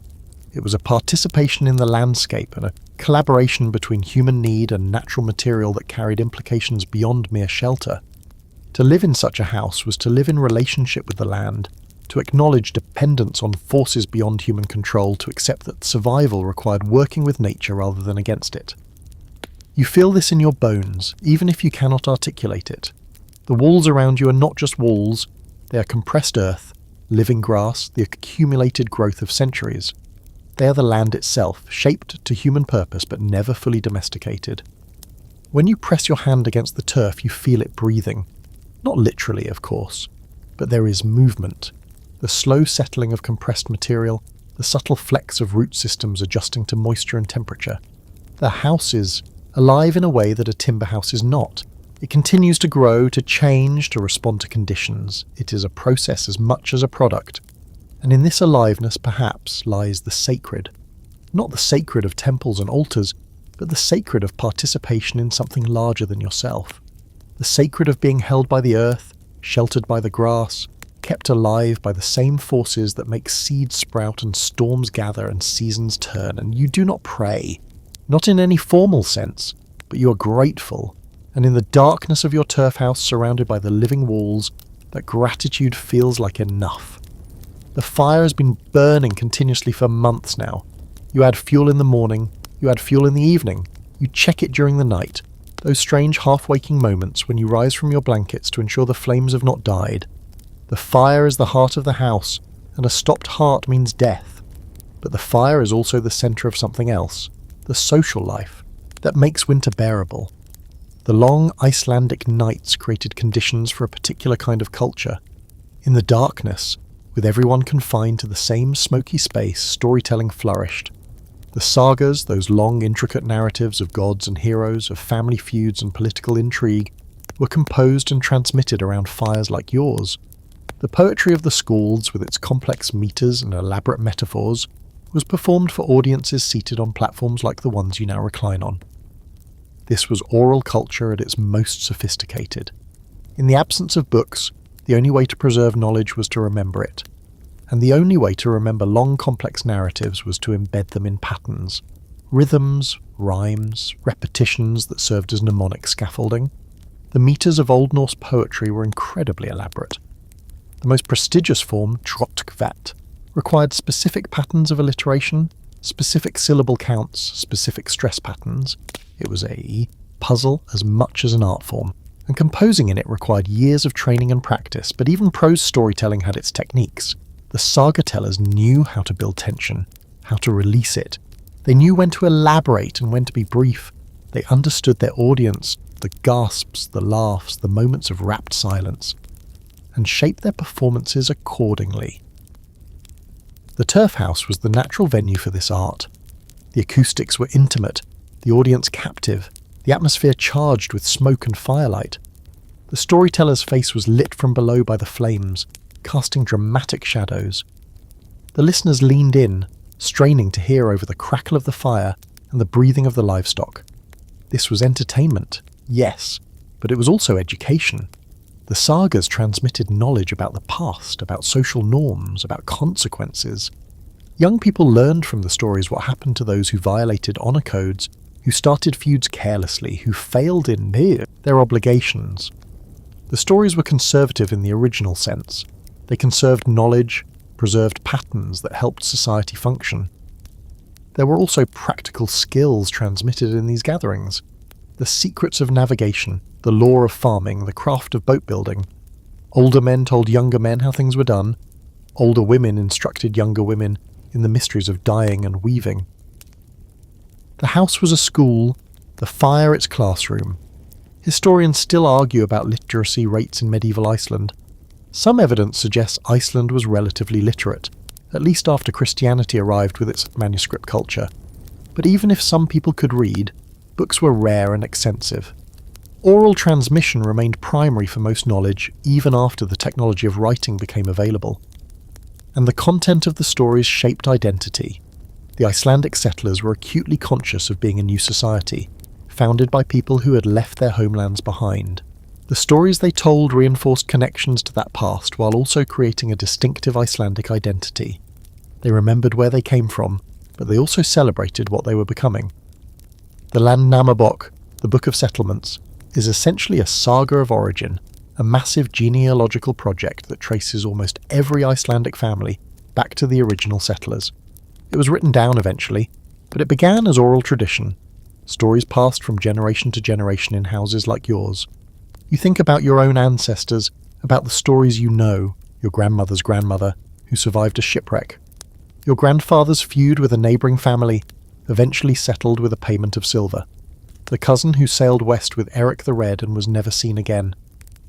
It was a participation in the landscape and a collaboration between human need and natural material that carried implications beyond mere shelter. To live in such a house was to live in relationship with the land, to acknowledge dependence on forces beyond human control, to accept that survival required working with nature rather than against it. You feel this in your bones, even if you cannot articulate it. The walls around you are not just walls, they are compressed earth, living grass, the accumulated growth of centuries. They are the land itself, shaped to human purpose but never fully domesticated. When you press your hand against the turf, you feel it breathing. Not literally, of course, but there is movement. The slow settling of compressed material, the subtle flex of root systems adjusting to moisture and temperature. The house is alive in a way that a timber house is not. It continues to grow, to change, to respond to conditions. It is a process as much as a product. And in this aliveness, perhaps, lies the sacred. Not the sacred of temples and altars, but the sacred of participation in something larger than yourself. The sacred of being held by the earth, sheltered by the grass, kept alive by the same forces that make seeds sprout and storms gather and seasons turn. And you do not pray. Not in any formal sense, but you are grateful, and in the darkness of your turf house surrounded by the living walls, that gratitude feels like enough. The fire has been burning continuously for months now. You add fuel in the morning, you add fuel in the evening, you check it during the night, those strange half-waking moments when you rise from your blankets to ensure the flames have not died. The fire is the heart of the house, and a stopped heart means death. But the fire is also the centre of something else. The social life, that makes winter bearable. The long Icelandic nights created conditions for a particular kind of culture. In the darkness, with everyone confined to the same smoky space, storytelling flourished. The sagas, those long intricate narratives of gods and heroes, of family feuds and political intrigue, were composed and transmitted around fires like yours. The poetry of the Skalds, with its complex meters and elaborate metaphors, was performed for audiences seated on platforms like the ones you now recline on. This was oral culture at its most sophisticated. In the absence of books, the only way to preserve knowledge was to remember it. And the only way to remember long, complex narratives was to embed them in patterns. Rhythms, rhymes, repetitions that served as mnemonic scaffolding. The meters of Old Norse poetry were incredibly elaborate. The most prestigious form, trotkvat, required specific patterns of alliteration, specific syllable counts, specific stress patterns. It was a puzzle as much as an art form, and composing in it required years of training and practice, but even prose storytelling had its techniques. The saga tellers knew how to build tension, how to release it. They knew when to elaborate and when to be brief. They understood their audience, the gasps, the laughs, the moments of rapt silence, and shaped their performances accordingly. The turf house was the natural venue for this art. The acoustics were intimate, the audience captive, the atmosphere charged with smoke and firelight. The storyteller's face was lit from below by the flames, casting dramatic shadows. The listeners leaned in, straining to hear over the crackle of the fire and the breathing of the livestock. This was entertainment, yes, but it was also education. The sagas transmitted knowledge about the past, about social norms, about consequences. Young people learned from the stories what happened to those who violated honor codes, who started feuds carelessly, who failed in their obligations. The stories were conservative in the original sense. They conserved knowledge, preserved patterns that helped society function. There were also practical skills transmitted in these gatherings. The secrets of navigation, the lore of farming, the craft of boat building. Older men told younger men how things were done. Older women instructed younger women in the mysteries of dyeing and weaving. The house was a school, the fire its classroom. Historians still argue about literacy rates in medieval Iceland. Some evidence suggests Iceland was relatively literate, at least after Christianity arrived with its manuscript culture. But even if some people could read, books were rare and extensive. Oral transmission remained primary for most knowledge even after the technology of writing became available. And the content of the stories shaped identity. The Icelandic settlers were acutely conscious of being a new society, founded by people who had left their homelands behind. The stories they told reinforced connections to that past while also creating a distinctive Icelandic identity. They remembered where they came from, but they also celebrated what they were becoming. The Landnámabók, the Book of Settlements, is essentially a saga of origin, a massive genealogical project that traces almost every Icelandic family back to the original settlers. It was written down eventually, but it began as oral tradition, stories passed from generation to generation in houses like yours. You think about your own ancestors, about the stories you know, your grandmother's grandmother, who survived a shipwreck. Your grandfather's feud with a neighbouring family, eventually settled with a payment of silver. The cousin who sailed west with Eric the Red and was never seen again.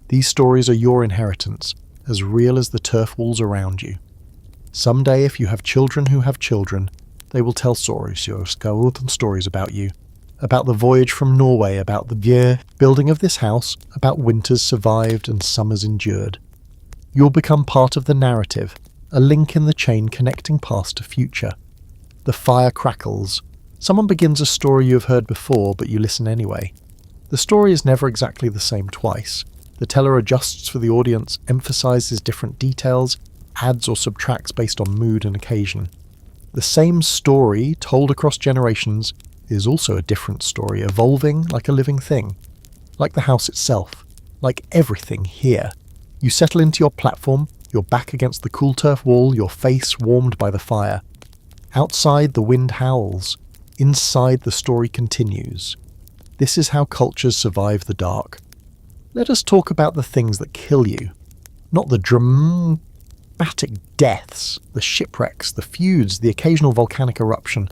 These stories are your inheritance, as real as the turf walls around you. Someday, if you have children who have children, they will tell stories about you. About the voyage from Norway, about the building of this house, about winters survived and summers endured. You'll become part of the narrative, a link in the chain connecting past to future. The fire crackles. Someone begins a story you have heard before, but you listen anyway. The story is never exactly the same twice. The teller adjusts for the audience, emphasizes different details, adds or subtracts based on mood and occasion. The same story, told across generations, is also a different story, evolving like a living thing. Like the house itself, like everything here. You settle into your platform, your back against the cool turf wall, your face warmed by the fire. Outside, the wind howls. Inside, the story continues. This is how cultures survive the dark. Let us talk about the things that kill you. Not the dramatic deaths, the shipwrecks, the feuds, the occasional volcanic eruption.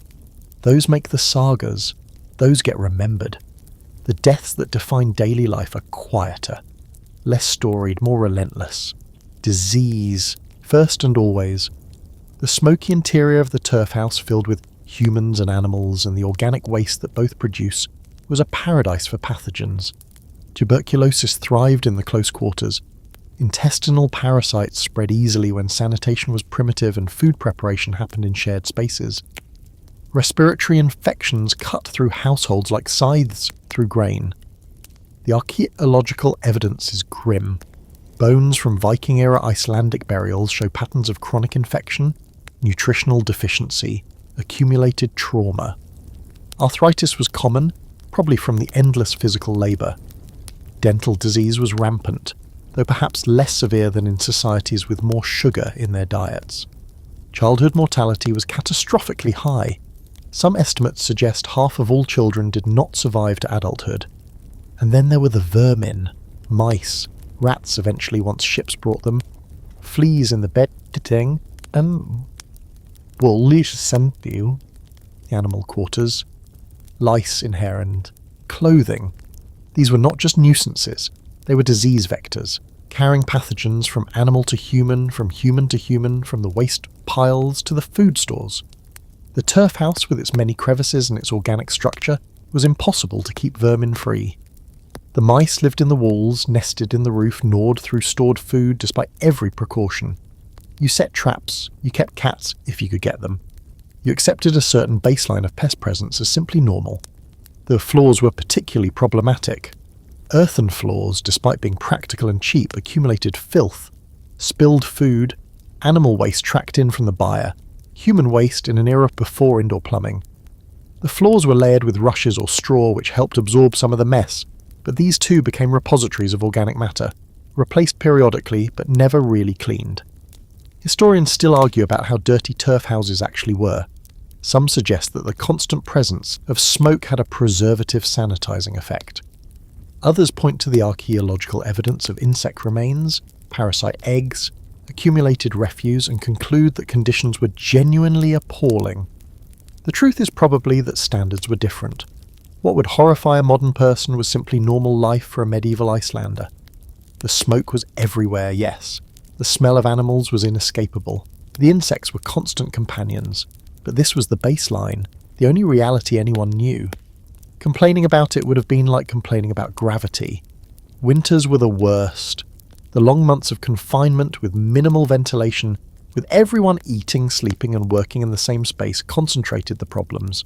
Those make the sagas. Those get remembered. The deaths that define daily life are quieter, less storied, more relentless. Disease, first and always. The smoky interior of the turf house filled with humans and animals and the organic waste that both produce was a paradise for pathogens. Tuberculosis thrived in the close quarters. Intestinal parasites spread easily when sanitation was primitive and food preparation happened in shared spaces. Respiratory infections cut through households like scythes through grain. The archaeological evidence is grim. Bones from Viking-era Icelandic burials show patterns of chronic infection, nutritional deficiency, accumulated trauma. Arthritis was common, probably from the endless physical labour. Dental disease was rampant, though perhaps less severe than in societies with more sugar in their diets. Childhood mortality was catastrophically high. Some estimates suggest half of all children did not survive to adulthood. And then there were the vermin. mice, rats eventually once ships brought them, fleas in the bedding, and woolly sentiu, the animal quarters, lice in hair and clothing. These were not just nuisances, they were disease vectors, carrying pathogens from animal to human, from the waste piles to the food stores. The turf house, with its many crevices and its organic structure, was impossible to keep vermin free. The mice lived in the walls, nested in the roof, gnawed through stored food despite every precaution. You set traps, you kept cats if you could get them. You accepted a certain baseline of pest presence as simply normal. The floors were particularly problematic. Earthen floors, despite being practical and cheap, accumulated filth, spilled food, animal waste tracked in from the byre, human waste in an era before indoor plumbing. The floors were layered with rushes or straw which helped absorb some of the mess, but these too became repositories of organic matter, replaced periodically but never really cleaned. Historians still argue about how dirty turf houses actually were. Some suggest that the constant presence of smoke had a preservative sanitizing effect. Others point to the archaeological evidence of insect remains, parasite eggs, accumulated refuse, and conclude that conditions were genuinely appalling. The truth is probably that standards were different. What would horrify a modern person was simply normal life for a medieval Icelander. The smoke was everywhere, yes. The smell of animals was inescapable. The insects were constant companions. But this was the baseline, the only reality anyone knew. Complaining about it would have been like complaining about gravity. Winters were the worst. The long months of confinement with minimal ventilation, with everyone eating, sleeping and working in the same space, concentrated the problems.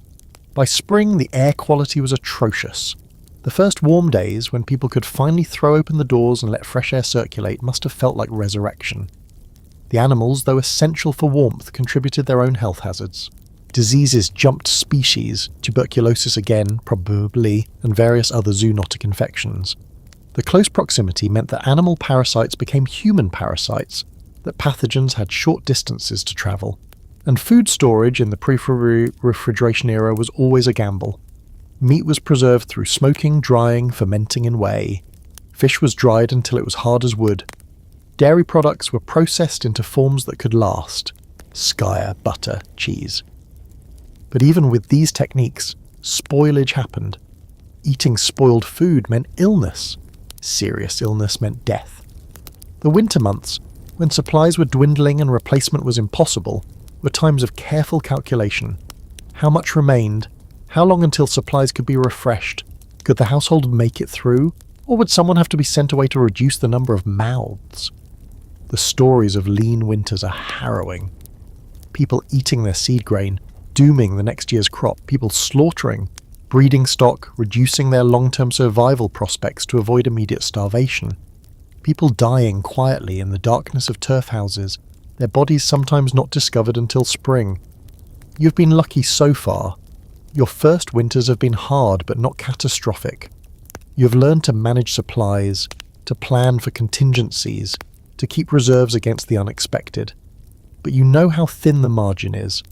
By spring, the air quality was atrocious. The first warm days, when people could finally throw open the doors and let fresh air circulate, must have felt like resurrection. The animals, though essential for warmth, contributed their own health hazards. Diseases jumped species, tuberculosis again, probably, and various other zoonotic infections. The close proximity meant that animal parasites became human parasites, that pathogens had short distances to travel, and food storage in the pre-refrigeration era was always a gamble. Meat was preserved through smoking, drying, fermenting in whey. Fish was dried until it was hard as wood. Dairy products were processed into forms that could last. Skyr, butter, cheese. But even with these techniques, spoilage happened. Eating spoiled food meant illness. Serious illness meant death. The winter months, when supplies were dwindling and replacement was impossible, were times of careful calculation. How much remained? How long until supplies could be refreshed? Could the household make it through? Or would someone have to be sent away to reduce the number of mouths? The stories of lean winters are harrowing. People eating their seed grain, dooming the next year's crop, people slaughtering, breeding stock, reducing their long-term survival prospects to avoid immediate starvation. People dying quietly in the darkness of turf houses, their bodies sometimes not discovered until spring. You've been lucky so far. Your first winters have been hard but not catastrophic. You have learned to manage supplies, to plan for contingencies, to keep reserves against the unexpected. But you know how thin the margin is.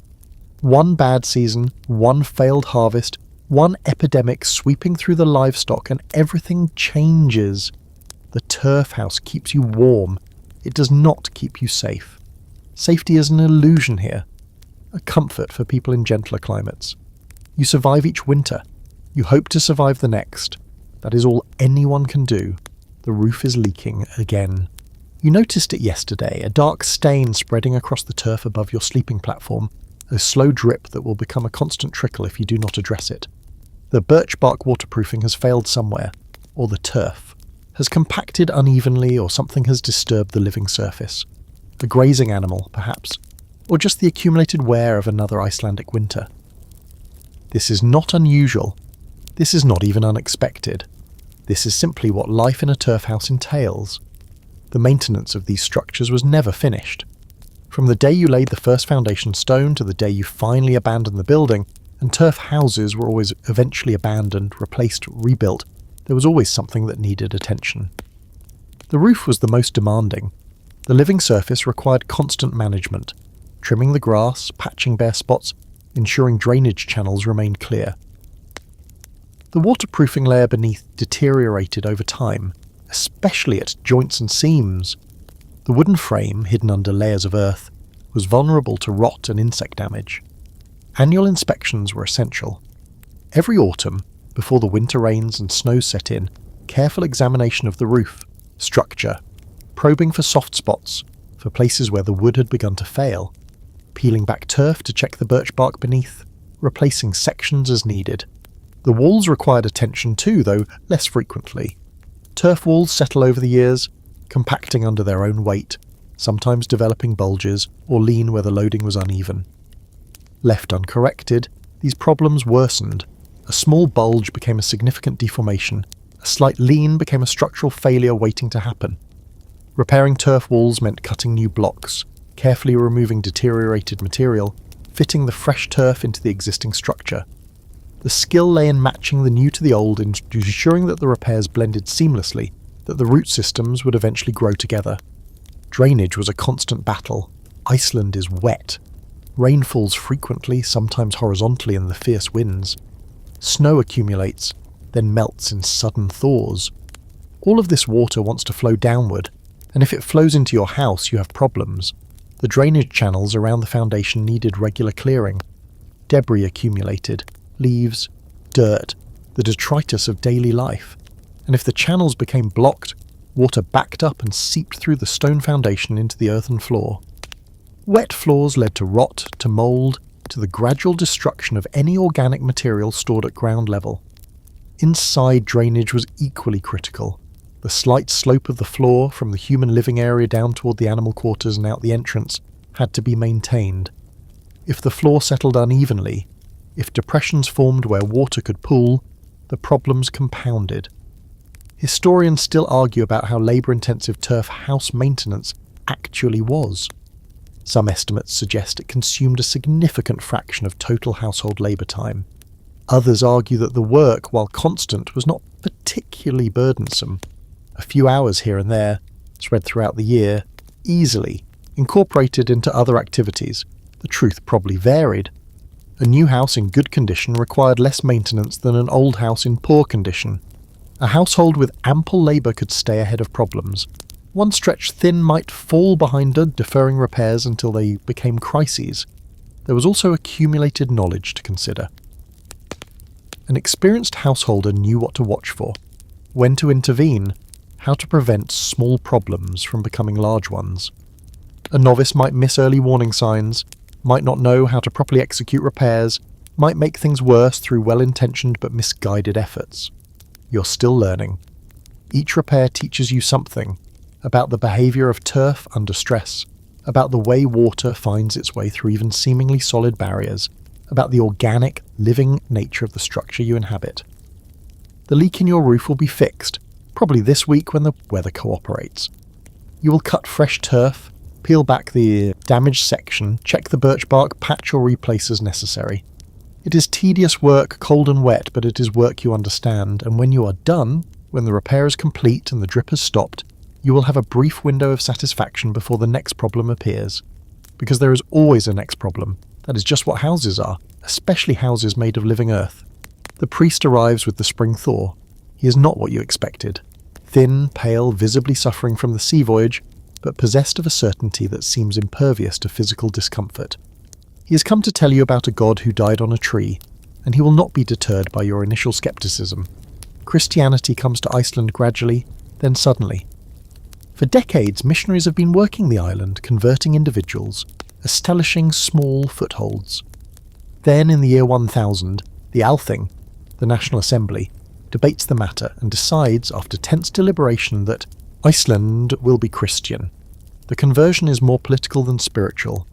One bad season, one failed harvest, one epidemic sweeping through the livestock and everything changes. The turf house keeps you warm. It does not keep you safe. Safety is an illusion here, a comfort for people in gentler climates. You survive each winter. You hope to survive the next. That is all anyone can do. The roof is leaking again. You noticed it yesterday, a dark stain spreading across the turf above your sleeping platform, a slow drip that will become a constant trickle if you do not address it. The birch bark waterproofing has failed somewhere, or the turf has compacted unevenly, or something has disturbed the living surface. A grazing animal, perhaps, or just the accumulated wear of another Icelandic winter. This is not unusual. This is not even unexpected. This is simply what life in a turf house entails. The maintenance of these structures was never finished. From the day you laid the first foundation stone to the day you finally abandoned the building, and turf houses were always eventually abandoned, replaced, rebuilt, there was always something that needed attention. The roof was the most demanding. The living surface required constant management, trimming the grass, patching bare spots, ensuring drainage channels remained clear. The waterproofing layer beneath deteriorated over time, especially at joints and seams. The wooden frame, hidden under layers of earth, was vulnerable to rot and insect damage. Annual inspections were essential. Every autumn, before the winter rains and snows set in, careful examination of the roof, structure, probing for soft spots, for places where the wood had begun to fail, peeling back turf to check the birch bark beneath, replacing sections as needed. The walls required attention too, though less frequently. Turf walls settle over the years, compacting under their own weight, sometimes developing bulges or lean where the loading was uneven. Left uncorrected, these problems worsened. A small bulge became a significant deformation. A slight lean became a structural failure waiting to happen. Repairing turf walls meant cutting new blocks, carefully removing deteriorated material, fitting the fresh turf into the existing structure. The skill lay in matching the new to the old and ensuring that the repairs blended seamlessly, that the root systems would eventually grow together. Drainage was a constant battle. Iceland is wet. Rain falls frequently, sometimes horizontally in the fierce winds. Snow accumulates, then melts in sudden thaws. All of this water wants to flow downward, and if it flows into your house, you have problems. The drainage channels around the foundation needed regular clearing. Debris accumulated, leaves, dirt, the detritus of daily life. And if the channels became blocked, water backed up and seeped through the stone foundation into the earthen floor. Wet floors led to rot, to mould, to the gradual destruction of any organic material stored at ground level. Inside drainage was equally critical. The slight slope of the floor, from the human living area down toward the animal quarters and out the entrance, had to be maintained. If the floor settled unevenly, if depressions formed where water could pool, the problems compounded. Historians still argue about how labour-intensive turf house maintenance actually was. Some estimates suggest it consumed a significant fraction of total household labour time. Others argue that the work, while constant, was not particularly burdensome. A few hours here and there, spread throughout the year, easily incorporated into other activities. The truth probably varied. A new house in good condition required less maintenance than an old house in poor condition. A household with ample labour could stay ahead of problems. One stretched thin might fall behind deferring repairs until they became crises. There was also accumulated knowledge to consider. An experienced householder knew what to watch for, when to intervene, how to prevent small problems from becoming large ones. A novice might miss early warning signs, might not know how to properly execute repairs, might make things worse through well-intentioned but misguided efforts. You're still learning. Each repair teaches you something about the behaviour of turf under stress, about the way water finds its way through even seemingly solid barriers, about the organic, living nature of the structure you inhabit. The leak in your roof will be fixed, probably this week when the weather cooperates. You will cut fresh turf, peel back the damaged section, check the birch bark, patch or replace as necessary. It is tedious work, cold and wet, but it is work you understand, and when you are done, when the repair is complete and the drip has stopped, you will have a brief window of satisfaction before the next problem appears. Because there is always a next problem. That is just what houses are, especially houses made of living earth. The priest arrives with the spring thaw. He is not what you expected. Thin, pale, visibly suffering from the sea voyage, but possessed of a certainty that seems impervious to physical discomfort. He has come to tell you about a god who died on a tree, and he will not be deterred by your initial skepticism. Christianity comes to Iceland gradually, then suddenly. For decades, missionaries have been working the island, converting individuals, establishing small footholds. Then, in the year 1000, the Althing, the National Assembly, debates the matter and decides, after tense deliberation, that Iceland will be Christian. The conversion is more political than spiritual.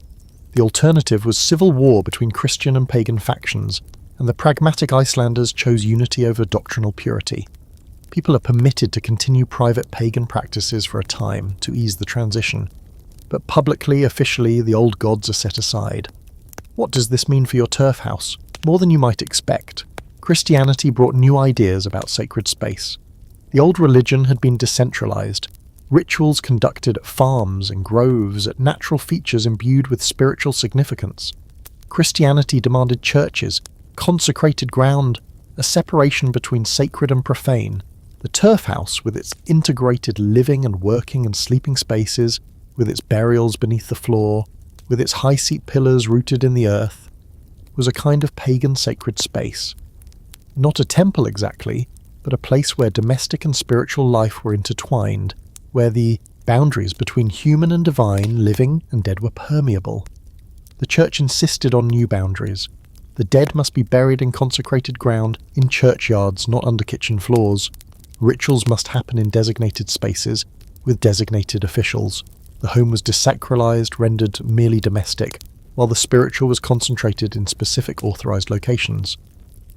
The alternative was civil war between Christian and pagan factions, and the pragmatic Icelanders chose unity over doctrinal purity. People are permitted to continue private pagan practices for a time to ease the transition, but publicly, officially, the old gods are set aside. What does this mean for your turf house? More than you might expect. Christianity brought new ideas about sacred space. The old religion had been decentralized. Rituals conducted at farms and groves, at natural features imbued with spiritual significance. Christianity demanded churches, consecrated ground, a separation between sacred and profane, The turf house, with its integrated living and working and sleeping spaces, with its burials beneath the floor, with its high-seat pillars rooted in the earth, was a kind of pagan sacred space. Not a temple exactly, but a place where domestic and spiritual life were intertwined, where the boundaries between human and divine, living and dead, were permeable. The church insisted on new boundaries. The dead must be buried in consecrated ground, in churchyards, not under kitchen floors. Rituals must happen in designated spaces, with designated officials. The home was desacralized, rendered merely domestic, while the spiritual was concentrated in specific authorized locations.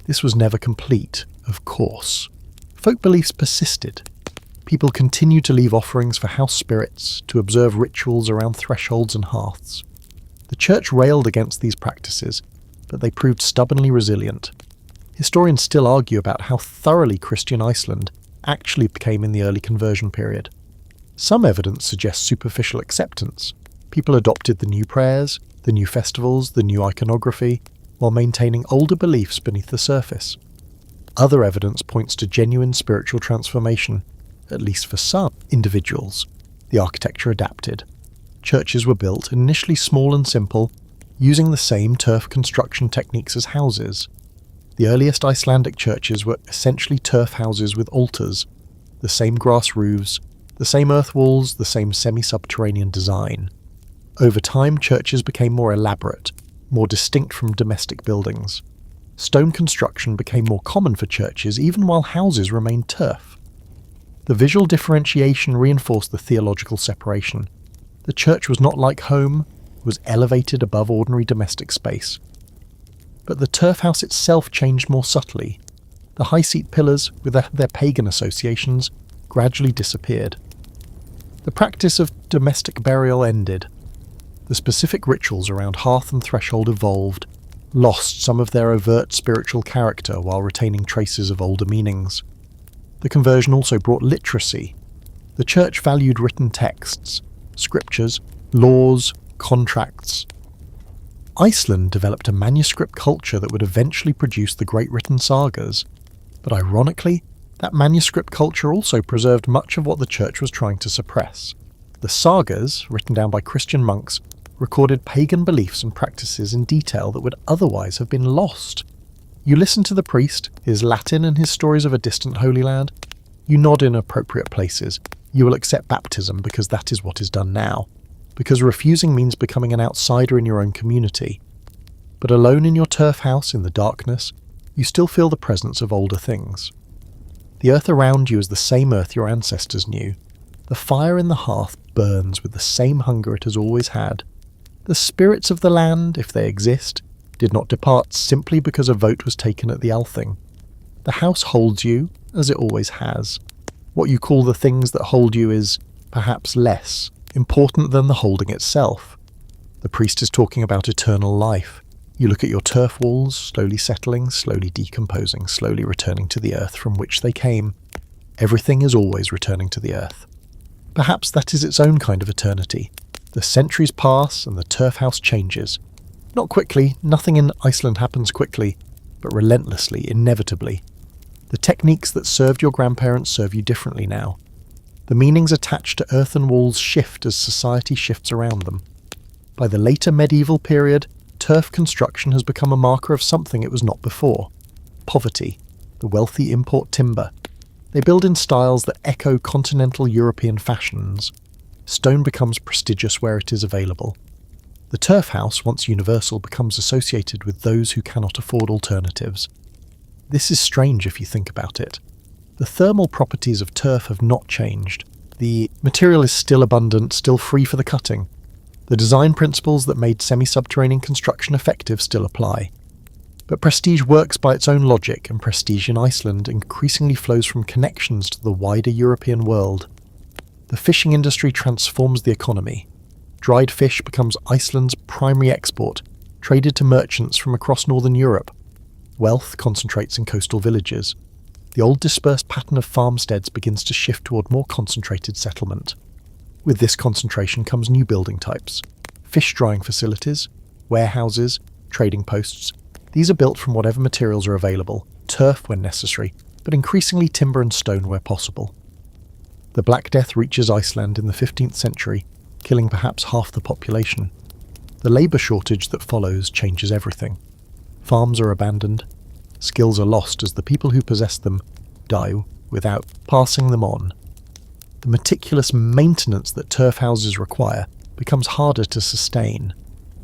This was never complete, of course. Folk beliefs persisted. People continued to leave offerings for house spirits, to observe rituals around thresholds and hearths. The church railed against these practices, but they proved stubbornly resilient. Historians still argue about how thoroughly Christian Iceland actually became in the early conversion period. Some evidence suggests superficial acceptance. People adopted the new prayers, the new festivals, the new iconography, while maintaining older beliefs beneath the surface. Other evidence points to genuine spiritual transformation, at least for some individuals. The architecture adapted. Churches were built, initially small and simple, using the same turf construction techniques as houses. The earliest Icelandic churches were essentially turf houses with altars, the same grass roofs, the same earth walls, the same semi-subterranean design. Over time, churches became more elaborate, more distinct from domestic buildings. Stone construction became more common for churches even while houses remained turf. The visual differentiation reinforced the theological separation. The church was not like home, was elevated above ordinary domestic space. But the turf house itself changed more subtly. The high-seat pillars, with their pagan associations, gradually disappeared. The practice of domestic burial ended. The specific rituals around hearth and threshold evolved, lost some of their overt spiritual character while retaining traces of older meanings. The conversion also brought literacy. The church valued written texts, scriptures, laws, contracts. Iceland developed a manuscript culture that would eventually produce the great written sagas, but ironically, that manuscript culture also preserved much of what the church was trying to suppress. The sagas, written down by Christian monks, recorded pagan beliefs and practices in detail that would otherwise have been lost. You listen to the priest, his Latin and his stories of a distant Holy Land. You nod in appropriate places. You will accept baptism because that is what is done now. Because refusing means becoming an outsider in your own community. But alone in your turf house in the darkness, you still feel the presence of older things. The earth around you is the same earth your ancestors knew. The fire in the hearth burns with the same hunger it has always had. The spirits of the land, if they exist, did not depart simply because a vote was taken at the Althing. The house holds you, as it always has. What you call the things that hold you is, perhaps less, important than the holding itself. The priest is talking about eternal life. You look at your turf walls, slowly settling, slowly decomposing, slowly returning to the earth from which they came. Everything is always returning to the earth. Perhaps that is its own kind of eternity. The centuries pass and the turf house changes. Not quickly, nothing in Iceland happens quickly, but relentlessly, inevitably. The techniques that served your grandparents serve you differently now. The meanings attached to earthen walls shift as society shifts around them. By the later medieval period, turf construction has become a marker of something it was not before. Poverty. The wealthy import timber. They build in styles that echo continental European fashions. Stone becomes prestigious where it is available. The turf house, once universal, becomes associated with those who cannot afford alternatives. This is strange if you think about it. The thermal properties of turf have not changed. The material is still abundant, still free for the cutting. The design principles that made semi-subterranean construction effective still apply. But prestige works by its own logic, and prestige in Iceland increasingly flows from connections to the wider European world. The fishing industry transforms the economy. Dried fish becomes Iceland's primary export, traded to merchants from across northern Europe. Wealth concentrates in coastal villages. The old dispersed pattern of farmsteads begins to shift toward more concentrated settlement. With this concentration comes new building types. Fish drying facilities, warehouses, trading posts. These are built from whatever materials are available, turf when necessary, but increasingly timber and stone where possible. The Black Death reaches Iceland in the 15th century, killing perhaps half the population. The labour shortage that follows changes everything. Farms are abandoned, skills are lost as the people who possess them die without passing them on. The meticulous maintenance that turf houses require becomes harder to sustain.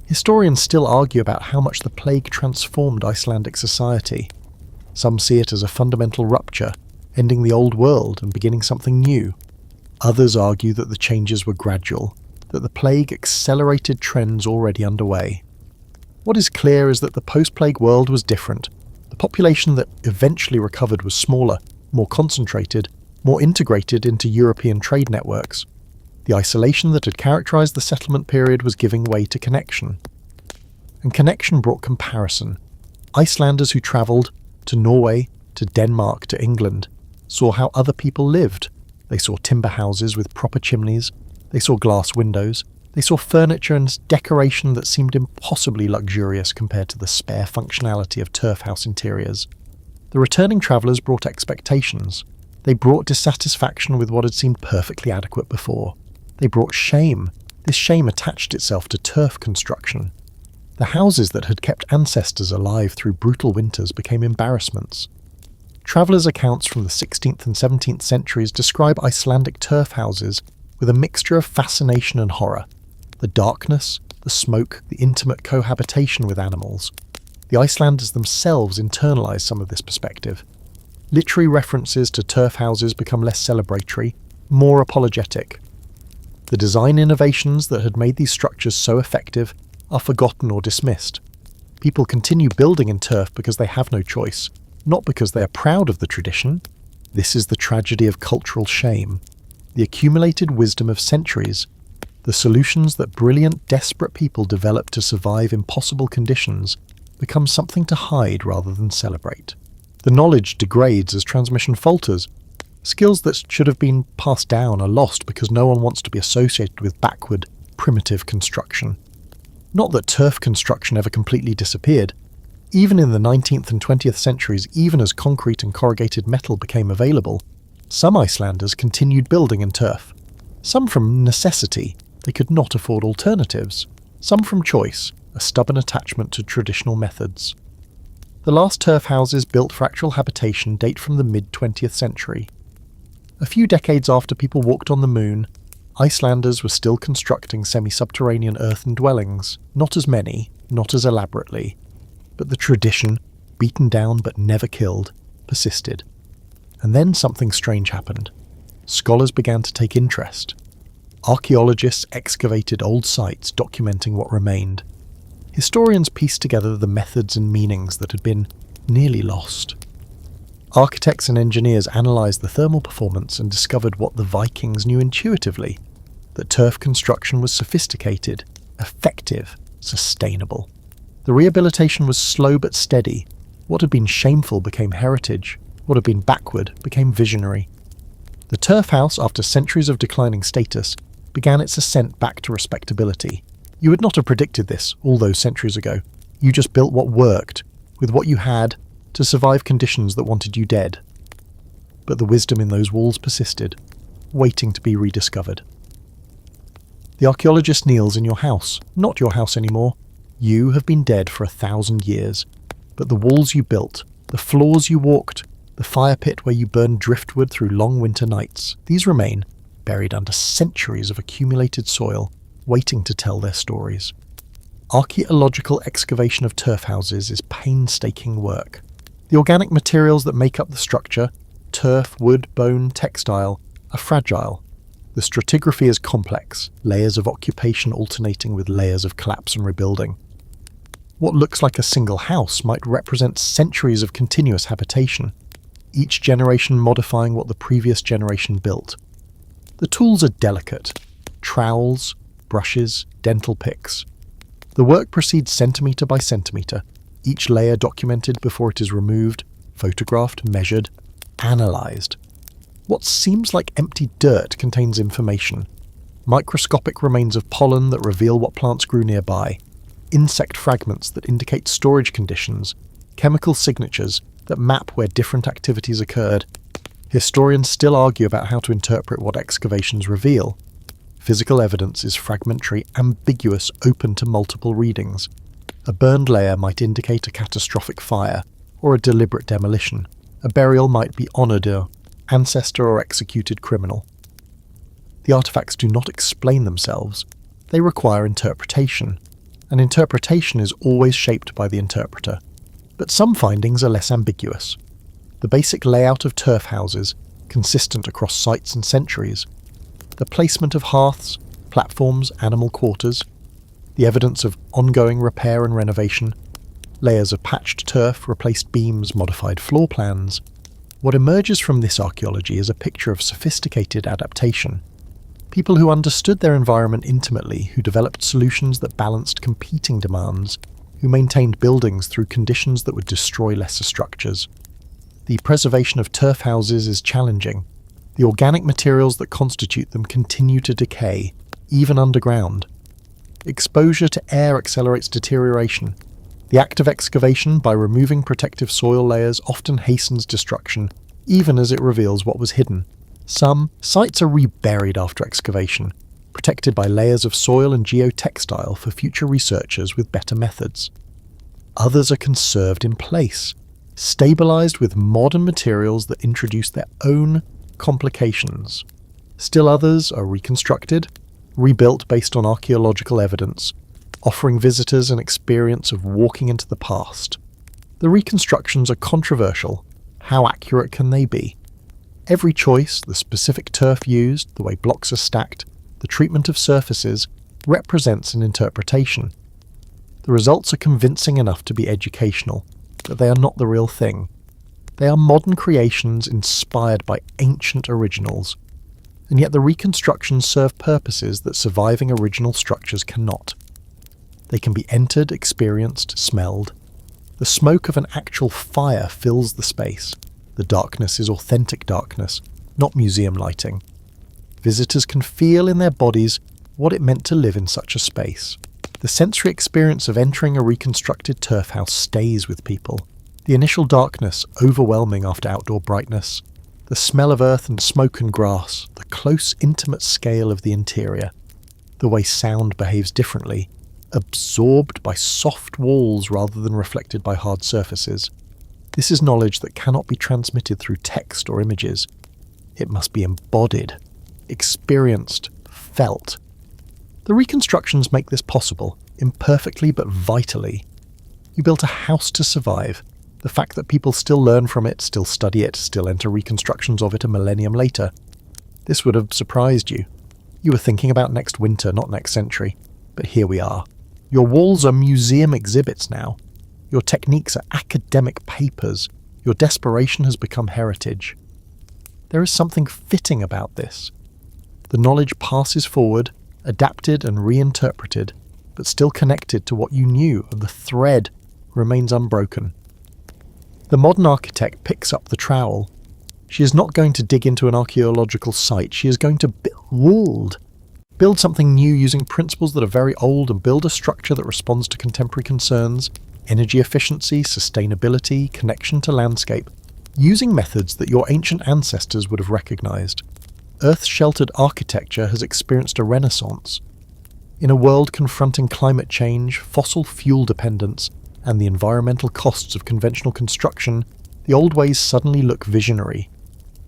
Historians still argue about how much the plague transformed Icelandic society. Some see it as a fundamental rupture, ending the old world and beginning something new. Others argue that the changes were gradual, that the plague accelerated trends already underway. What is clear is that the post-plague world was different. The population that eventually recovered was smaller, more concentrated, more integrated into European trade networks. The isolation that had characterized the settlement period was giving way to connection. And connection brought comparison. Icelanders who travelled to Norway, to Denmark, to England, saw how other people lived. They saw timber houses with proper chimneys. They saw glass windows. They saw furniture and decoration that seemed impossibly luxurious compared to the spare functionality of turf house interiors. The returning travellers brought expectations. They brought dissatisfaction with what had seemed perfectly adequate before. They brought shame. This shame attached itself to turf construction. The houses that had kept ancestors alive through brutal winters became embarrassments. Travellers' accounts from the 16th and 17th centuries describe Icelandic turf houses with a mixture of fascination and horror. The darkness, the smoke, the intimate cohabitation with animals. The Icelanders themselves internalise some of this perspective. Literary references to turf houses become less celebratory, more apologetic. The design innovations that had made these structures so effective are forgotten or dismissed. People continue building in turf because they have no choice, not because they are proud of the tradition. This is the tragedy of cultural shame. The accumulated wisdom of centuries, the solutions that brilliant, desperate people develop to survive impossible conditions, become something to hide rather than celebrate. The knowledge degrades as transmission falters. Skills that should have been passed down are lost because no one wants to be associated with backward, primitive construction. Not that turf construction ever completely disappeared. Even in the 19th and 20th centuries, even as concrete and corrugated metal became available, some Icelanders continued building in turf. Some from necessity, they could not afford alternatives. Some from choice, a stubborn attachment to traditional methods. The last turf houses built for actual habitation date from the mid-20th century. A few decades after people walked on the moon, Icelanders were still constructing semi-subterranean earthen dwellings, not as many, not as elaborately, but the tradition, beaten down but never killed, persisted. And then something strange happened. Scholars began to take interest. Archaeologists excavated old sites documenting what remained. Historians pieced together the methods and meanings that had been nearly lost. Architects and engineers analysed the thermal performance and discovered what the Vikings knew intuitively, that turf construction was sophisticated, effective, sustainable. The rehabilitation was slow but steady. What had been shameful became heritage. What had been backward became visionary. The turf house, after centuries of declining status, began its ascent back to respectability. You would not have predicted this all those centuries ago. You just built what worked, with what you had, to survive conditions that wanted you dead. But the wisdom in those walls persisted, waiting to be rediscovered. The archaeologist kneels in your house, not your house anymore. You have been dead for 1,000 years, but the walls you built, the floors you walked, the fire pit where you burned driftwood through long winter nights, these remain, buried under centuries of accumulated soil, waiting to tell their stories. Archaeological excavation of turf houses is painstaking work. The organic materials that make up the structure, turf, wood, bone, textile, are fragile. The stratigraphy is complex, layers of occupation alternating with layers of collapse and rebuilding. What looks like a single house might represent centuries of continuous habitation, each generation modifying what the previous generation built. The tools are delicate: trowels, brushes, dental picks. The work proceeds centimetre by centimetre, each layer documented before it is removed, photographed, measured, analysed. What seems like empty dirt contains information. Microscopic remains of pollen that reveal what plants grew nearby, insect fragments that indicate storage conditions, chemical signatures, that map where different activities occurred. Historians still argue about how to interpret what excavations reveal. Physical evidence is fragmentary, ambiguous, open to multiple readings. A burned layer might indicate a catastrophic fire, or a deliberate demolition. A burial might be honoured an ancestor or executed criminal. The artefacts do not explain themselves. They require interpretation, and interpretation is always shaped by the interpreter. But some findings are less ambiguous. The basic layout of turf houses, consistent across sites and centuries. The placement of hearths, platforms, animal quarters. The evidence of ongoing repair and renovation. Layers of patched turf, replaced beams, modified floor plans. What emerges from this archaeology is a picture of sophisticated adaptation. People who understood their environment intimately, who developed solutions that balanced competing demands, who maintained buildings through conditions that would destroy lesser structures. The preservation of turf houses is challenging. The organic materials that constitute them continue to decay, even underground. Exposure to air accelerates deterioration. The act of excavation, by removing protective soil layers, often hastens destruction, even as it reveals what was hidden. Some sites are reburied after excavation, protected by layers of soil and geotextile for future researchers with better methods. Others are conserved in place, stabilized with modern materials that introduce their own complications. Still others are reconstructed, rebuilt based on archaeological evidence, offering visitors an experience of walking into the past. The reconstructions are controversial. How accurate can they be? Every choice, the specific turf used, the way blocks are stacked, the treatment of surfaces, represents an interpretation. The results are convincing enough to be educational, but they are not the real thing. They are modern creations inspired by ancient originals, and yet the reconstructions serve purposes that surviving original structures cannot. They can be entered, experienced, smelled. The smoke of an actual fire fills the space. The darkness is authentic darkness, not museum lighting. Visitors can feel in their bodies what it meant to live in such a space. The sensory experience of entering a reconstructed turf house stays with people. The initial darkness, overwhelming after outdoor brightness. The smell of earth and smoke and grass. The close, intimate scale of the interior. The way sound behaves differently. Absorbed by soft walls rather than reflected by hard surfaces. This is knowledge that cannot be transmitted through text or images. It must be embodied, experienced, felt. The reconstructions make this possible, imperfectly but vitally. You built a house to survive. The fact that people still learn from it, still study it, still enter reconstructions of it a millennium later. This would have surprised you. You were thinking about next winter, not next century. But here we are. Your walls are museum exhibits now. Your techniques are academic papers. Your desperation has become heritage. There is something fitting about this. The knowledge passes forward, adapted and reinterpreted, but still connected to what you knew, and the thread remains unbroken. The modern architect picks up the trowel. She is not going to dig into an archaeological site. She is going to build something new using principles that are very old and build a structure that responds to contemporary concerns, energy efficiency, sustainability, connection to landscape, using methods that your ancient ancestors would have recognized. Earth-sheltered architecture has experienced a renaissance. In a world confronting climate change, fossil fuel dependence, and the environmental costs of conventional construction, the old ways suddenly look visionary.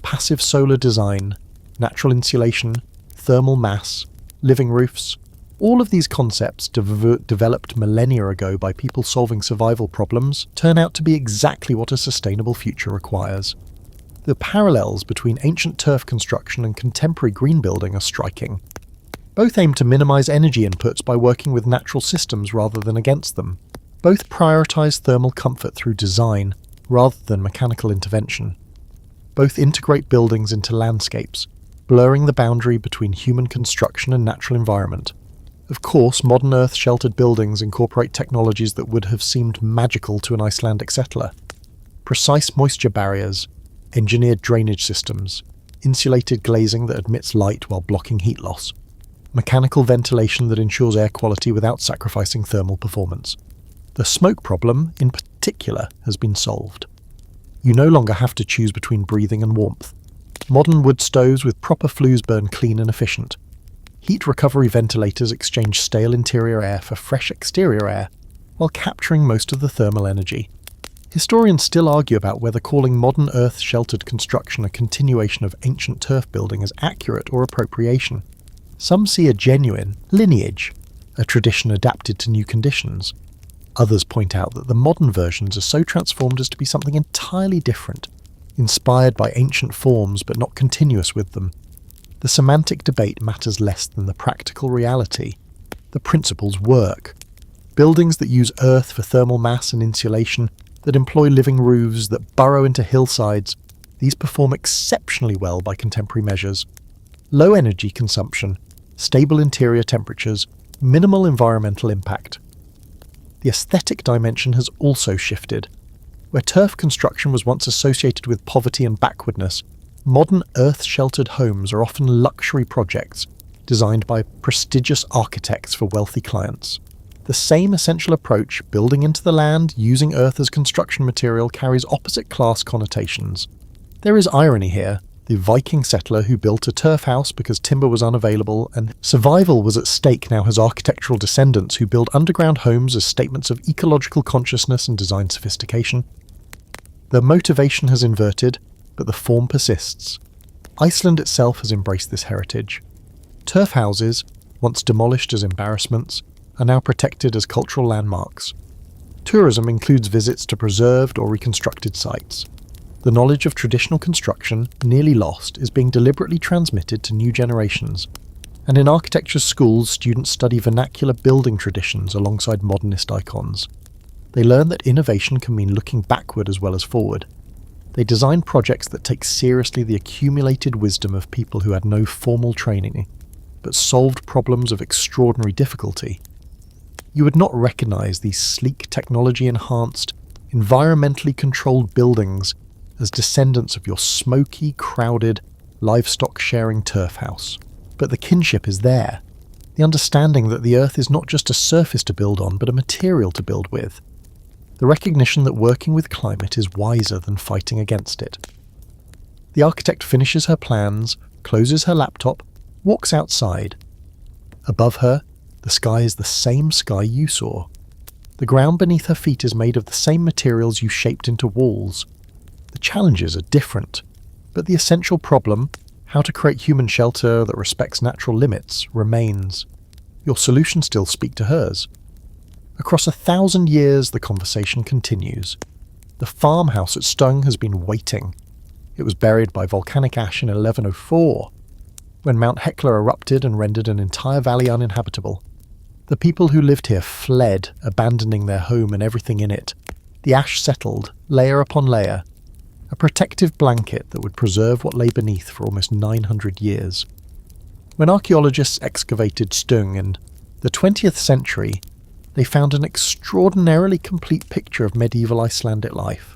Passive solar design, natural insulation, thermal mass, living roofs, all of these concepts developed millennia ago by people solving survival problems turn out to be exactly what a sustainable future requires. The parallels between ancient turf construction and contemporary green building are striking. Both aim to minimize energy inputs by working with natural systems rather than against them. Both prioritize thermal comfort through design rather than mechanical intervention. Both integrate buildings into landscapes, blurring the boundary between human construction and natural environment. Of course, modern earth-sheltered buildings incorporate technologies that would have seemed magical to an Icelandic settler. Precise moisture barriers, engineered drainage systems, insulated glazing that admits light while blocking heat loss, mechanical ventilation that ensures air quality without sacrificing thermal performance. The smoke problem, in particular, has been solved. You no longer have to choose between breathing and warmth. Modern wood stoves with proper flues burn clean and efficient. Heat recovery ventilators exchange stale interior air for fresh exterior air, while capturing most of the thermal energy. Historians still argue about whether calling modern earth-sheltered construction a continuation of ancient turf building is accurate or appropriation. Some see a genuine lineage, a tradition adapted to new conditions. Others point out that the modern versions are so transformed as to be something entirely different, inspired by ancient forms but not continuous with them. The semantic debate matters less than the practical reality. The principles work. Buildings that use earth for thermal mass and insulation, that employ living roofs, that burrow into hillsides, these perform exceptionally well by contemporary measures. Low energy consumption, stable interior temperatures, minimal environmental impact. The aesthetic dimension has also shifted. Where turf construction was once associated with poverty and backwardness, modern earth-sheltered homes are often luxury projects designed by prestigious architects for wealthy clients. The same essential approach, building into the land, using earth as construction material, carries opposite class connotations. There is irony here. The Viking settler who built a turf house because timber was unavailable and survival was at stake now has architectural descendants who build underground homes as statements of ecological consciousness and design sophistication. The motivation has inverted, but the form persists. Iceland itself has embraced this heritage. Turf houses, once demolished as embarrassments, are now protected as cultural landmarks. Tourism includes visits to preserved or reconstructed sites. The knowledge of traditional construction, nearly lost, is being deliberately transmitted to new generations. And in architecture schools, students study vernacular building traditions alongside modernist icons. They learn that innovation can mean looking backward as well as forward. They design projects that take seriously the accumulated wisdom of people who had no formal training, but solved problems of extraordinary difficulty. You would not recognize these sleek, technology-enhanced, environmentally controlled buildings as descendants of your smoky, crowded, livestock-sharing turf house. But the kinship is there. The understanding that the earth is not just a surface to build on, but a material to build with. The recognition that working with climate is wiser than fighting against it. The architect finishes her plans, closes her laptop, walks outside. Above her, the sky is the same sky you saw. The ground beneath her feet is made of the same materials you shaped into walls. The challenges are different, but the essential problem, how to create human shelter that respects natural limits, remains. Your solutions still speak to hers. Across 1,000 years, the conversation continues. The farmhouse at Stung has been waiting. It was buried by volcanic ash in 1104, when Mount Hekla erupted and rendered an entire valley uninhabitable. The people who lived here fled, abandoning their home and everything in it. The ash settled, layer upon layer, a protective blanket that would preserve what lay beneath for almost 900 years. When archaeologists excavated Stung in the 20th century, they found an extraordinarily complete picture of medieval Icelandic life.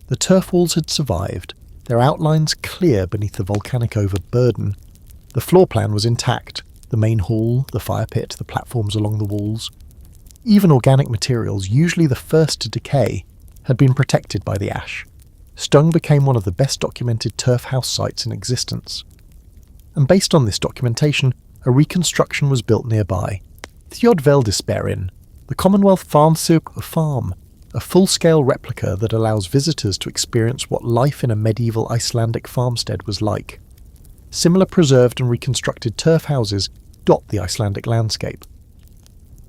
The turf walls had survived, their outlines clear beneath the volcanic overburden. The floor plan was intact, the main hall, the fire pit, the platforms along the walls. Even organic materials, usually the first to decay, had been protected by the ash. Stung became one of the best documented turf house sites in existence. And based on this documentation, a reconstruction was built nearby. Disappearance, the Commonwealth Farm, a full-scale replica that allows visitors to experience what life in a medieval Icelandic farmstead was like. Similar preserved and reconstructed turf houses dot the Icelandic landscape.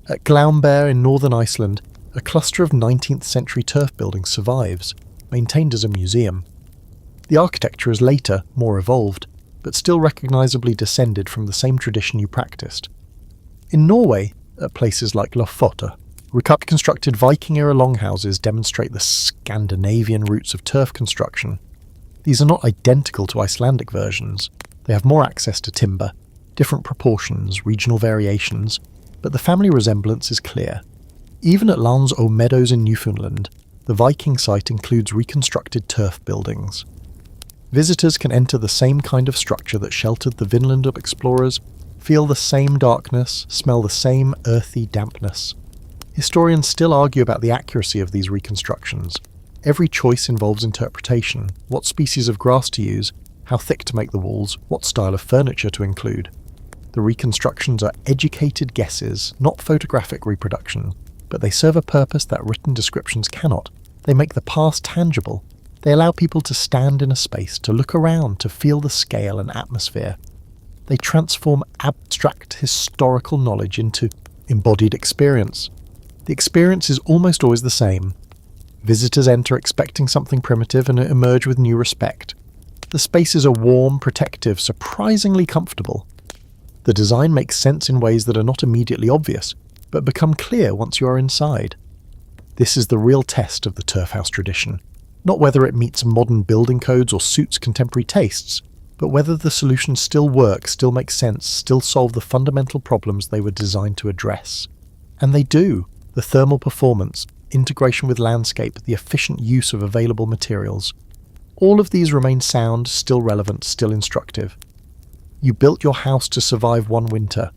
At Glaumber in northern Iceland, a cluster of 19th century turf buildings survives, maintained as a museum. The architecture is later, more evolved, but still recognisably descended from the same tradition you practised. In Norway, at places like Lofoten, reconstructed Viking-era longhouses demonstrate the Scandinavian roots of turf construction. These are not identical to Icelandic versions. They have more access to timber, different proportions, regional variations, but the family resemblance is clear. Even at Lans o Meadows in Newfoundland, the Viking site includes reconstructed turf buildings. Visitors can enter the same kind of structure that sheltered the Vinland explorers, feel the same darkness, smell the same earthy dampness. Historians still argue about the accuracy of these reconstructions. Every choice involves interpretation: what species of grass to use, how thick to make the walls, what style of furniture to include. The reconstructions are educated guesses, not photographic reproduction, but they serve a purpose that written descriptions cannot. They make the past tangible. They allow people to stand in a space, to look around, to feel the scale and atmosphere. They transform abstract historical knowledge into embodied experience. The experience is almost always the same. Visitors enter expecting something primitive and emerge with new respect. The spaces are warm, protective, surprisingly comfortable. The design makes sense in ways that are not immediately obvious, but become clear once you are inside. This is the real test of the turf house tradition. Not whether it meets modern building codes or suits contemporary tastes, but whether the solutions still work, still make sense, still solve the fundamental problems they were designed to address. And they do. The thermal performance, integration with landscape, the efficient use of available materials. All of these remain sound, still relevant, still instructive. You built your house to survive one winter.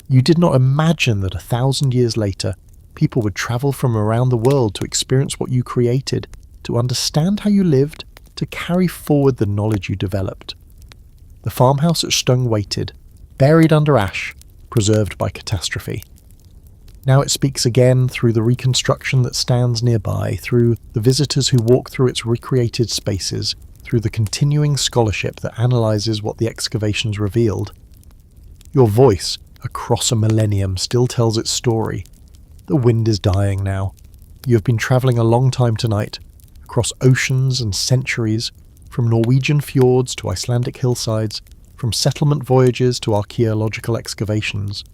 You did not imagine that 1,000 years later, people would travel from around the world to experience what you created, to understand how you lived, to carry forward the knowledge you developed. The farmhouse at Stung waited, buried under ash, preserved by catastrophe. Now it speaks again through the reconstruction that stands nearby, through the visitors who walk through its recreated spaces, through the continuing scholarship that analyses what the excavations revealed. Your voice, across a millennium, still tells its story. The wind is dying now. You have been travelling a long time tonight, across oceans and centuries, from Norwegian fjords to Icelandic hillsides, from settlement voyages to archaeological excavations.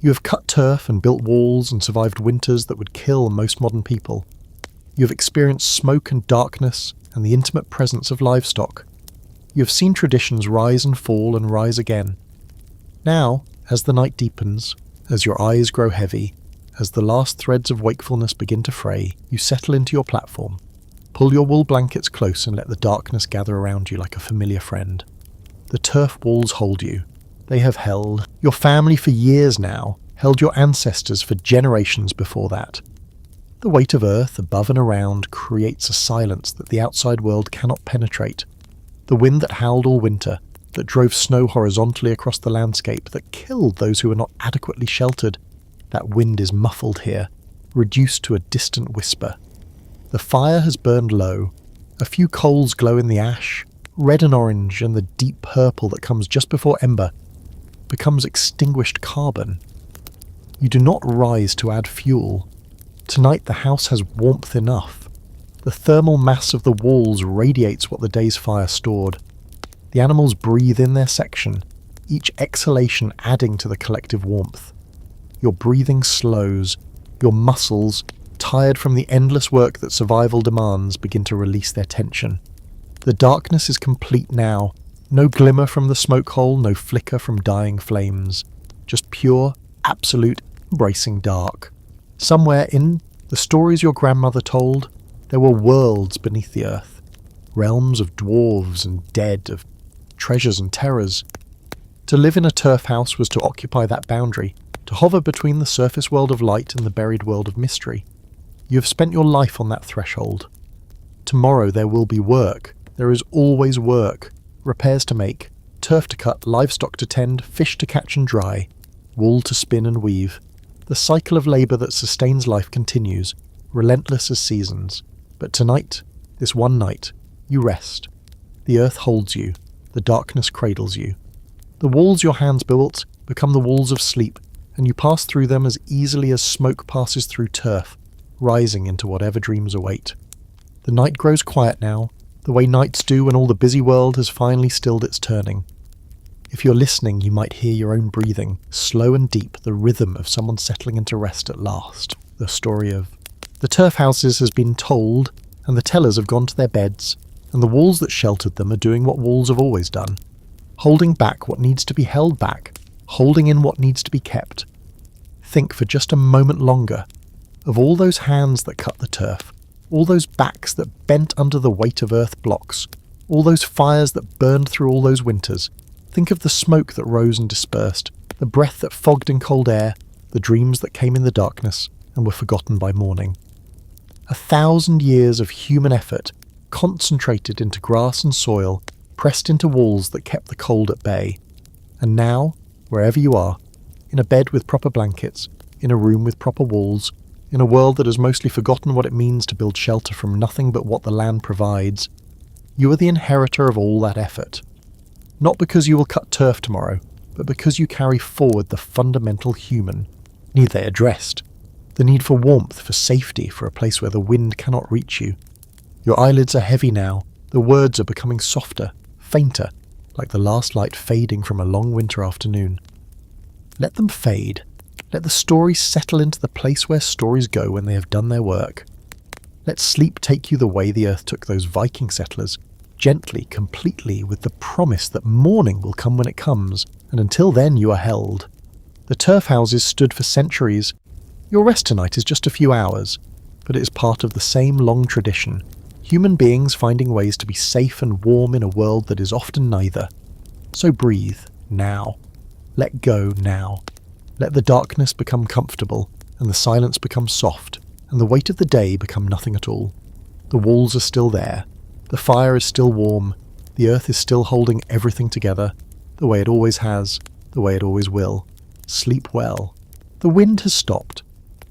You have cut turf and built walls and survived winters that would kill most modern people. You have experienced smoke and darkness and the intimate presence of livestock. You have seen traditions rise and fall and rise again. Now, as the night deepens, as your eyes grow heavy, as the last threads of wakefulness begin to fray, you settle into your platform. Pull your wool blankets close and let the darkness gather around you like a familiar friend. The turf walls hold you. They have held your family for years now, held your ancestors for generations before that. The weight of earth above and around creates a silence that the outside world cannot penetrate. The wind that howled all winter, that drove snow horizontally across the landscape, that killed those who were not adequately sheltered, that wind is muffled here, reduced to a distant whisper. The fire has burned low. A few coals glow in the ash. Red and orange and the deep purple that comes just before ember becomes extinguished carbon. You do not rise to add fuel. Tonight the house has warmth enough. The thermal mass of the walls radiates what the day's fire stored. The animals breathe in their section, each exhalation adding to the collective warmth. Your breathing slows. Your muscles, tired from the endless work that survival demands, begin to release their tension. The darkness is complete now. No glimmer from the smoke hole, no flicker from dying flames. Just pure, absolute, embracing dark. Somewhere in the stories your grandmother told, there were worlds beneath the earth. Realms of dwarves and dead, of treasures and terrors. To live in a turf house was to occupy that boundary, to hover between the surface world of light and the buried world of mystery. You have spent your life on that threshold. Tomorrow there will be work. There is always work. Repairs to make, turf to cut, livestock to tend, fish to catch and dry, wool to spin and weave. The cycle of labour that sustains life continues, relentless as seasons. But tonight, this one night, you rest. The earth holds you. The darkness cradles you. The walls your hands built become the walls of sleep, and you pass through them as easily as smoke passes through turf, rising into whatever dreams await. The night grows quiet now, the way nights do when all the busy world has finally stilled its turning. If you're listening, you might hear your own breathing, slow and deep, the rhythm of someone settling into rest at last. The story of the turf houses has been told, and the tellers have gone to their beds, and the walls that sheltered them are doing what walls have always done. Holding back what needs to be held back, holding in what needs to be kept. Think for just a moment longer of all those hands that cut the turf, all those backs that bent under the weight of earth blocks, all those fires that burned through all those winters. Think of the smoke that rose and dispersed, the breath that fogged in cold air, the dreams that came in the darkness and were forgotten by morning. 1,000 years of human effort, concentrated into grass and soil, pressed into walls that kept the cold at bay. And now, wherever you are, in a bed with proper blankets, in a room with proper walls, in a world that has mostly forgotten what it means to build shelter from nothing but what the land provides, you are the inheritor of all that effort. Not because you will cut turf tomorrow, but because you carry forward the fundamental human need they addressed. The need for warmth, for safety, for a place where the wind cannot reach you. Your eyelids are heavy now, the words are becoming softer, fainter, like the last light fading from a long winter afternoon. Let them fade. Let the stories settle into the place where stories go when they have done their work. Let sleep take you the way the earth took those Viking settlers, gently, completely, with the promise that morning will come when it comes, and until then you are held. The turf houses stood for centuries. Your rest tonight is just a few hours, but it is part of the same long tradition. Human beings finding ways to be safe and warm in a world that is often neither. So breathe, now. Let go, now. Let the darkness become comfortable, and the silence become soft, and the weight of the day become nothing at all. The walls are still there. The fire is still warm. The earth is still holding everything together, the way it always has, the way it always will. Sleep well. The wind has stopped.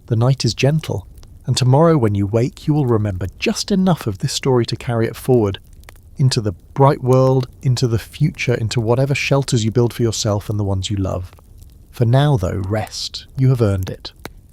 The night is gentle, and tomorrow when you wake you will remember just enough of this story to carry it forward, into the bright world, into the future, into whatever shelters you build for yourself and the ones you love. For now, though, rest. You have earned it.